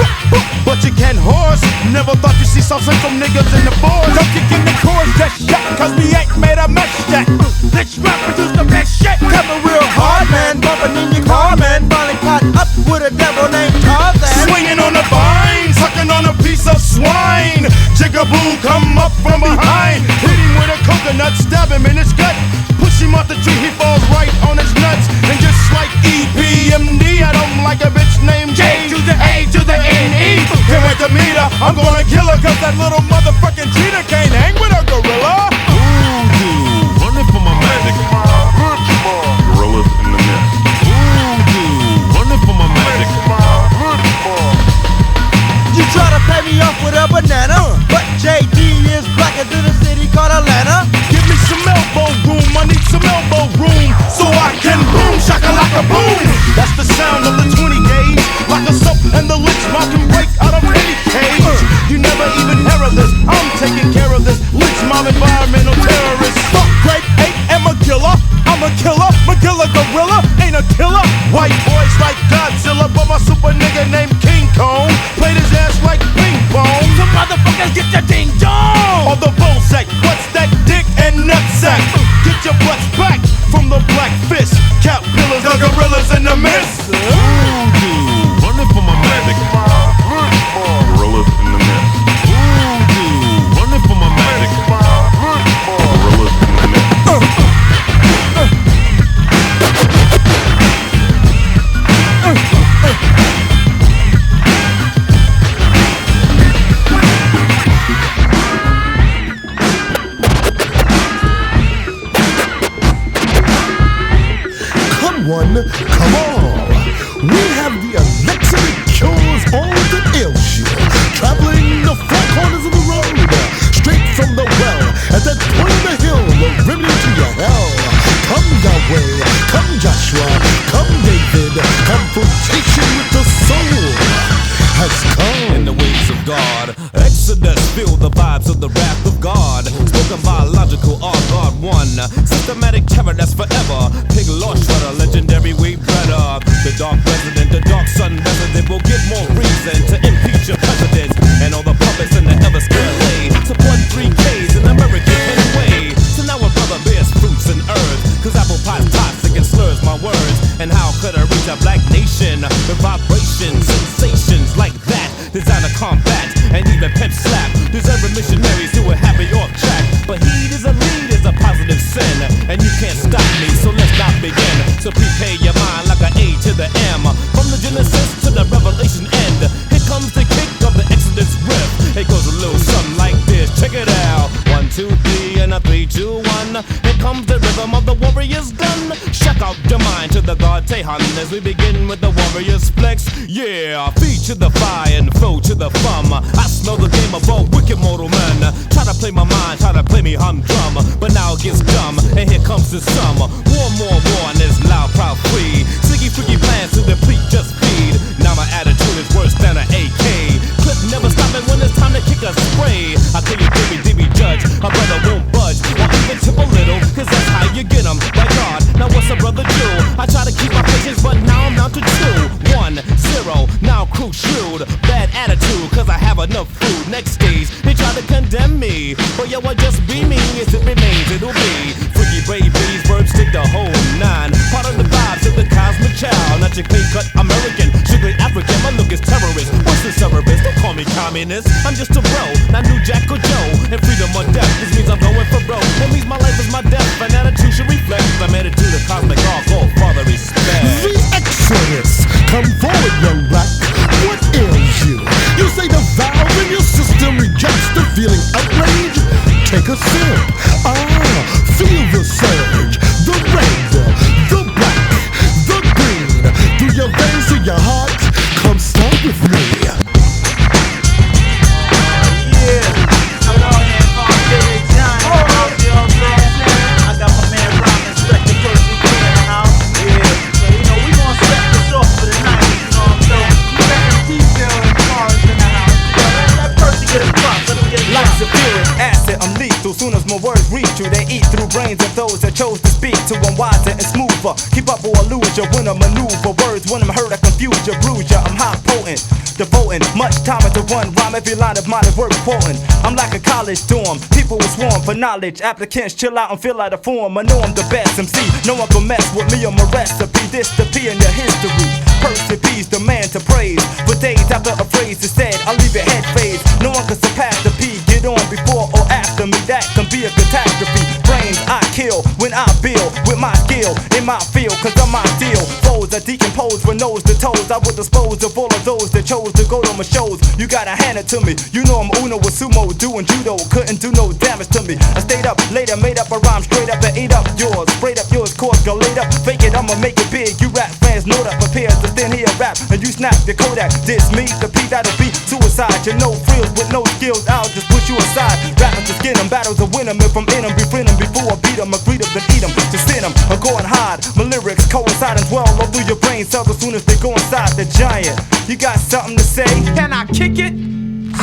but you can't horse. Never thought you'd see South Central niggas in the force. Don't kick in the chorus just yet, cause we ain't made a mess yet. Let's rap produce the best shit. Coming real hard, man, bumping in your car, man. Finally caught up with a devil named Tarzan. Swinging on the vine, sucking on a piece of swine. Jigaboo come up from behind. Hit him with a coconut, stab him in his gut. Push him off the tree, he falls right on his nuts. And just like EPMD, I don't like a bitch named J to the A to the N-E. Can't wait to meet her, I'm gonna kill her, cause that little motherfucking cheetah can't hang with a gorilla. Ooh, running for my magic. Gorillas in the mist. Ooh, running for my magic. You try to pay me off with a banana, but JD is blacker than a city called Atlanta. Give me some elbow room, I need some elbow room, so I can boom, shakalaka boom. That's the sound of the 20 gauge, like a soap and the licks mouth can break out of any cage. You never even hear of this, I'm taking care of this. Licks mouth environmental terrorist. Fuck grape, ape, and Magilla. I'm a killer, Magilla gorilla, ain't a killer. White boys like Godzilla, but my super nigga named King Kong played his ass like ping pong. Some motherfuckers get your ding dong. Or the bullsack, what's that dick and nutsack? Get your butts back from the black fist. Cap pillars, the gorillas in the mist. Ooh, running for my magic. Gorillas in the mist. Ooh, running for my magic. Gorillas in the mist. Come on, we have the electric cures all the ill shit. Traveling the four corners of the road, straight from the well, at that point of the hill, the remedy to your hell. Come Yahweh, come Joshua, come David, confrontation with the soul has come. In the ways of God, Exodus, feel the vibes of the wrath of God. Spoken biological, all God one. Systematic terror that's forever. Pig law shredder, legendary way better. The dark president, the dark sun resident will give more reason to impeach your president. And all the puppets in the ever square lay support 3Ks in American way. So now a brother bears fruits and herbs, cause apple pie's toxic and slurs my words. And how could I reach a black nation with vibrations, sensations like that? Designer combat and even pimp slap. Deserving missionaries who are happy off track. But heed is a lead is a positive sin, and you can't stop me, so let's not begin. So prepare your mind like an A to the M, from the Genesis to the Revelation end. Here comes the kick of the Exodus riff. It goes a little something like this. Check it out. 1, 2, 3 and a 3, 2, 1. Here comes the rhythm of the warrior's gun. Check out your mind to the God Tehan as we begin with the warrior's flex. Yeah, feet to the fire and flow to the thumb. I smell the game of all wicked mortal men. Try to play my mind, try to play me humdrum, but now it gets dumb, and here comes the sum. More, and this loud, proud, free. Sticky, freaky plans to deplete, just feed. Now my attitude is worse than an AK. Clip never stopping when it's time to kick a spray. I tell you, dimmy, judge, a brother won't budge, or even tip a little, cause that's how you get them. My God, now what's a brother do? I try to keep my patience, but now I'm down to 2, 1, 0. Now crew shrewd, bad attitude, cause I have enough food. Next stage, they try to condemn me, but yo, I just be me, as it remains, it'll be freaky brave bees, verbs stick the whole 9. Part of the vibes of the cosmic child, not your clean cut American, strictly African. My look is terrorist. What's the suburbist? Don't call me communist. I'm just a bro, not New Jack or Joe. And freedom or death, this means I'm going for bro. That means my life is my death. An attitude should reflect the attitude of cosmic all father respect. The Exodus, come forward, young black. What ails you? You say the valve in your system rejects the feeling outrage. Take a sip. Feel the surge. The red, the black, the green. Through your veins to your heart. Come start with me. Soon as my words reach you, they eat through brains of those that chose to speak to them wiser and smoother. maneuver. Keep up or lose you when I maneuver. Words when I'm heard I confuse you, bruise you. I'm high potent, devoting much time into one rhyme. Every line of mine is worth quoting. I'm like a college dorm, people will swarm for knowledge. Applicants chill out and fill out a form. I know I'm the best MC, no one can mess with me or my recipe. This the P in your history. Percy P's the man to praise. For days after a phrase is said, I'll leave your head phase. No one can surpass the P. Get on before or after me, that can be a catastrophe. Brains I kill when I build with my skill in my field, cause I'm ideal. Foes I decompose from nose to toes. I will dispose of all of those that chose to go to my shows. You gotta hand it to me. You know I'm Uno with sumo, doing judo. Couldn't do no damage to me. I stayed up later, made up a rhyme straight up and ate up yours. Sprayed up yours, course, go laid up. Fake it, I'ma make it big. You rap fans know that. Prepare to stand here rap and you snap your Kodak. Diss me, the P that'll be suicide. You're no frills with no skills. I'll just push you aside. Rapping to skin them, battles to win them. If I'm in them, befriend them before I beat them. I greet them, then eat them. To sin them, I'm going hard. My lyrics coincide and dwell all through your brain cells as soon as they go inside the giant. You got something to say? Can I kick it?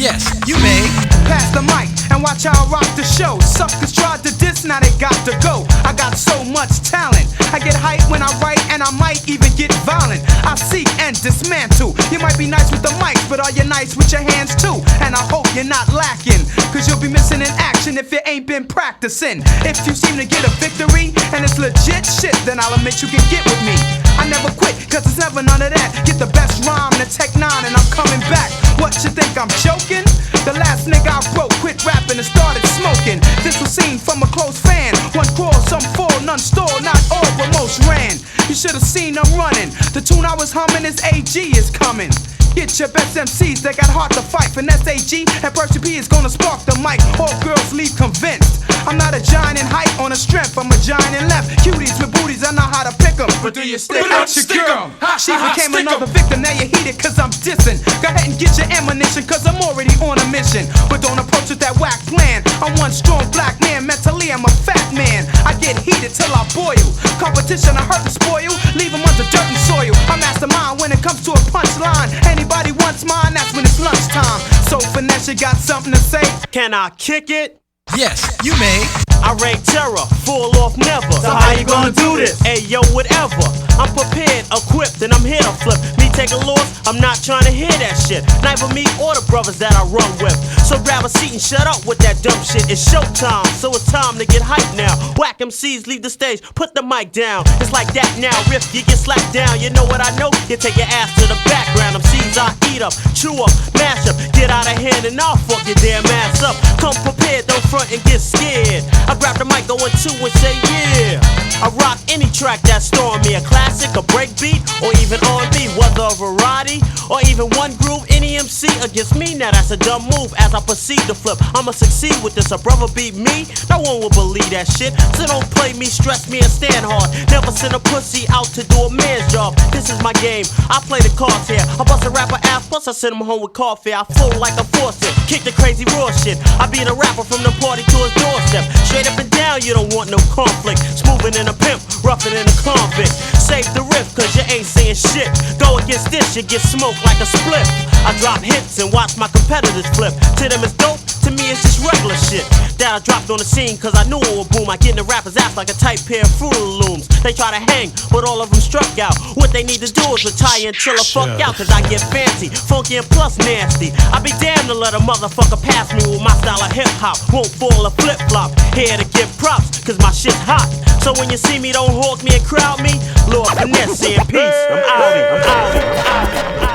Yes, you may. Pass the mic and watch how I rock the show. Suckers tried to diss, now they got to go. I got so much talent. I get hype when I write and I might even get violent. I seek and dismantle. You might be nice with the mics, but are you nice with your hands too? And I hope you're not lacking, cause you'll be missing in action if you ain't been practicing. If you seem to get a victory and it's legit shit, then I'll admit you can get with me. I never quit, cause it's never none of that. Get the best rhyme to Tech 9 and I'm coming back. What you think I'm joking? The last nigga I broke quit rapping and started smoking. This was seen from a close fan. One crawl, some fall, none stole, not all, but most ran. You should have seen them running. The tune I was humming is AG is coming. Get your best MCs that got heart to fight. Finesse AG and Percy P is gonna spark the mic. All girls leave convinced. I'm not a giant in height on a strength, I'm a giant in left. Cuties with booties, I know how to pick them. But do you stick out your girl? She became another victim, now you heated cause I'm dissing. Go ahead and get your ammunition cause I'm already on a mission. But don't approach with that whack plan. I'm one strong black man, mentally I'm a fat man. I get heated till I boil. Competition I hurt and spoil, leave them under dirt and soil. I'm mastermind when it comes to a punchline. Anybody wants mine, that's when it's lunchtime. So finesse, you got something to say? Can I kick it? Yes, you may. I reign terror, full off never. So how you gonna do this? Hey yo, whatever. I'm prepared, equipped, and I'm here to flip. Me take a loss, I'm not trying to hear that shit. Neither me or the brothers that I run with. So grab a seat and shut up with that dumb shit. It's showtime, so it's time to get hyped now. Whack MCs, leave the stage, put the mic down. It's like that now, Riff, you get slapped down. You know what I know? You take your ass to the background. MCs I eat up, chew up, mash up. Get out of hand and I'll fuck your damn ass up. Come prepared, don't front and get scared. I grab the mic, go in two and say yeah. I rock any track that's throwing me a classic, a breakbeat, or even R&B. Whether a variety or even one groove, any MC against me, now that's a dumb move. As I proceed to flip, I'ma succeed with this. A brother beat me, no one will believe that shit. So don't play me, stress me, and stand hard. Never send a pussy out to do a man's job. This is my game, I play the cards here. I bust a rapper ass, plus I send him home with coffee. I flow like a faucet, kick the crazy raw shit. I beat a rapper from the party to his doorstep. Straight up and down, you don't want no conflict. Smoothing in a pimp, roughing in a convict. Save the riff, cause you ain't saying shit. Go against this, you get smoked like a split. I drop hits and watch my competitors flip. To them it's dope, to me it's just regular shit. That I dropped on the scene cause I knew it would boom. I get in the rapper's ass like a tight pair of Fruit Looms. They try to hang, but all of them struck out. What they need to do is retire until I fuck out. Cause I get fancy, funky and plus nasty. I be damned to let a motherfucker pass me with my style of hip hop. Won't fall or flip flop. Here to give props, cause my shit's hot. So when you see me, don't hawk me and crowd me. Lord finesse, say in peace. I'm outie, I'm outie, I'm outie.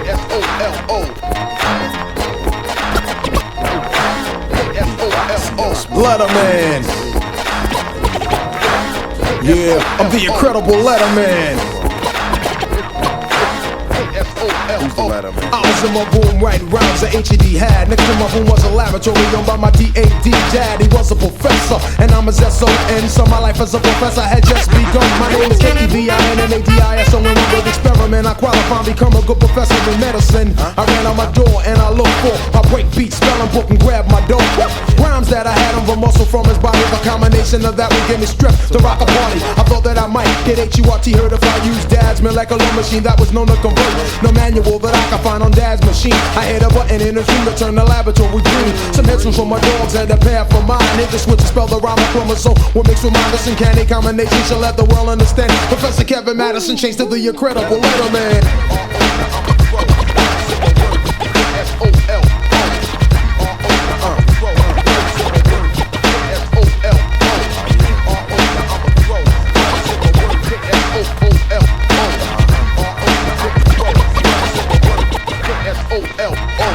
F-O-L-O. Letterman. Yeah, I'm the incredible Letterman. I was in my room writing rhymes that H.E.D. had. Next to my room was a laboratory owned by my D.A.D. dad. He was a professor, and I'm his S.O.N. So my life as a professor had just begun. My name is K-E-V-I-N-N-A-D-I-S. So when I experiment, I qualify and become a good professor in medicine. I ran out my door and I looked for a break beat, spelling book, and grab my dope. Rhymes that I had on the muscle from his body. The combination of that would get me stripped to rock a party. I thought that I might get HURT heard if I used Dad's molecular machine that was known to convert. No manual that I could find on Dad's machine. I hit a button in a dream to turn the laboratory green. Some headshoes for my dogs and a pair for mine. Hit the switch to spell the rhyme of chromosome. What mixed with mine, this uncanny combination shall let the world understand. Professor Kevin Madison changed to the incredible Letterman.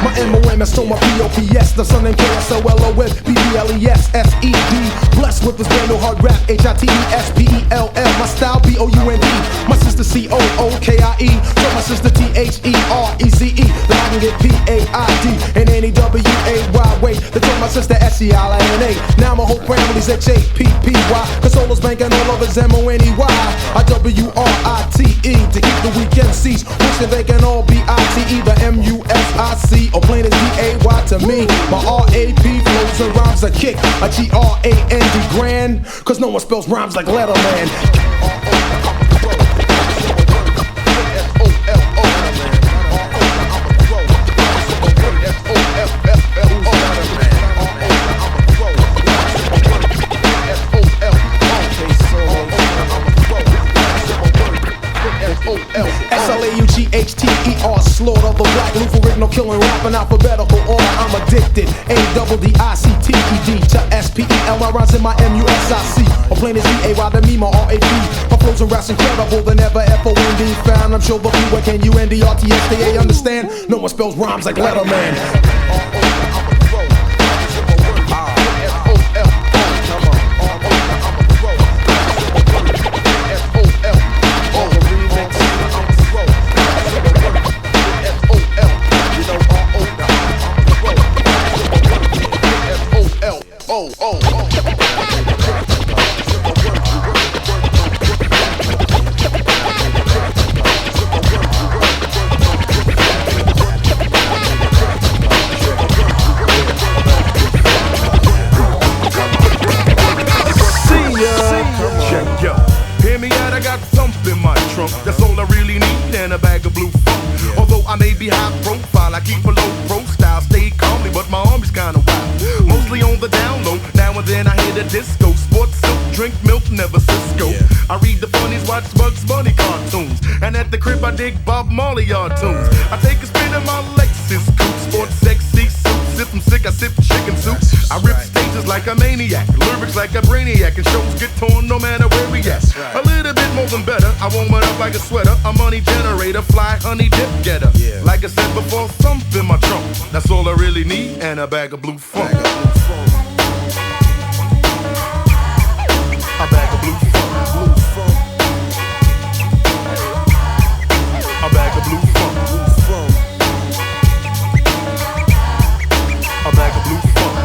My MOM is so my POPS. The son named KSOLON BBLESSED. Blessed with this brand new hard rap HITESPELL. My style BOUND. My sister COOKIE. So my sister THEREZE. That I can get PAID in any WAY way. They told my sister SELINA. Now my whole family's HAPPY. Cause Solo's banking all of his MONEY. IWRITE. To keep the weekend cease. Wishing they can all be ITE. The MUSIC. Or plain as DAY to me. My RAP flows and rhymes a kick. A GRAND grand. Cause no one spells rhymes like Letterman. SLAUGHTER, slaughter the black Luther original killing rap in alphabetical order. I'm addicted. ADDICTED to SPEL. My rhymes in my MUSIC. Or plain as DAY to me, my RAP. My flows and raps incredible than ever FOND found. I'm sure the few can UNDRTSTA understand. No one spells rhymes like Letterman. That's all I really need, and a bag of blue funk. Although I may be high profile, I keep a low pro style. Stay calmly, but my arm is kinda wild. Mostly on the down low, now and then I hit a disco. Sports silk, drink milk, never Cisco. I read the funnies, watch Bugs Bunny cartoons. And at the crib I dig Bob Marley yard tunes. I take a spin in my Lexus coupe, sports sexy suits. If I'm sick, I sip chicken soup. I rip stages like a maniac, lyrics like a brainiac, and shows get torn no matter where we at. A little bit more than better, I warm it up like a sweater. A money generator, fly honey dip getter. Like I said before, thump in my trunk. That's all I really need, and a bag of blue funk. A bag of blue funk. A bag of blue funk. A bag of blue funk.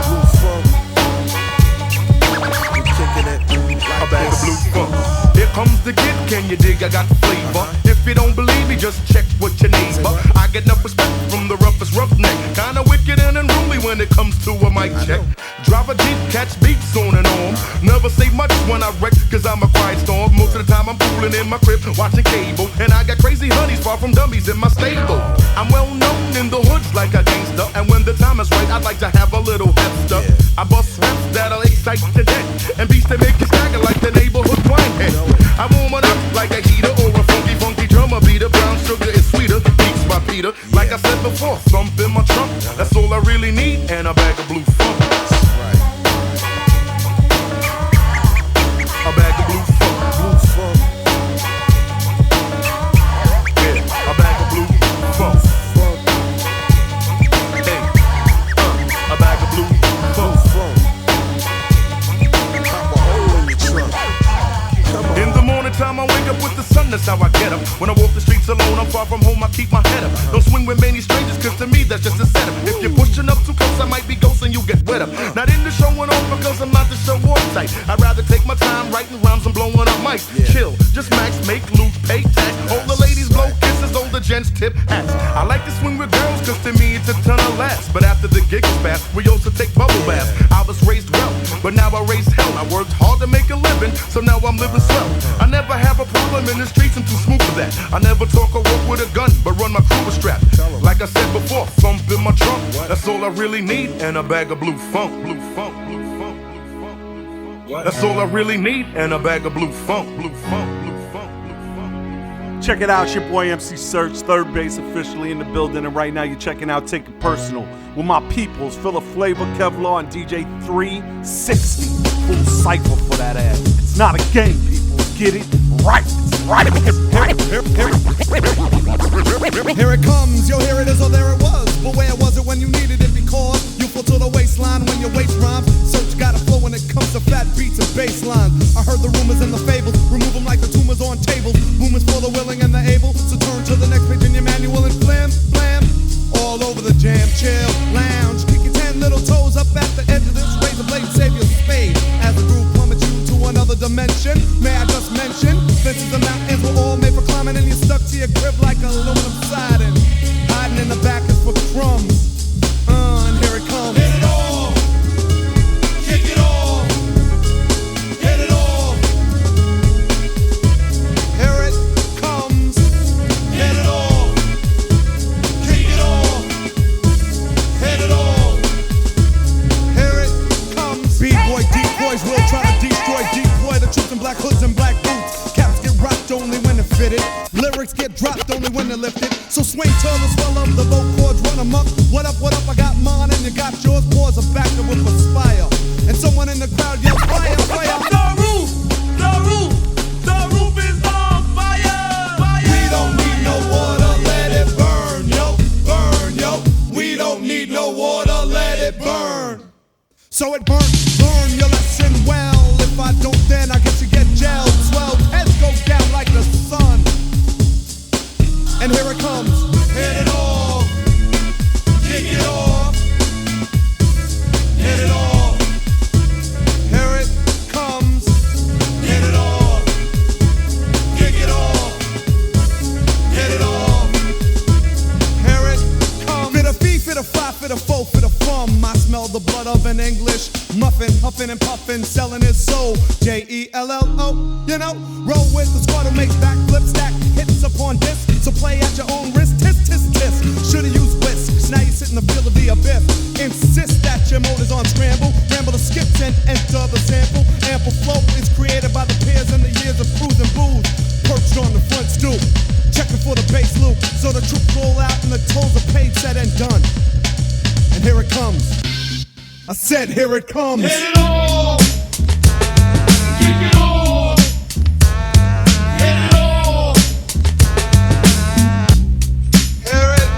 A bag of blue funk. Here comes the kid, can you dig? I got flavor. If you don't believe me, just check with your neighbor. I get enough respect from the roughest roughneck. Kinda wicked and unruly when it comes to a mic check. Drive a Jeep, catch beats on and on. Never say much when I wreck, cause I'm a quiet storm. Most of the time I'm fooling in my crib, watching cable. And I got crazy honeys far from dummies in my stable. I'm well known in the hoods like a gangster. And when the time is right, I'd like to have a little hipster. I bust raps that'll excite to death. And beats that make you stagger like the neighborhood wine head. I warm it up like a heater or a funky drummer beater. Brown sugar is sweeter, beats by Peter. Like I said before, thump in my trunk. That's all I really need, and a bag of blue funk. A bag of blue funk. Yeah, a bag of blue funk. Hey, a bag of blue funk. In the morning time I wake up with the sun, that's how I get up. When I walk the streets alone, I'm far from home, I keep my head up. Don't swing with many strangers, cause to me that's just a setup. If you're pushing up too close, I might be ghosting, you get wet up. Not into showing off because I'm not the show off type. I'd rather take my time writing rhymes and blowing up mics. Chill, just max, make loot, pay tax. All the ladies blow kisses, all the gents tip hats. I like to swing with girls, cause to me it's a ton of laughs. But after the gig, proof of that. I never talk or walk with a gun, but run my crew with strap. Like I said before, thump in my trunk. That's all I really need, and a bag of blue funk. Blue funk, blue funk, blue funk. That's all I really need, and a bag of blue funk. Blue funk, blue funk, blue funk. Check it out, it's your boy MC Serch, third base officially in the building, and right now you're checking out Take It Personal with my peoples, Phil of Flavor, Kevlar, and DJ 360. Full cycle for that ass. It's not a game, people. Get it right. Right. Here it comes, yo, here it is, or there it was. But where was it when you needed it? Because you fall to the waistline when your waist rhymes. Serch got a flow when it comes to fat beats and bass lines. I heard the rumors and the fables, remove them like the tumors on tables. Boomers for the willing and the able. So turn to the next page in your manual and flam, flam. All over the jam, chill, lounge. Kick your 10 little toes up at the edge of this razor blade, save your spade. As the groove plummets you to another dimension. May I just mention, fences and mountains were all made for climbing, and you're stuck to your crib like aluminum siding. Hiding in the back is for crumbs. And here it comes. Hit it all. Kick it all. Hit it all. Here it comes. Hit it all. Kick it all. Hit it all. Here it comes. B-boy decoys will try to destroy, deploy the troops in black hoods and black boots. Caps get rocked only when they're fitted. Lyrics get dropped only when they're lifted. So swing till the swell of the vote chords run amok. What up, I got mine and you got yours. Pause a back to whip aspire. And someone in the crowd yells fire, fire. The roof, the roof, the roof is on fire, fire. We don't need no water, let it burn, yo, burn, yo. We don't need no water, let it burn. So it burn, learn your lesson well. If I don't, then I guess you get gelled. Swell, heads go down like the sun. And here it comes. Hit it all. Kick it off. Hit it all. Here it comes. Hit it all. Kick it off. Hit it all. Here it comes. Fit a fee, fit a fly, fit a foe, fit a fum. I smell the blood of an English muffin, huffing and puffing, selling his soul. J-E-L-L-O, you know. Roll with the squad who makes backflips, stack hits upon disc. So play at your own risk, tisk, tisk, tisk. Should've used whisks, now you sit in the field of the abyss. Insist that your motor's on scramble. Ramble the skips and enter the sample. Ample flow is created by the peers and the years of cruising booze. Perched on the front stoop, checking for the bass loop. So the troops roll out and the tolls are paid, said and done. And here it comes. I said here it comes. Hit it all. Kick it all. Hit it all. Here it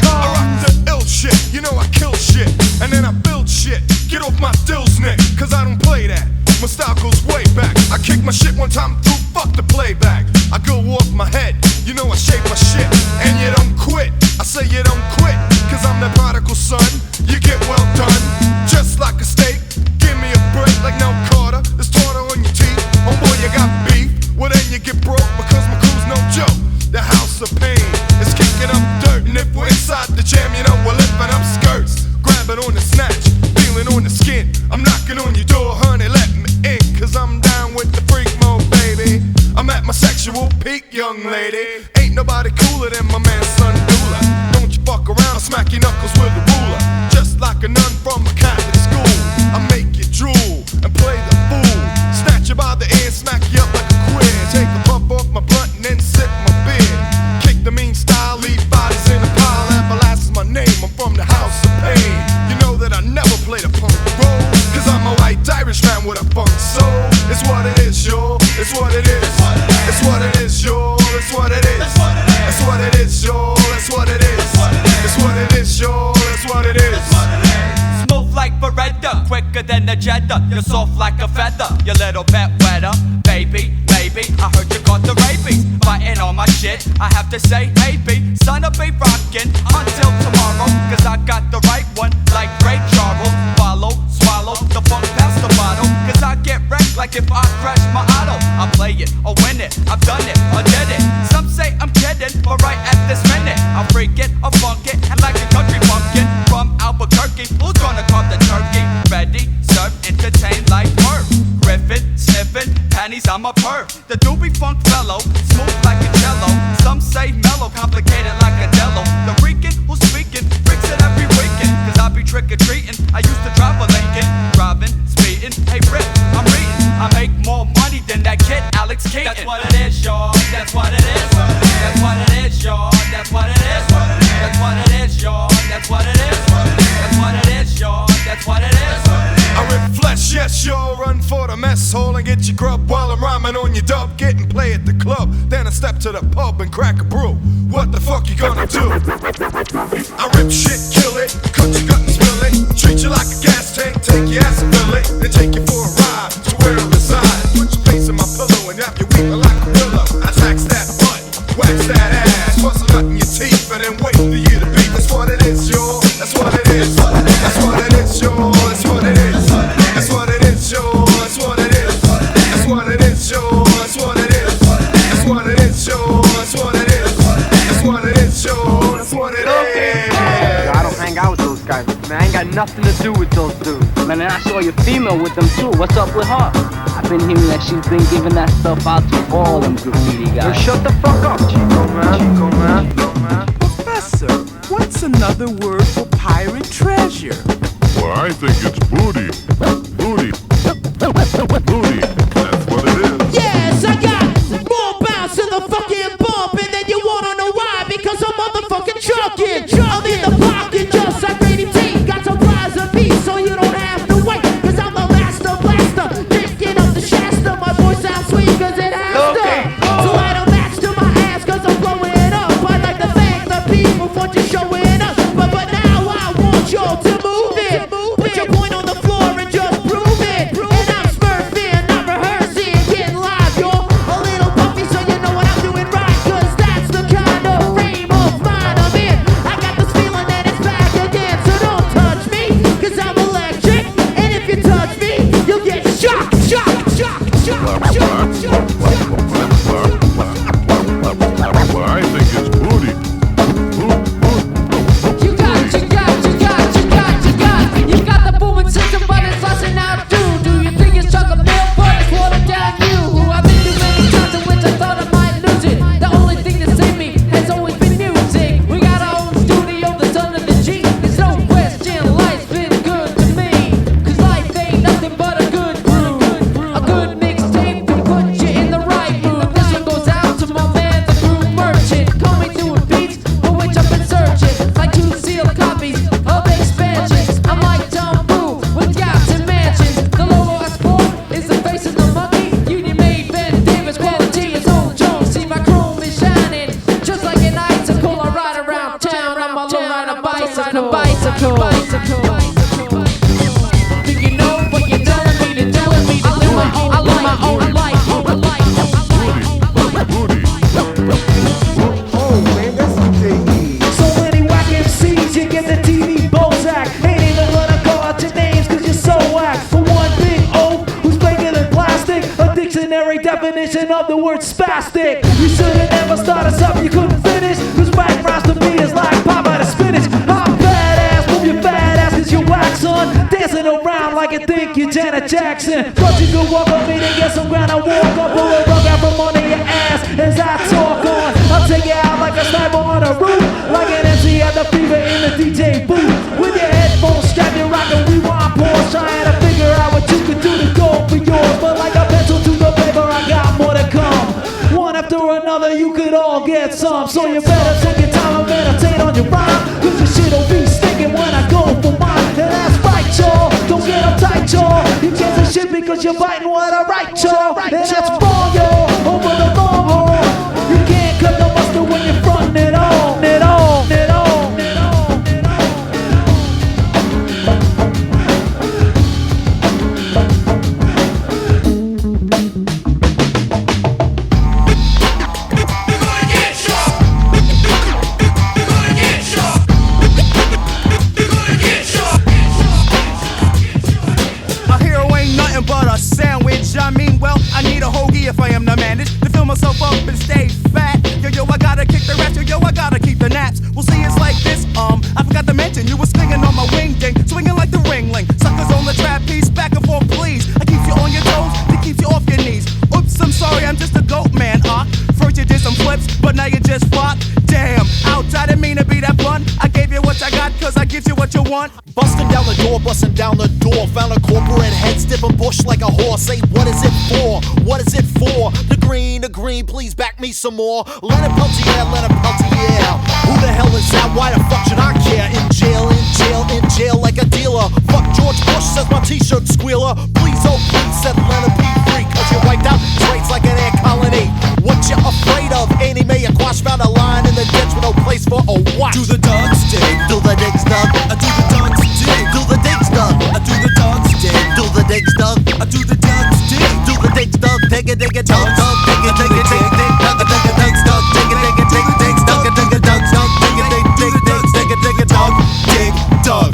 comes. I rock the ill shit, you know I kill shit, and then I build shit. Get off my dill's neck, cause I don't play that. My style goes way back. I kick my shit one time through, fuck the playback. I go off my head, you know I shape my shit, and you don't quit. I say you don't quit, cause I'm the prodigal son. You get well done, just like a steak. Give me a break like no Carter. There's tartar on your teeth. Oh boy, you got beef. Well then you get broke because my crew's no joke. The house of pain is kicking up dirt, and if we're inside the jam, you know we're lifting up skirts. Grabbing on the snatch, feeling on the skin. I'm knocking on your door, honey, let me in, cause I'm down with the freak mode, baby. I'm at my sexual peak, young lady. Ain't nobody cooler than my man, Son Dula. Don't you fuck around, I'll smack your knuckles with a ruler. Just like a nun from a Catholic school. I make you drool and play the fool. Snatch you by the ear, smack you up like a queer. Take a puff off my blunt and then sip my beer. Kick the mean style, leave bodies in a pile. Everlast is my name, I'm from the house of pain. You know that I never played a punk role, cause I'm a white Irishman with a funk soul. It's what it is, yo. It's what it is. It's what it is, yo. It's what it is. It's what it is, yo. It's what it is. It's what it is, yo. It's what it is. Smooth like Beretta, quicker than a Jetta. You're soft like a feather, you're little bit wetter. Baby, baby, I heard you got the rabies. Biting on my shit, I have to say, hey B, son of be rockin' until tomorrow. Cause I got the right one, like Ray Charles. Follow, swallow, the funk past the bottle. Cause I get wrecked like if I crash my auto. I play it, or win it, I've done it, or did it. Some say I'm kidding, but right at this minute I freak it, or funk it, and like a country bumpkin from Albuquerque. Who's gonna carve the turkey? Ready, serve, entertain like Merv. Griffin, sniffin', panties, I'm a perv. The doobie funk fellow, smooth like a cello. hit the club, then I step to the pub and crack a brew. What the fuck you gonna do? I rip shit, kill it, cut your gut and spill it, treat you like a gas tank, take your ass and fill it, then take you for a ride to where I reside. Put your face in my pillow and wrap your weeping like a pillow. I tax that butt, wax that ass, bust a nut in your teeth and then wait for you to beat. That's what it is, y'all. That's what it is. That's what it is, y'all. That's what it is. That's what it is, y'all. That's what it is. That's what it is, y'all. That's what it is. That's what it is, y'all. That's what it is. That's what it is, y'all. That's what it is. I don't hang out with those guys, man. I ain't got nothing to do with those dudes. Man, and I saw your female with them too. What's up with her? I've been hearing that she's been giving that stuff out to all them graffiti guys. Well, shut the fuck up, Chico, man. Chico, man. Professor, what's another word for pirate treasure? Well, I think it's booty. Booty. Booty. That's what it is. Yes, I got more bounce in the fucking bump, and then you wanna know why? Because I'm motherfucking trucking. I'm in the pocket just like Brady T. Got some fries and peace, so you don't have to wait. Cause I'm the master blaster, picking up the Shasta. My voice sounds sweet cause it has to. So I don't match to my ass cause I'm blowing up. I like to thank the people for just showing up. But now I want y'all to move it. Put your point on the floor and just prove it. And I'm smurfing, not rehearsing, getting live, y'all. A little puffy so you know what I'm doing right. Cause that's the kind of frame of mind I'm in. I got this feeling that it's back again. So don't touch me, cause I'm electric. And if you touch me, you'll get shocked. Well, I think it's booty. You got the booming system, but it's busting out too. Do you think it's chocolate milk, but it's watered down you? I've been through many times in which I thought I might lose it. The only thing that saved me has always been music. We got our own studio that's under the G. There's no question, life's been good to me. Cause life ain't nothing but a good brew. A good mixtape to put you in the right mood. This one goes out to my man, the groove merchant. Coming through with beats for which I've been searching. Like 2 sealed copies of expansions. I'm like Tom Boo with yachts and mansions. The logo I sport is the face of the monkey. Union made Ben Davis, quality is old Jones. See my chrome is shining just like an icicle. I ride around town on my low rider bicycle. Think you know what you're telling me to do? I live my own life. So many whack MCs, you get the TV Bozak. Ain't even gonna call out your names cause you're so whack. For one big O who's bigger than plastic, a dictionary definition of the word spastic. You should've never started something you couldn't finish. Cause whack rhymes to me is like pop out of spinach. I'm badass, move your fat ass cause you wax on. Dancing around like you think you're Janet Jackson. But you could walk up me to get some ground. I walk up, pull a rug out from under your ass as I talk on. I'll take you out like a sniper on a roof, like an MC at the fever in the DJ booth. With your headphones strapped, you're rockin' rewind pause, trying to figure out what you could do to go for yours. But like a pencil to the paper, I got more to come. One after another, you could all get some. So you better take your time and meditate on your rhyme, cause your shit'll be stinking when I go for mine. And that's right, y'all. Don't get uptight, y'all. You can't say shit because you're biting what I write, y'all. And that's wrong, y'all. Over the long haul. You can't cut the mustard when you're frontin' it all. A hero ain't nothing but a sandwich. I mean, well, I need a hoagie if I am to manage to fill myself up and stay fat. Yo, I gotta kick the rest. Yo, I gotta keep the naps. Well, see, it's like this. I forgot to mention you were swinging on my wing ding, swinging like the ringling. Suckers on the trapeze, back and forth, please. I keep you on your toes, to keep you off your knees. Oops, I'm sorry, I'm just a goat man. First you did some flips, but now you just flop. Damn, ouch, I didn't mean to be that blunt. I gave you what I got, cause I give you what you want. Busting down the door, busting down the door. Found a corporate head stiffing bush like a horse. Say, what is it for? What is it for? The green, please back me some more. Let it Peltier, yeah. Who the hell is that? Why the fuck should I care? In jail, in jail, in jail like a dealer. Fuck George Bush, says my t-shirt squealer. Please, oh please, said Leonard P. Free, cause you wiped out traits like an ant colony. What you afraid of? Annie Mae Aquash found a line in the ditch with no place for a watch. Do the dogs dig? Do the digs dug? Do the dogs dig? Do the digs dug? Do the dogs dig? Do the digs dug? Do the dogs dig? Do the digs dug? Dig it, dig it, dug, dug, dig it, dig it, dig it, dig, dug, dig it, digs dug, dig it, dig it, dig, digs dug, dig it, dug, dug, dig it, dig, dig, digs, dig it, dig it, dug, dig, dug.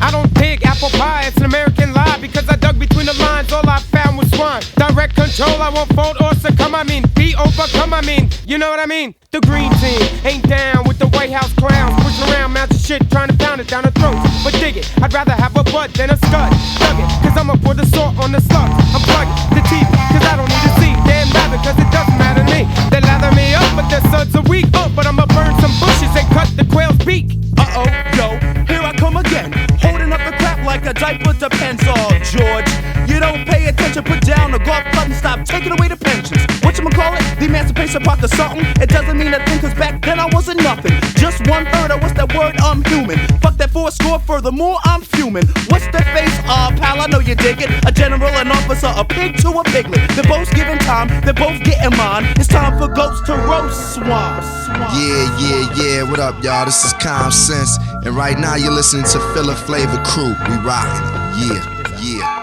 I don't dig apple pie, it's an American lie. Because I dug between the lines, all I found was swine. Direct control, I won't fold or succumb, I mean, be overcome, I mean, you know what I mean? The green team ain't down with the White House clowns. Pushing around, mountain shit, trying to pound it down the throat. But dig it, I'd rather have a butt than a scud. Dug it, cause I'ma pour the salt on the slug. I'm plugging the teeth, cause I don't need to see. Damn lather, cause it doesn't matter to me. They lather me up, but their suds are weak. But I'ma burn some bushes and cut the quail's beak. Uh-oh, yo, here I come again. Holding up the crap like a diaper depends on George. You don't pay attention, put down the golf club and stop taking away the pensions. Whatchamacallit? The emancipation part of something. It doesn't mean a thing, cause back then I wasn't nothing. Just 1/3 of what's that word? I'm human. Fuck that 4 score, furthermore, I'm fuming. What's the face? Pal, I know you dig it. A general, an officer, a pig to a piglet. They're both giving time, they're both getting mine. It's time for goats to roast swamps. Yeah, what up, y'all? This is Common Sense, and right now you're listening to Philly Flavor Crew. We rockin' it. Yeah.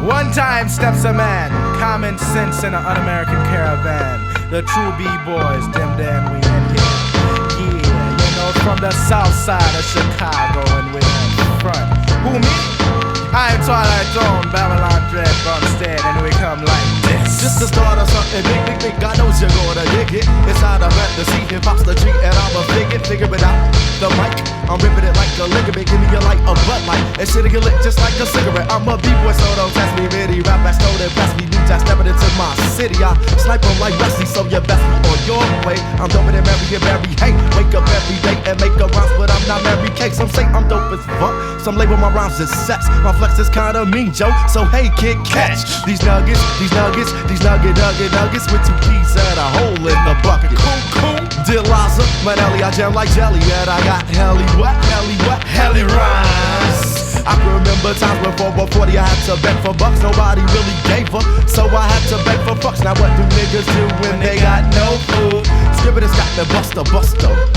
One time steps a man, common sense in an un-American caravan. The true B-boys, them Dan, we in here. Yeah, you know, from the south side of Chicago, and we're in front. Who, me? I am Twilight Zone, Babylon Dread, Bumstead, and we come like this. Just to start of something big, God knows you're gonna dig it. Inside a fantasy, hip-hop's the treat, and I'ma figure it out. The mic, I'm ripping it like a ligament. Give me a light, a butt light, and shit'll get lit just like a cigarette. I'm a B-boy, so don't test me, really. Rap back, stone and press me, new time stepping into my city. I snipe 'em like Wesley, so you best be on your way. I'm doping and Mary, hey, wake up every day and make a rhymes, but I'm not Mary Kate. Some say I'm dope as fuck, some label my rhymes as sex. My flex is kinda mean, Joe, so hey kid, catch these nuggets with 2 keys and a hole in the bucket. Cool. Deliza, Manelli, I jam like jelly, and I got helly rhymes. I can remember times before 40 I had to beg for bucks, nobody really gave up, so I had to beg for bucks. Now what do niggas do when they got no food? Scribbiters got the buster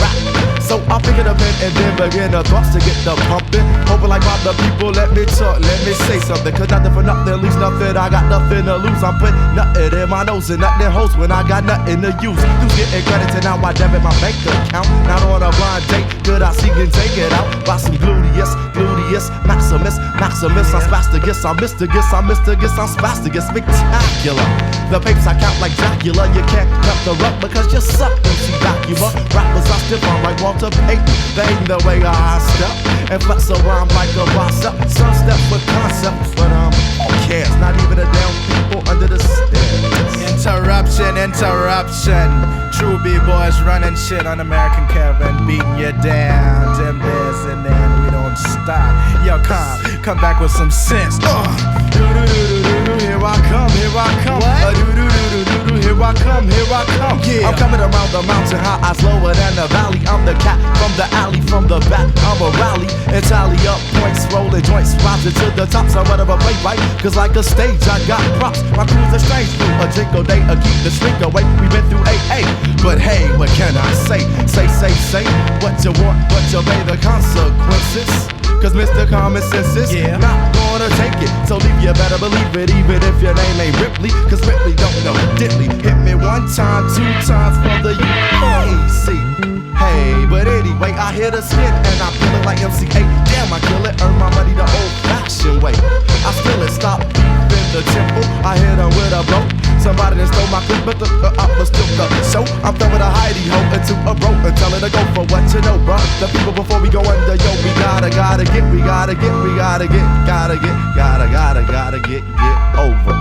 rap. So I pick it up and then begin to bust to get the pumping. Hoping like my the people, let me talk, let me say something. Cause nothing for nothing leaves nothing, I got nothing to lose. I'm putting nothing in my nose and nothing hoes when I got nothing to use. Who's getting credit and now I debit my bank account. Not on a blind date, could I see and take it out? Buy some gluteus, Maximus, I'm spasticus, I'm spasticus, spectacular. The papers I count like Dracula, you can't cut the rug because you suck, MC Vacuuma. Rappers I stiff on like Walter Payton, they ain't the way I step and flex a rhyme like a boss up. Some step with concepts, but who cares? Not even a damn people under the stairs. Interruption. True B-boys running shit on American Caravan, beating you down. Them bears and then we don't stop. Yo, come back with some sense. Here I come. What? Here I come. Yeah. I'm coming around the mountain high, eyes lower than the valley. I'm the cat from the alley, from the back. I'm a rally and tally up points, rolling joints, rising to the top. So whatever play right, cause like a stage, I got props. My crew's a strange crew, a jingle day, a keep the shrink away. We been through AA, but hey, what can I say? Say what you want, but you pay the consequences. Cause Mr. Common Sense is not gonna take it. So leave, you better believe it, even if your name ain't Ripley. Cause Ripley don't know diddly. Hit me 1 time, 2 times for the UAC. Hey, but anyway, I hit a skit and I feel it like MC8. Damn, I kill it, earn my money the old-fashioned way. I still it, stop deep in the temple. I hit her with a blow. Somebody done stole my clip, but the was still the show. I'm throwing a hidey hoe into a rope and tell her to go for what you know, bro. The people before we go under, yo, we gotta get over.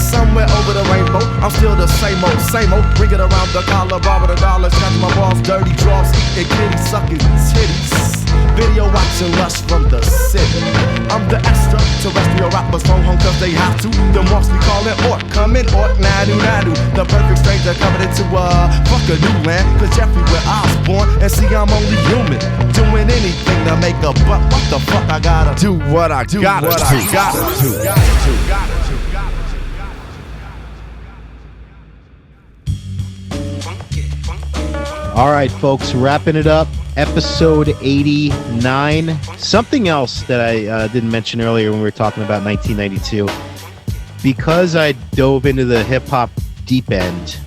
Some Somewhere over the rainbow, I'm still the same old. Bring it around the collar, rob the dollars, catch my balls, dirty draws, eating kitty, sucking titties. Video watching lust from the city. I'm the extraterrestrial rappers phone home cause they have to. The marks we call it hort, come in hort, nadu. The perfect stranger coming into fuck a new land. Cause Jeffrey where I was born, and see I'm only human. Doing anything to make a buck, what the fuck I gotta do what I gotta do. All right, folks, wrapping it up. Episode 89. Something else that I didn't mention earlier when we were talking about 1992. Because I dove into the hip-hop deep end,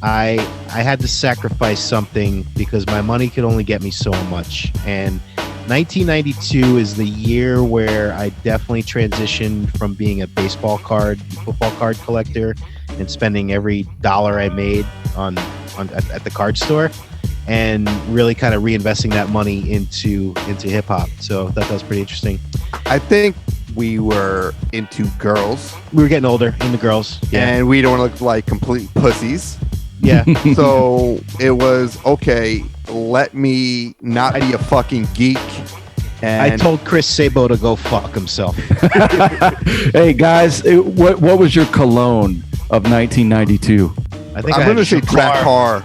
I had to sacrifice something because my money could only get me so much. And 1992 is the year where I definitely transitioned from being a baseball card, football card collector and spending every dollar I made at the card store, and really kind of reinvesting that money into hip hop. So that was pretty interesting. I think we were into girls. We were getting older, into girls. Yeah. And we don't look like complete pussies. Yeah. So it was, okay, let me not be a fucking geek. And I told Chris Sabo to go fuck himself. Hey guys, what was your cologne of 1992? I think I'm going to say Drakkar.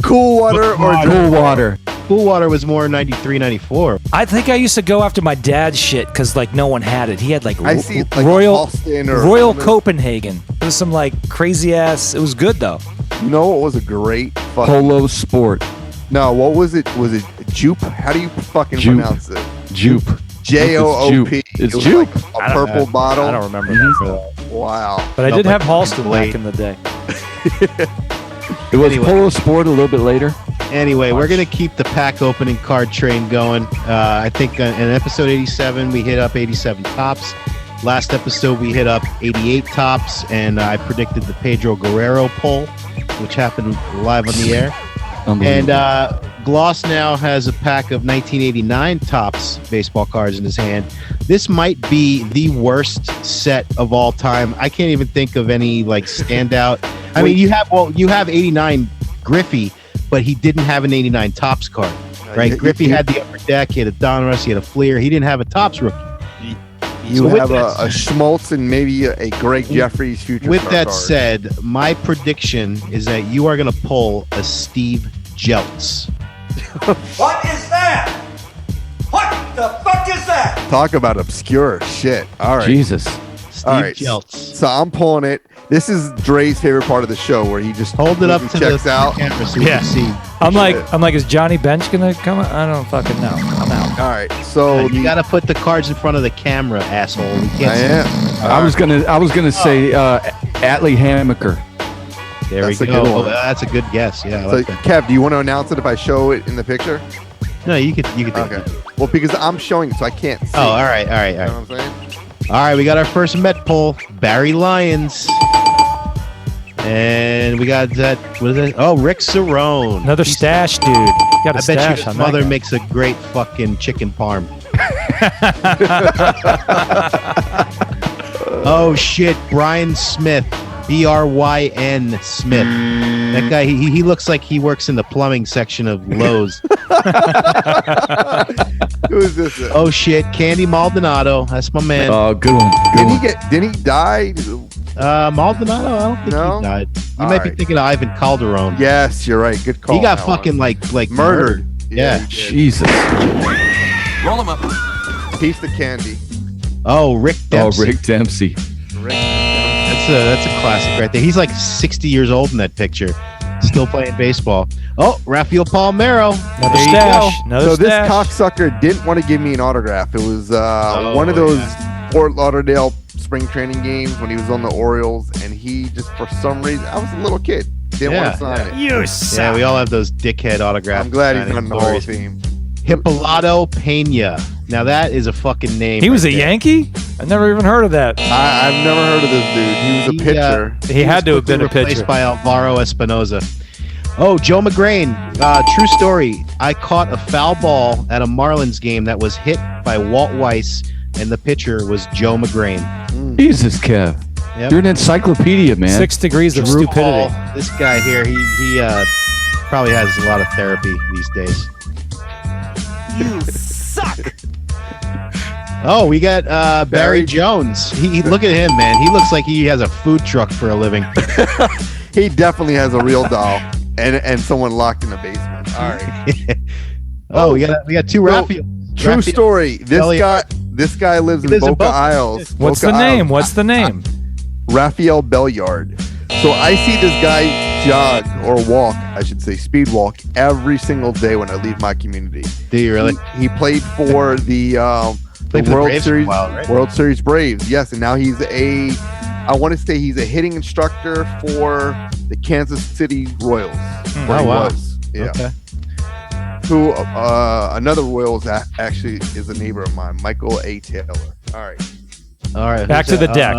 Cool water or Cool water. Cool water was more 93, 94. I think I used to go after my dad's shit because like no one had it. He had like, Royal Copenhagen. It was some like crazy ass. It was good though. You know what was a great fucking Polo Sport. No, what was it? Was it Jupe? How do you fucking pronounce it? Jupe. Joop. It's was Jupe. Like a purple bottle. I don't remember that. Wow. But I did have Halston back in the day. It was Polo Sport a little bit later. Anyway, we're going to keep the pack opening card train going. I think in episode 87, we hit up 87 tops. Last episode, we hit up 88 tops, and I predicted the Pedro Guerrero poll, which happened live on the air. And Gloss now has a pack of 1989 tops baseball cards in his hand. This might be the worst set of all time. I can't even think of any like standout. I mean, you have 89 Griffey, but he didn't have an 89 tops card, right? Griffey had the upper deck, he had a Donruss, he had a Fleer. He didn't have a tops rookie. You have a Schmaltz and maybe a Greg Jeffries future. With that card. said, my prediction is that you are going to pull a Steve Jeltz. What is that? What the fuck is that? Talk about obscure shit. All right. Jesus. All right. Jeltz. So I'm pulling it. This is Dre's favorite part of the show where he just hold it up to checks the out. camera so you can see. I'm like, is Johnny Bench gonna come? I don't fucking know. I'm out. All right. So you got to put the cards in front of the camera, asshole. We can't see them. I was gonna say Atlee Hammaker. There That's we a go. good one. That's a good guess. Yeah. I So like that. Kev, do you want to announce it if I show it in the picture? No, you could. Do Okay. it. Well, because I'm showing it, so I can't see. Oh, all right. You know what I'm saying? All right, we got our first Met poll, Barry Lyons. And we got that, what is it? Oh, Rick Cerrone. Another stash, dude. Got a I bet stash you his on mother that guy. makes a great fucking chicken parm. Oh, shit. Brian Smith. Bryn Smith. That guy, he looks like he works in the plumbing section of Lowe's. Who is this? Oh, shit. Candy Maldonado. That's my man. Oh, good one. Didn't he die? Maldonado? I don't think he died. You might be thinking of Ivan Calderon. Yes, you're right. Good call. He got that fucking one. like murdered. Yeah. Jesus. Roll him up. Piece of candy. Oh, Rick Dempsey. Oh, Rick Dempsey. That's a classic right there. He's like 60 years old in that picture, still playing baseball. Oh, Rafael Palmeiro. Another stash. So this cocksucker didn't want to give me an autograph. It was one of those Fort Lauderdale spring training games when he was on the Orioles, and he just, for some reason, I was a little kid, didn't want to sign it. Yeah, we all have those dickhead autographs. I'm glad he's not in the Hall of Fame. Hippolyto Pena. Now that is a fucking name. He was right a there. Yankee? I've never even heard of that. I've never heard of this dude. He was a pitcher. He had to have been a replaced pitcher. by Alvaro Espinoza. Oh, Joe McGrain. True story. I caught a foul ball at a Marlins game that was hit by Walt Weiss and the pitcher was Joe McGrain. Jesus, Kev. Yep. You're an encyclopedia, man. 6 degrees of Drew stupidity. Hall, this guy here, he probably has a lot of therapy these days. You suck. Oh, we got Barry Jones. He look at him, man. He looks like he has a food truck for a living. He definitely has a real doll and someone locked in the basement. All right. we got two Raphael. True story. This guy lives in Boca Isles. What's the name? What's the name? Raphael Belliard. So I see this guy jog or walk, I should say, speed walk every single day when I leave my community. Do you really? He played for the World Series Braves. Yes, and now he's I want to say he's a hitting instructor for the Kansas City Royals. Where he was. Yeah. Okay. Who another Royals actually is a neighbor of mine, Michael A. Taylor. All right. Back to the deck.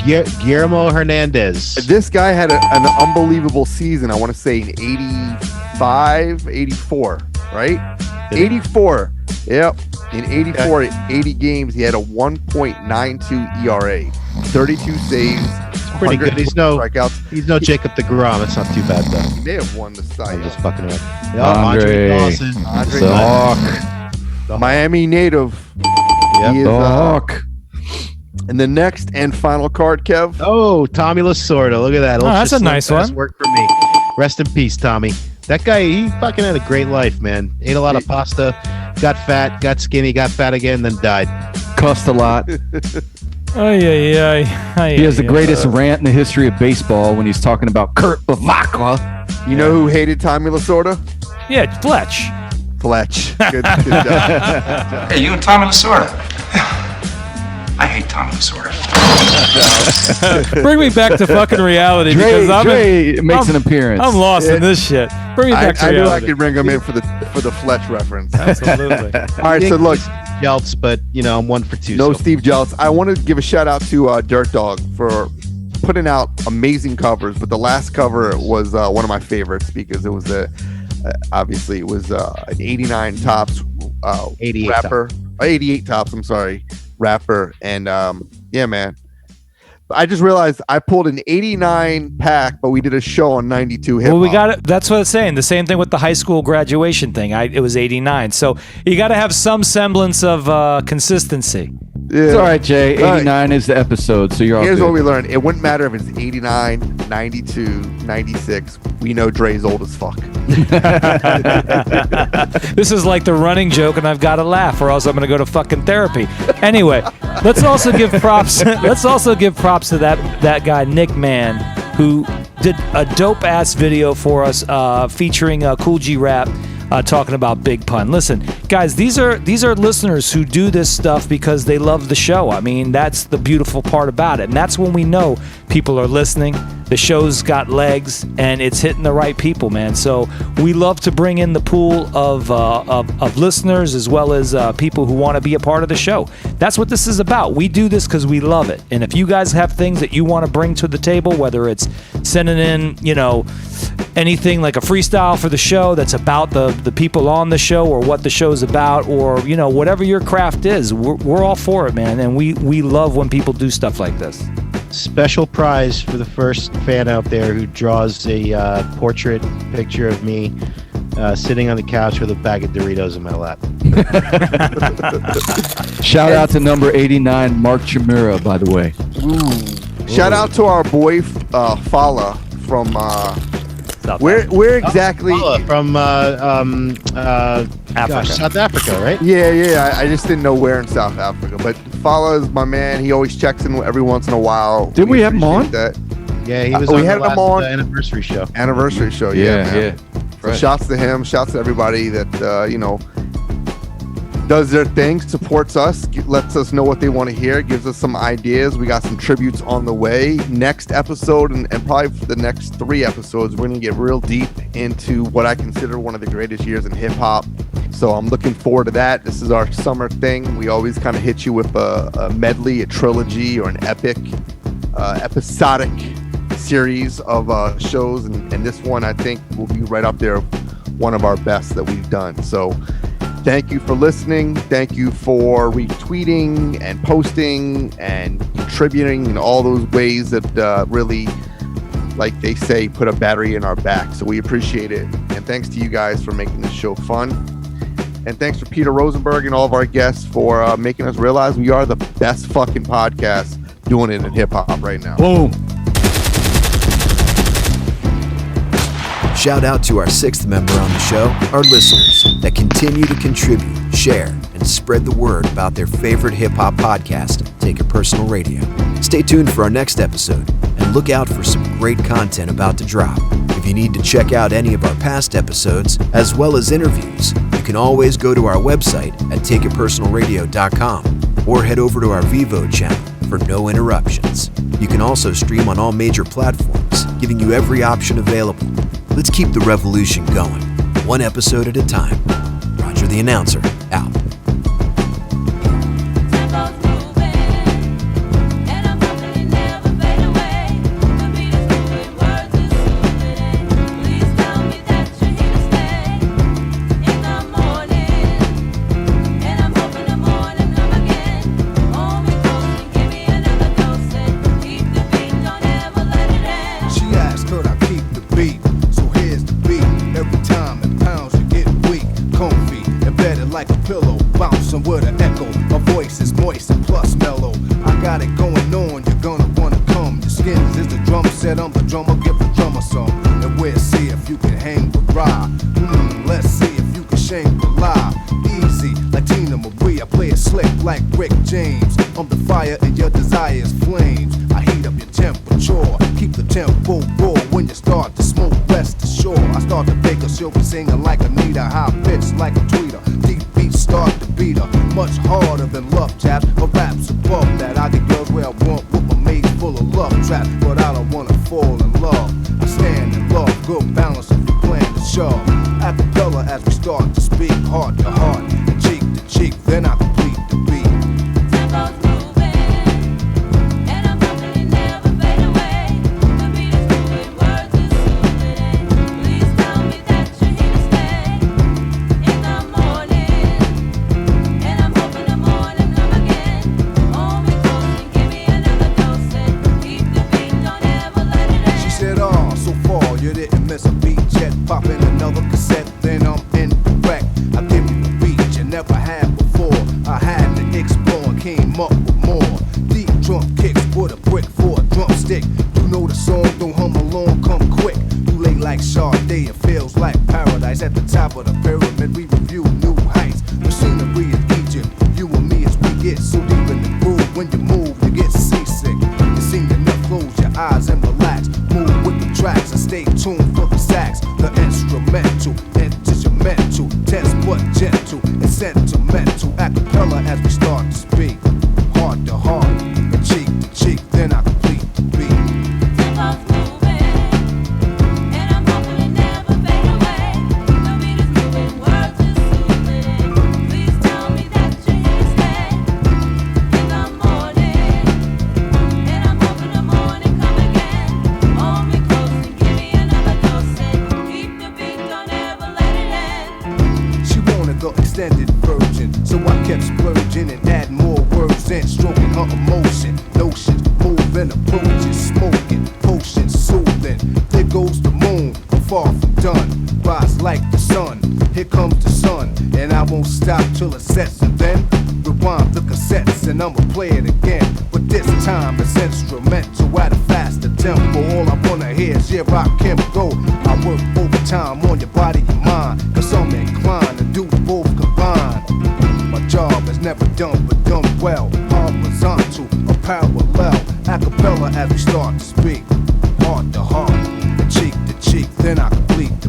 Guillermo Hernandez. This guy had an unbelievable season. I want to say in 85, 84, right? 84. Yep. In 84, 80 games, he had a 1.92 ERA, 32 saves. Pretty good. He's no strikeouts. He's no Jacob deGrom. It's not too bad though. He may have won the Cy I'm Young. just fucking around. Andre Dawson. Andre the Dawson. Hawk. Miami native. Yep. He is, The Hawk. and the next and final card, Kev. Oh, Tommy Lasorda. Look at that. That's a nice one. Work for me. Rest in peace, Tommy. That guy, he fucking had a great life, man. Ate a lot of pasta, got fat, got skinny, got fat again, then died. Cussed a lot. He He has the greatest rant in the history of baseball when he's talking about Kurt Bavacqua. You know who hated Tommy Lasorda? Yeah, Fletch. Fletch. Good job. Hey, you and Tommy Lasorda. I hate Tommy Lasorda. Bring me back to fucking reality because Dre makes an appearance. I'm lost in this shit. Bring me back to I knew reality. I could bring him in for the Fletch reference. Absolutely. All right, so look. Jeltz, but I'm 1 for 2. No so. Steve Jeltz. I want to give a shout out to Dirt Dog for putting out amazing covers, but the last cover was one of my favorites because it was obviously it was an 89 tops 88 rapper, 88 tops. I'm sorry, rapper, and yeah, man. I just realized I pulled an 89 pack, but we did a show on 92 hip hop. Well, we got it. That's what I'm saying. The same thing with the high school graduation thing. It was 89. So you got to have some semblance of consistency. Yeah. It's all right, Jay. 89 is the episode, so you're all Here's good. what we learned. It wouldn't matter if it's 89, 92, 96. We know Dre's old as fuck. This is like the running joke, and I've got to laugh, or else I'm going to go to fucking therapy. Anyway, let's also give props. Let's also give props to that guy Nick Mann, who did a dope ass video for us featuring Cool G Rap. Talking about Big Pun. Listen, guys, these are listeners who do this stuff because they love the show. I mean, that's the beautiful part about it, and that's when we know people are listening. The show's got legs, and it's hitting the right people, man. So we love to bring in the pool of listeners as well as people who want to be a part of the show. That's what this is about. We do this because we love it. And if you guys have things that you want to bring to the table, whether it's sending in, anything like a freestyle for the show that's about the people on the show or what the show's about, or whatever your craft is, we're all for it, man. And we love when people do stuff like this. Special prize for the first fan out there who draws a portrait picture of me sitting on the couch with a bag of Doritos in my lap. Shout out to number 89, Mark Chimera, by the way. Shout out to our boy Fala from where exactly from Africa. South Africa, right? Yeah. I just didn't know where in South Africa, but Fala is my man. He always checks in every once in a while. Didn't we have him on? That. Yeah, he was. We on had the him last, on anniversary show. Anniversary show, yeah, man. So Right. shouts to him. Shouts to everybody that does their thing, supports us, lets us know what they want to hear, gives us some ideas. We got some tributes on the way. Next episode, and probably for the next 3 episodes, we're going to get real deep into what I consider one of the greatest years in hip-hop. So I'm looking forward to that. This is our summer thing. We always kind of hit you with a medley, a trilogy, or an episodic series of shows. And this one, I think, will be right up there, one of our best that we've done. So Thank you for listening. Thank you for retweeting and posting and contributing in all those ways that really, like they say, put a battery in our back. So we appreciate it. And thanks to you guys for making this show fun. And thanks for Peter Rosenberg and all of our guests for making us realize we are the best fucking podcast doing it in hip hop right now. Boom. Shout out to our 6th member on the show, our listeners that continue to contribute, share, and spread the word about their favorite hip-hop podcast, Take It Personal Radio. Stay tuned for our next episode, and look out for some great content about to drop. If you need to check out any of our past episodes, as well as interviews, you can always go to our website at takeitpersonalradio.com or head over to our Vivo channel for no interruptions. You can also stream on all major platforms, giving you every option available. Let's keep the revolution going, one episode at a time. Roger the Announcer, out. With an echo, my voice is moist and plus mellow. I got it going on, you're gonna wanna come. Your skins is the drum set, I'm the drummer, give the drummer some. And we'll see if you can hang with Ra. Let's see if you can Shangri-La. Easy, like Tina Marie, I play it slick like Rick James. I'm the fire and your desire's flames. I heat up your temperature, keep the tempo raw. When you start to smoke, rest assured. I start to bake a she'll be singing like Anita, high pitched like a tweeter. Deep beats start to beat her, much harder than love tap. My rap's above that. I get girls where I want with my mate full of love trap, but I don't wanna fall in love. I stand in love, good balance if you plan to shove. Acapella as we start to speak, heart to heart, and cheek to cheek, then I complete the beat. Miss a beat jet, pop in another cassette, then I'm incorrect. I give you a beat you never had before. I had to explore and came up with more. Deep drum kicks with a brick for a drumstick. You know the song, don't hum along, come quick. You lay like Sade, it feels like paradise. At the top of the pyramid, we review new heights. The scenery is Egypt, you and me as we get so deep in the groove. When you move, you get seasick. You seem enough, close your eyes and relax. Move with the tracks and stay tuned for the sax. The instrumental, mental, tense but gentle and sentimental. Acapella as we start to speak, heart to heart and cheek to cheek, then I complete the beat. Extended version, so I kept splurging and adding more words in, stroking her emotion, notions, moving, approaches, smoking, potions, soothing. There goes the moon, I'm far from done, rise like the sun. Here comes the sun, and I won't stop till it sets, and then rewind the cassettes, and I'ma play it again. But this time it's instrumental at a faster tempo. All I wanna hear is yeah, rock him go. I work overtime on your body and mind, cause I'm inclined to do both combined. My job is never done but done well. Horizontal or parallel. Acapella as we start to speak, heart to heart, cheek to cheek, then I complete the